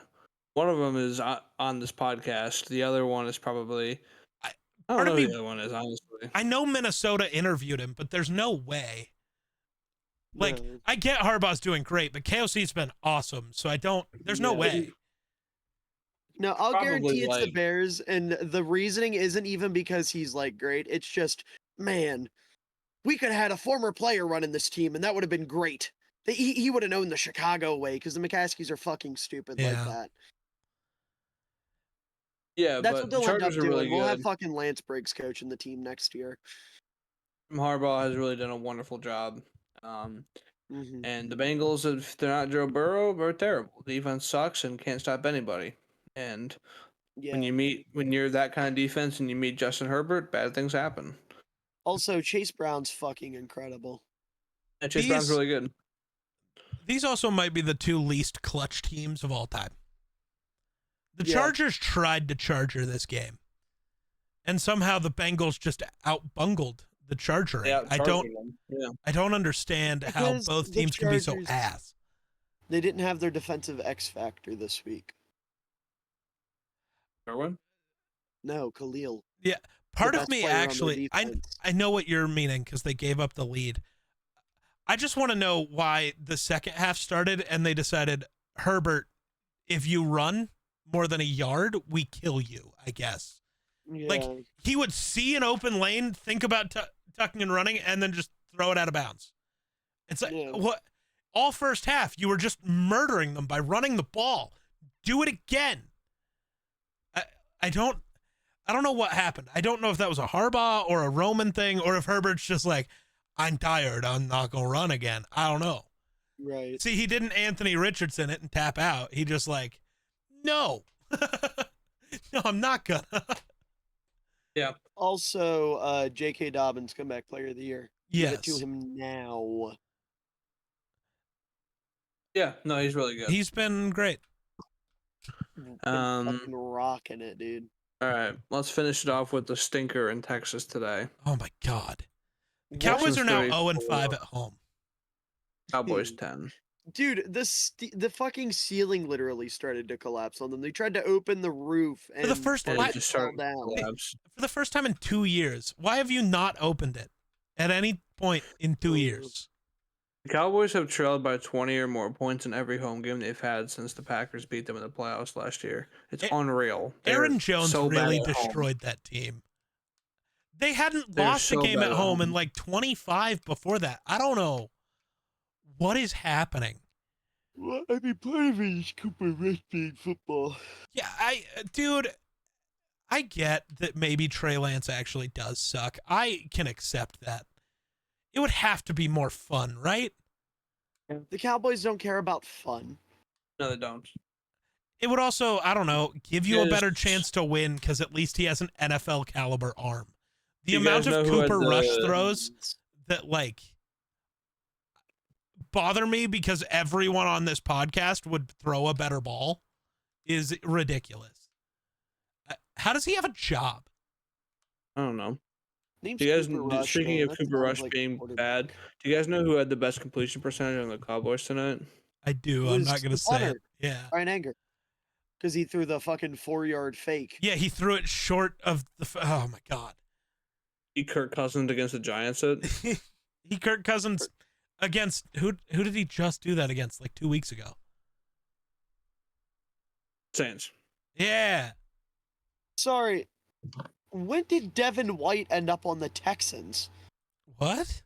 One of them is on this podcast. The other one is probably I don't part know of who me- the other one is, honestly. I know Minnesota interviewed him, but there's no way. Like, No. I get Harbaugh's doing great, but KOC's been awesome, so I don't. There's no Yeah. way. No, I'll Probably, guarantee it's the like- Bears, and the reasoning isn't even because he's like great. It's just, man, we could have had a former player running this team, and that would have been great. He would have known the Chicago way because the McCaskies are fucking stupid Yeah. like that. Yeah, That's but what the they'll end up Chargers are really doing. We'll have good. fucking Lance Briggs coaching the team next year. Jim Harbaugh has really done a wonderful job. Mhm. And the Bengals, if they're not Joe Burrow, are terrible. The defense sucks and can't stop anybody. And Yeah. when you're that kind of defense and you meet Justin Herbert, bad things happen. Also, Chase Brown's fucking incredible. And Chase Brown's These- really good. These also might be the two least clutch teams of all time. The Yeah. Chargers tried to Charger this game, and somehow the Bengals just outbungled the Chargering. Yeah, I don't understand how Because both the teams can be so Chargers- ass. They didn't have their defensive X factor this week. Darwin? No, Khalil. Part of best me player on their actually, defense. I know what you're meaning because they gave up the lead. I just want to know why the second half started and they decided, Herbert, if you run more than a yard, we kill you, I guess. Yeah. Like, he would see an open lane, think about tucking and running, and then just throw it out of bounds. It's like, Yeah. what? All first half, you were just murdering them by running the ball. Do it again. I don't know what happened. I don't know if that was a Harbaugh or a Roman thing, or if Herbert's just like, I'm tired, I'm not going to run again. I don't know. Right. See, he didn't Anthony Richardson it and tap out. He just like, No. No, I'm not gonna. Yeah. Also, J.K. Dobbins, comeback player of the year. Give it to Yes. him now. Yeah. No, he's really good. He's been great. Been Um. fucking rocking it, dude. All right. Let's finish it off with the stinker in Texas today. Oh my God. The What? Cowboys are now Texans 0-5 at home. Cowboys 10. Dude, the fucking ceiling literally started to collapse on them. They tried to open the roof and For the first And Why- it just fell started to down. collapse. For the first time in 2 years. Why have you not opened it at any point in 2 years? The Cowboys have trailed by 20 or more points in every home game they've had since the Packers beat them in the playoffs last year. It's unreal. Aaron They're Jones so bad really at home. destroyed that team. They hadn't They're lost a so game bad at at home in home. like 25 before that. I don't know what is happening. Well, I mean, part of it is Cooper Rush being football. Yeah, dude, I get that maybe Trey Lance actually does suck. I can accept that. It would have to be more fun, right? The Cowboys don't care about fun. No, they don't. It would also, I don't know, give you a better Yes. chance to win because at least he has an NFL caliber arm. The You amount guys of know who had Cooper Rush the- throws that like bother me because everyone on this podcast would throw a better ball is ridiculous. How does he have a job? I don't know. Name's Do you guys, Cooper Rush, speaking man. of That Cooper sounds Rush like a being quarterback. bad, do you guys know who had the best completion percentage on the Cowboys tonight? I do. It I'm was not going to the say it. punter. Yeah. Ryan Anger. Because he threw the fucking 4-yard fake. Yeah, he threw it short of the. Oh my God. He Kirk Cousins against the Giants. He Kirk Cousins against who? Who did he just do that against? Like 2 weeks ago. Saints. Yeah. Sorry. When did Devin White end up on the Texans? What?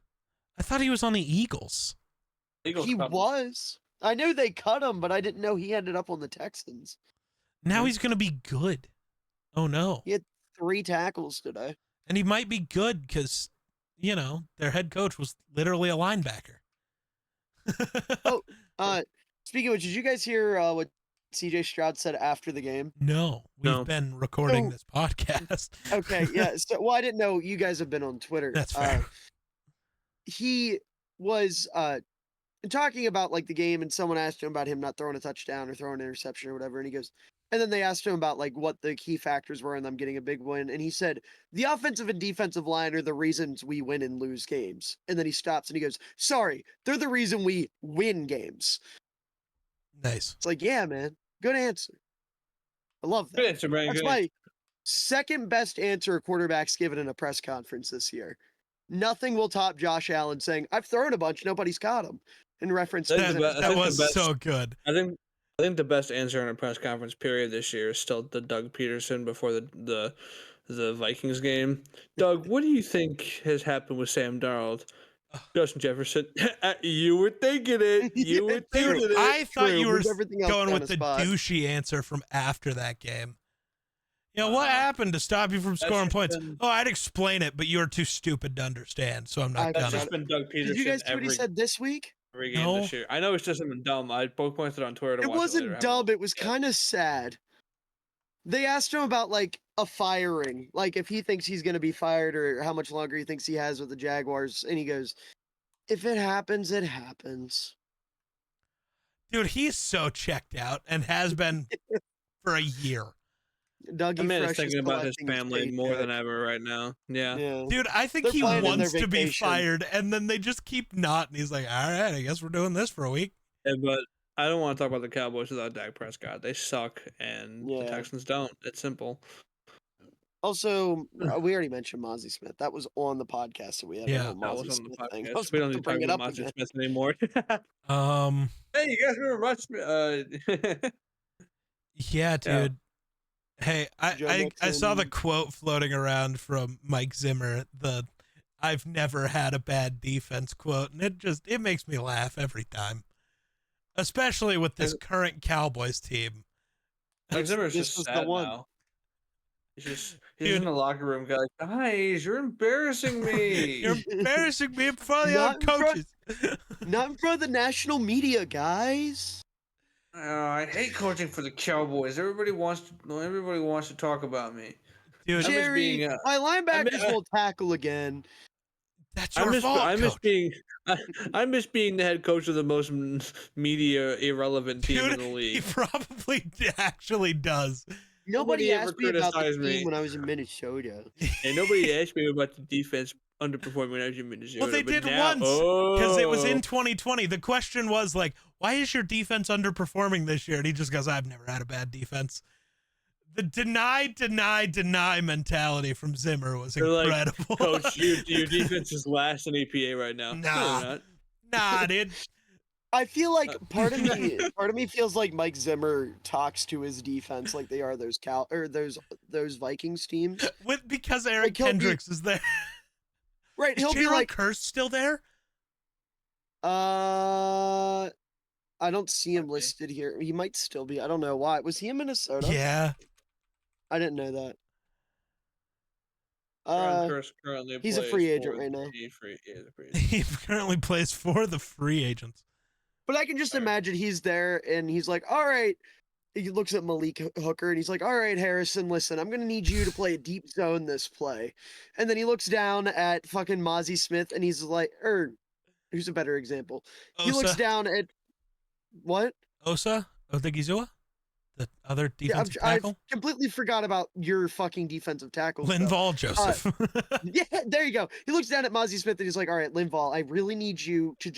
I thought he was on the Eagles. Eagles He cut him. was. I knew they cut him, but I didn't know he ended up on the Texans. Now he's gonna be good. Oh no. He had 3 tackles today. And he might be good because, you know, their head coach was literally a linebacker. Speaking of which, did you guys hear what CJ Stroud said after the game? No, we've No. been recording Oh. this podcast. Okay, yeah. So, well, I didn't know you guys have been on Twitter. That's fair. He was talking about like the game, and someone asked him about him not throwing a touchdown or throwing an interception or whatever, and he goes, and then they asked him about like what the key factors were in them getting a big win, and he said the offensive and defensive line are the reasons we win and lose games, and then he stops and he goes, sorry, they're the reason we win games. Nice. It's like, yeah, man, good answer. I love that. Good answer, Brian. That's Good my second best answer a quarterback's given in a press conference this year. Nothing will top Josh Allen saying, I've thrown a bunch, nobody's caught him. In reference to That's his the best- That think the was best- so good. I think the best answer in a press conference period this year is still the Doug Peterson before the Vikings game. Doug, what do you think has happened with Sam Darnold? Justin Jefferson, you were thinking it. You were thinking Dude, it. I thought True, you were moves everything else going down with a the spot. douchey answer from after that game. You know, what happened to stop you from scoring just points? been- Oh, I'd explain it, but you're too stupid to understand, so I'm not I've That's gonna. just been Doug Peterson Did you guys see what he every said this week? game No. this year. I know it's just something dumb. I both posted on Twitter. To It watch wasn't it later. I haven't dumb, watched it was yet. kind of sad. They asked him about like a firing, like if he thinks he's going to be fired or how much longer he thinks he has with the Jaguars, and he goes, if it happens, it happens. Dude, he's so checked out and has been for a year. Dougie That man is Fresh thinking about his collecting his family more than paycheck. ever right now. Yeah. Yeah. Dude, I think They're he planning wants their to be vacation. fired, and then they just keep not, and he's like, all right, I guess we're doing this for a week. Yeah, but I don't want to talk about the Cowboys without Dak Prescott. They suck, and the Yeah. Texans don't. It's simple. Also, we already mentioned Mozzie Smith. That was on the podcast that we had. Yeah. on That Mozzie was on the Smith thing. I was podcast. We about don't to need to talk bring it about up Monty again. Smith anymore. Um, Hey, you guys remember Rush? yeah, dude. Yeah. Hey, Joe I saw the Mixon. quote floating around from Mike Zimmer, the I've never had a bad defense quote, and it makes me laugh every time. Especially with this current Cowboys team. Mike Zimmer's this just was the sad one. now. He's Dude. in the locker room, guy. Guys, you're embarrassing me. You're embarrassing me in front of the Not other in front- coaches. Not in front of the national media, guys. I hate coaching for the Cowboys. Everybody wants to talk about me. Dude, I miss Jerry, being, my I linebackers miss, will tackle again. that's your fault, I miss coach. being I miss being the head coach of the most media irrelevant team in Dude, the he league. probably actually does. Nobody ever asked me about the criticized team me. when I was in Minnesota. And nobody asked me about the defense underperforming when I was in Well, Minnesota. they but did now, once because it was in 2020. The question was like, why is your defense underperforming this year? And he just goes, I've never had a bad defense. The deny mentality from Zimmer was they're like, incredible. Coach, your defense is last in EPA right now. No, Nah. they're not. Nah, dude. I feel like part of me feels like Mike Zimmer talks to his defense like they are those Vikings teams. Because Eric Like, he'll be- Kendricks is there. Right, Is he'll be J-Ron like, Curse still there? I don't see him listed here. He might still be. I don't know why. Was he in Minnesota? Yeah. I didn't know that. Ron Curse currently he's a plays free agent for right now. the free agent. He currently plays for the free agents. But I can just Alright. imagine he's there and he's like, all right. He looks at Malik Hooker and he's like, all right, Harrison, listen, I'm going to need you to play a deep zone this play. And then he looks down at fucking Mozzie Smith and he's like, who's a better example? He looks Osa. down at what? Osa Odigizua? The other Yeah, defensive I've tackle? completely forgot about your fucking defensive tackle stuff. Linval Joseph. Yeah, there you go. He looks down at Mozzie Smith and he's like, all right, Linval, I really need you to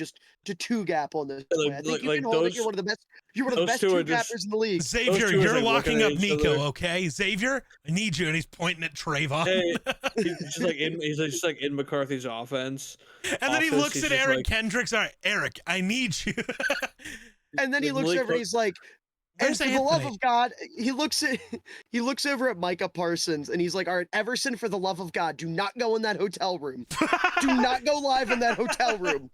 two gap on this Like- play. I think like- you like can hold it. those- You're one of the best. You're one of the those best two two are just- gappers in the league. Xavier, two are you're like locking looking up at each Nico, other. okay? Xavier, I need you. And he's pointing at Trayvon. Hey, he's just like in McCarthy's offense. and then he offense, looks he's at just Eric like- Kendricks. All right, Eric, I need you. And then he Like looks Malik over and he's like, and Where's for the love Anthony? of God, he looks over at Micah Parsons and he's like, all right, Everson, for the love of God, do not go in that hotel room. Do not go live in that hotel room.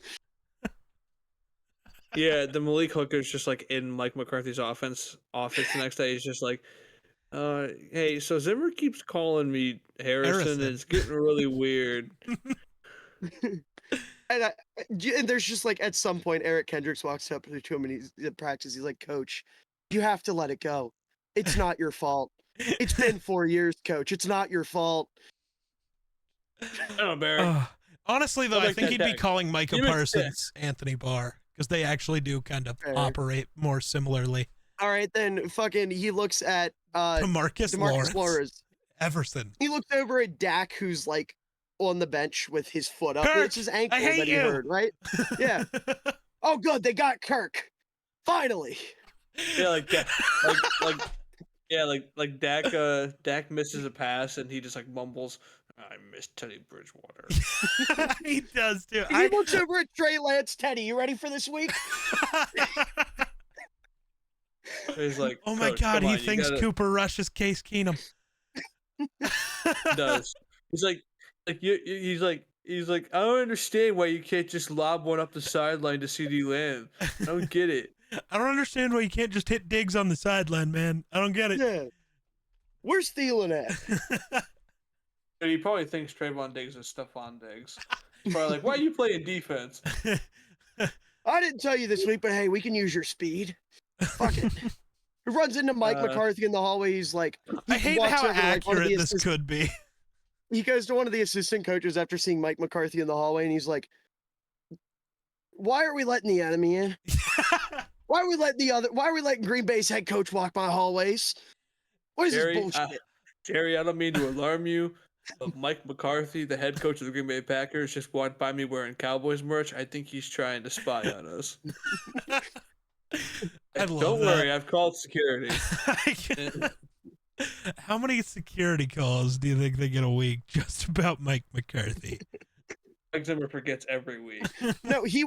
Yeah, the Malik Hooker's just like in Mike McCarthy's office the next day. He's just like, hey, so Zimmer keeps calling me Harrison. And it's getting really weird. And there's just like at some point Eric Kendricks walks up to him and he's in practice. He's like, Coach, you have to let it go. It's not your fault. It's been 4 years, Coach. It's not your fault. Oh, Barry. Honestly, though, I I like think that he'd be tag. calling Micah You missed Parsons Anthony Barr because they actually do kind of Fair. operate more similarly. All right, then fucking he looks at DeMarcus DeMarcus Lawrence. Everson. He looks over at Dak, who's like on the bench with his foot up. Kirk, It's his ankle I hate that he you. heard, right? Yeah. Oh, good, they got Kirk. Finally. Yeah, like that. Like Dak misses a pass and he just like mumbles, "I miss Teddy Bridgewater." He does too. He looks over at Trey Lance. Teddy, you ready for this week? He's like, Oh my "Coach, God, come he on, you thinks gotta-" Cooper Rush is Case Keenum. He does. He's like he's like, I don't understand why you can't just lob one up the sideline to CD Lamb. I don't get it. I don't understand why you can't just hit Diggs on the sideline, man. I don't get it. Yeah. Where's Thielen at? And he probably thinks Trayvon Diggs is Stephon Diggs. He's probably like, why are you playing defense? I didn't tell you this week, but hey, we can use your speed. Fuck it. He runs into Mike McCarthy in the hallway. He's like, I hate walks how over to, like, one of accurate the this could be. He goes to one of the assistant coaches after seeing Mike McCarthy in the hallway, and he's like, "Why are we letting the enemy in? Why are we letting Green Bay's head coach walk my hallways? What is Jerry, this bullshit?" Jerry, I don't mean to alarm you, but Mike McCarthy, the head coach of the Green Bay Packers, just walked by me wearing Cowboys merch. I think he's trying to spy on us. I love Don't that. worry, I've called security. How many security calls do you think they get a week just about Mike McCarthy? Mike Zimmer forgets every week. No, he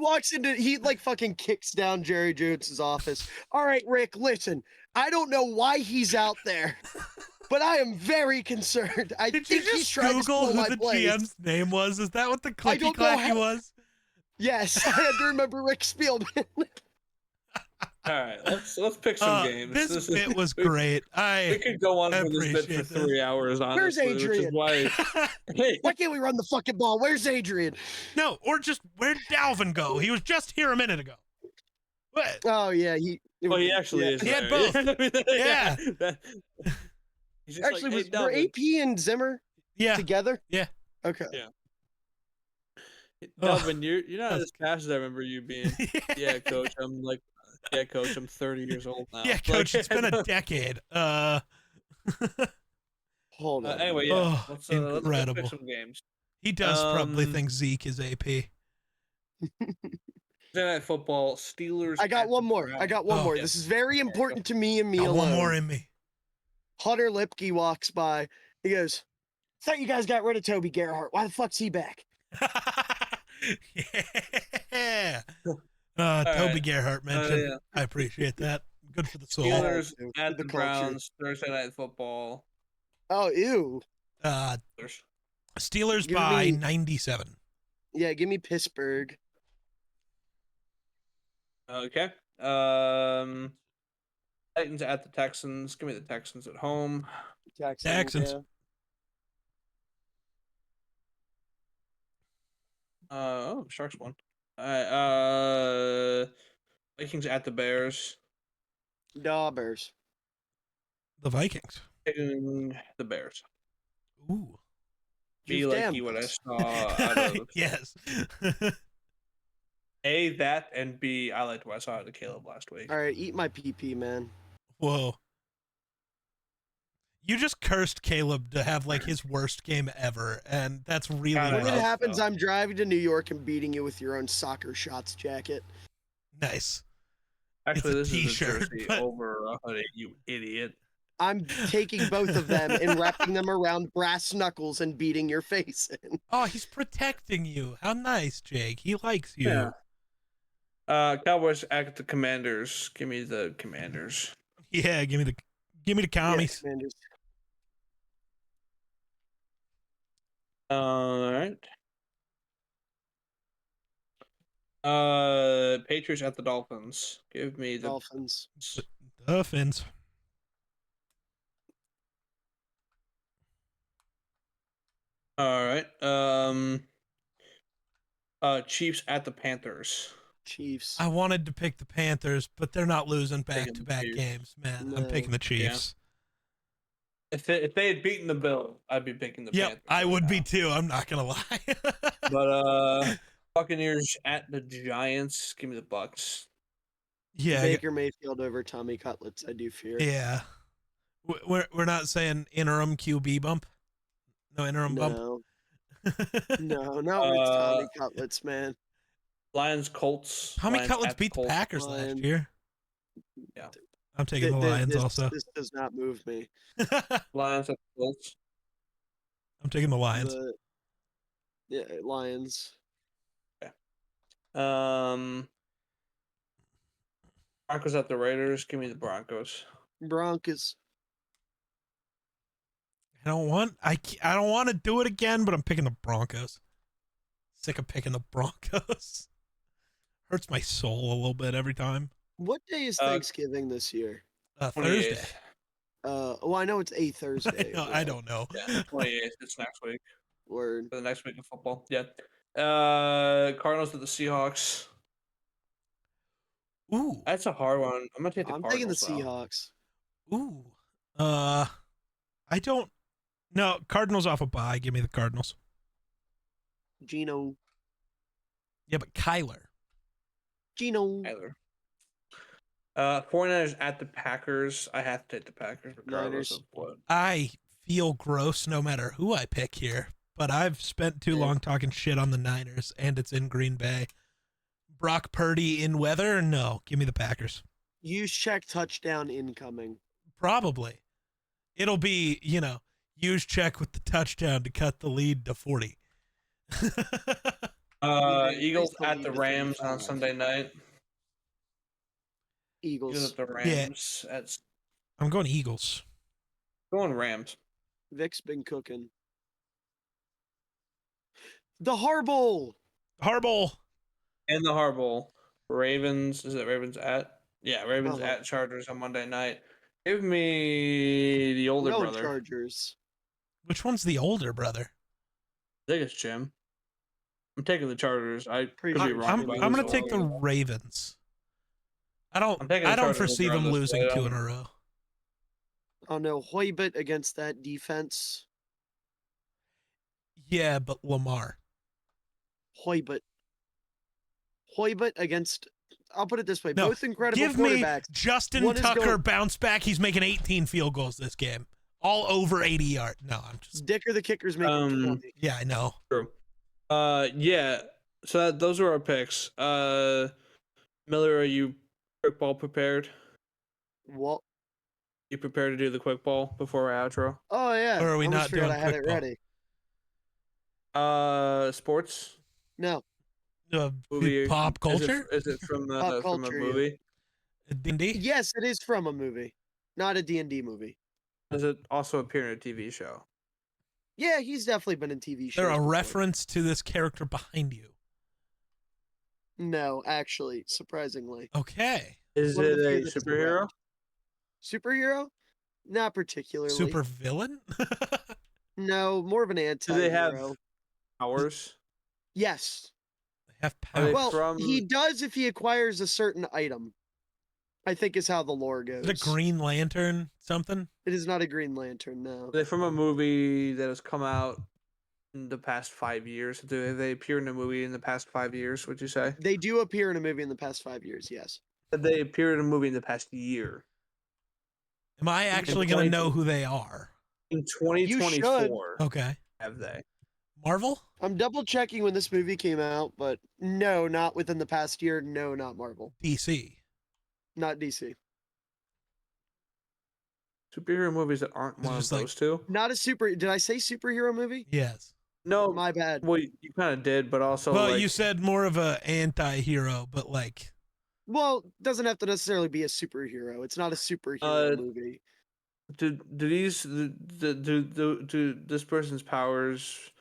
like fucking kicks down Jerry Jones's office. All right, Rick, listen. I don't know why he's out there, but I am very concerned. I Did you think he's just trying to Google steal who my the place. GM's name was? Is that what the I clicky don't know clacky how- was? Yes, I had to remember Rick Spielman. All right, let's pick some games. This bit was great. We could go on for this bit for appreciate 3 hours, honestly. Where's Which is Adrian? why, hey, Why can't we run the fucking ball? Where's Adrian? No, or just where'd Dalvin go? He was just here a minute ago. What? Oh yeah, Oh, he actually is. He had there. both. Yeah. He's just Actually, like, hey, were Delvin. AP and Zimmer Yeah. together? Yeah. Okay. Yeah. Ugh. Delvin, you're not as fast as I remember you being. Yeah, coach. Yeah, coach. I'm 30 years old now. Yeah, coach, it's been a decade. Hold on. Anyway, yeah. Oh, Let's incredible. pick some games. He does probably think Zeke is AP. Thursday Night Football. Steelers. I got at one the more. Browns. I got one more. Yeah. This is very important to me and me Got alone. one more in me. Hunter Lipke walks by. He goes, "Thought you guys got rid of Toby Gerhart. Why the fuck's he back?" Yeah. All Toby right. Gerhart mentioned. Yeah. I appreciate that. Good for the soul. Steelers Good at for the the culture. Browns. Thursday Night Football. Oh, ew. Steelers Give by me- 97. Yeah, give me Pittsburgh. Okay. Titans at the Texans. Give me the Texans at home. Texans. Yeah. Sharks won. All right. Vikings at the Bears. Daubers. The Vikings. Taking the Bears. Ooh. Be You've like damned you what I us. saw out of Yes. A, that, and B, I liked what I saw out of Caleb last week. All right, eat my PP, man. Whoa. You just cursed Caleb to have like his worst game ever, and that's really I When know. it rough. happens, so. I'm driving to New York and beating you with your own soccer shots jacket. Nice. Actually, It's a this is a t-shirt, jersey but- over a hoodie, you idiot. I'm taking both of them and wrapping them around brass knuckles and beating your face in. Oh, he's protecting you. How nice, Jake. He likes you. Yeah. Cowboys at the Commanders. Give me the Commanders. Yeah, give me the commies. Yeah, Commanders. All right. Patriots at the Dolphins. Give me the Dolphins. Dolphins. All right. Chiefs at the Panthers. Chiefs. I wanted to pick the Panthers, but they're not losing Taking the back-to-back Chiefs. games, man. No. I'm picking the Chiefs. If they had beaten the Bills, I'd be picking the Yep, Panthers. I right would be now. too. I'm not gonna lie. But Buccaneers at the Giants. Give me the Bucks. Yeah, Baker Mayfield over Tommy Cutlets, I do fear. yeah. We're not saying interim QB bump. No interim bump. No. No, not with Tommy Cutlets, man. Lions Colts. Tommy Lions Cutlets at the beat the Colts. Packers last Lions. year. Yeah. I'm taking the Lions also. This does not move me. Lions at the Colts. I'm taking the Lions. But, yeah, Lions. Broncos at the Raiders. Give me the Broncos. Broncos. I don't want to do it again, but I'm picking the Broncos. Sick of picking the Broncos. Hurts my soul a little bit every time. What day is Thanksgiving this year? Thursday. 28th. Well, I know it's a Thursday. I don't know. Yeah, 28th. It's next week. Word. For the next week of football. Yeah. Cardinals at the Seahawks. Ooh. That's a hard one. I'm gonna take the I'm Cardinals. taking the Seahawks. Ooh. I don't. No, Cardinals off a bye. Give me the Cardinals. Gino. Yeah, but Kyler. Gino. Tyler. 49ers at the Packers. I have to take the Packers regardless Niners. of what. I feel gross no matter who I pick here, but I've spent too long talking shit on the Niners, and it's in Green Bay. Brock Purdy in weather? No, give me the Packers. Use check touchdown incoming. Probably. It'll be, use check with the touchdown to cut the lead to 40. Eagles the at lead the to Rams 35. on Sunday night. Eagles Eagles. at the Rams. That's I'm going Eagles. going Rams. Vic's been cooking. The Harbowl. Harbaugh. And the Harbowl. Ravens. Is it Ravens at? Yeah, Ravens Uh-huh. at Chargers on Monday night. Give me the older No brother. Chargers. Which one's the older brother? I think it's Jim. I'm taking the Chargers. I Pretty could be sure wrong. I'm Jimmy about going this to take the one. Ravens. I'm taking I the don't Chargers foresee over on them this, losing but I 2 in don't- a row. Oh no, Hoybit against that defense. Yeah, but Lamar. Hoybit. Hoybit against. I'll put it this way: No, both incredible give me quarterbacks. Justin One is Tucker going- bounce back. He's making 18 field goals this game, all over 80 yards. No, I'm just. Dick or the kicker's making 20. Yeah, I know. True. Yeah. So those are our picks. Miller, are you quick ball prepared? What? You prepared to do the quick ball before our outro? Oh yeah. Or are we I almost not forgot doing I had quick it ball? ready. Sports No. movie. Pop culture? Is it from Pop from a culture, yeah. movie? D&D? Yes, it is from a movie, not a D&D movie. Does it also appear in a TV show? Yeah, he's definitely been in TV Is shows. there a before. reference to this character behind you? No, actually, surprisingly. Okay. Is One of it the few a that's superhero? correct. Superhero? Not particularly. Super villain? No, more of an Do anti-hero. they have powers? Yes. Have Are they power. Well, from? he does if he acquires a certain item. I think is how the lore goes. Is it a Green Lantern something? It is not a Green Lantern, no. Are they from a movie that has come out in the past 5 years? Do they appear in a movie in the past 5 years? Would you say? They do appear in a movie in the past 5 years, yes. Did they appear in a movie in the past year? Am I actually going to know who they are? In 2024, Okay. have they? Marvel? I'm double checking when this movie came out, but no, not within the past year. No, not Marvel. DC? Not DC. Superhero movies that aren't It's one of just like- those two? Not a super. Did I say superhero movie? Yes. No, My bad. well, you kind of did, but also Well, like, you said more of a anti-hero, but like Well, doesn't have to necessarily be a superhero. It's not a superhero movie. do this person's powers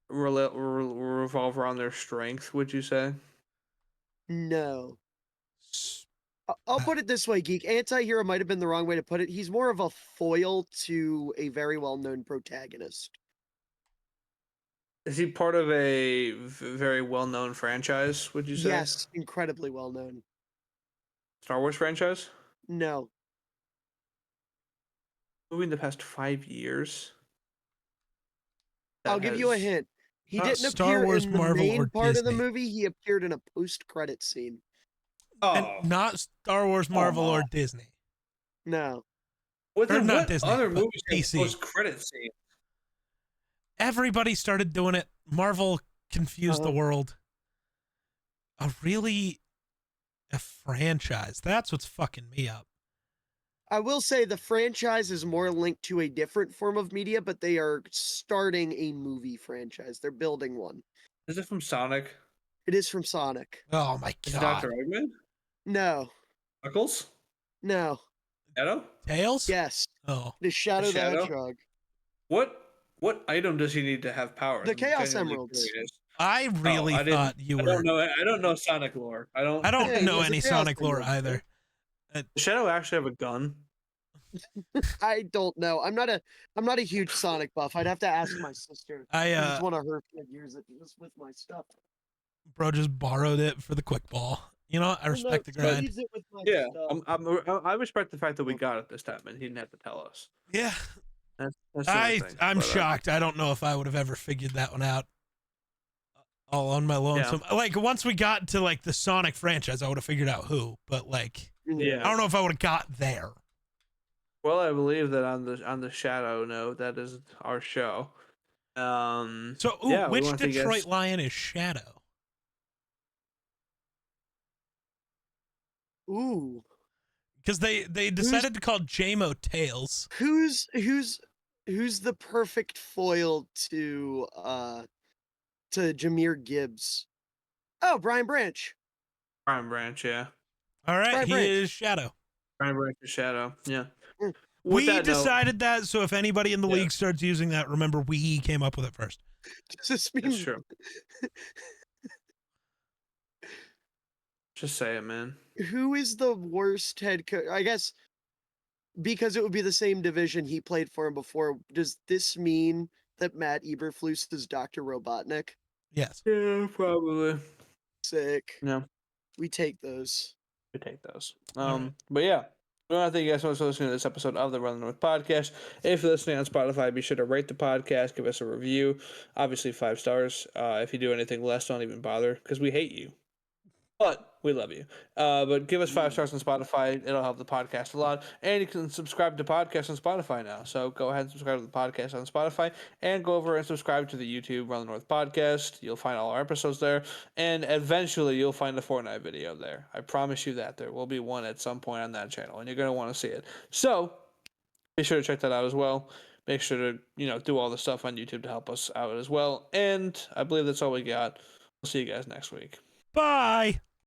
revolve around their strength? Would you say? No. s- I'll put it this way, Geek. Anti-hero might have been the wrong way to put it. He's more of a foil to a very well-known protagonist. Is he part of a very well-known franchise? Would you say? Yes, incredibly well-known. Star Wars franchise? No. Movie in the past 5 years. I'll that give you a has- hint. He Not didn't Star appear Wars, in the Marvel, main or part of the Disney. movie. He appeared in a post-credit scene. Oh, and not Star Wars, Marvel, or Disney. No. what, or not what Disney, other but movies have DC. post-credit scene? Everybody started doing it. Marvel confused the Uh-huh. world. A franchise. That's what's fucking me up. I will say the franchise is more linked to a different form of media, but they are starting a movie franchise. They're building one. Is it from Sonic? It is from Sonic. Oh my Is it god. Dr. Eggman? No. Knuckles? No. Shadow? Tails? Yes. Oh. It is Shadow the Shadow? Hedgehog. What item does he need to have powers? The I'm Chaos genuinely Emeralds. curious. I really I didn't- thought you I were. don't know. I don't know Sonic lore. I don't. I don't Yeah, he know has a any Chaos Sonic lore Emerald, either. Does Shadow actually have a gun? I don't know. I'm not a huge Sonic buff. I'd have to ask my sister. It's one of her figures that was with my stuff. Bro just borrowed it for the quick ball. You know, I respect the she grind. leaves it with my Yeah, stuff. I respect the fact that we got it this time and he didn't have to tell us. Yeah, That's the only thing. I'm But, shocked. I don't know if I would have ever figured that one out all on my lonesome. Like once we got to like the Sonic franchise, I would have figured out who. But like, Yeah. I don't know if I would have got there. Well, I believe that on the Shadow note, that is our show. So, yeah, we which wanted to Detroit guess- Lion is Shadow? Ooh. Because they decided to call JMO Tails. Who's the perfect foil to Jameer Gibbs? Oh, Brian Branch. Prime Branch, yeah. All right, Brian he Branch. is Shadow. Prime Branch is Shadow, yeah. Mm. With We that note- decided that, so if anybody in the Yeah. league starts using that, remember we came up with it first. Does this mean That's true. Just say it, man. who is the worst head coach? I guess because it would be the same division he played for him before. Does this mean that Matt Eberflus is Dr. Robotnik? Yes. Yeah, probably. Sick. No. We take those. we take those. All right. But yeah. We want to thank you guys so much for listening to this episode of the Run the North podcast. If you're listening on Spotify, be sure to rate the podcast, give us a review. Obviously, 5 stars. If you do anything less, don't even bother because we hate you. But we love you. But give us 5 stars on Spotify. It'll help the podcast a lot. And you can subscribe to podcasts on Spotify now. So go ahead and subscribe to the podcast on Spotify. And go over and subscribe to the YouTube Run the North podcast. You'll find all our episodes there. And eventually you'll find a Fortnite video there. I promise you that. There will be one at some point on that channel. And you're going to want to see it. So be sure to check that out as well. Make sure to, do all the stuff on YouTube to help us out as well. And I believe that's all we got. We'll see you guys next week. Bye.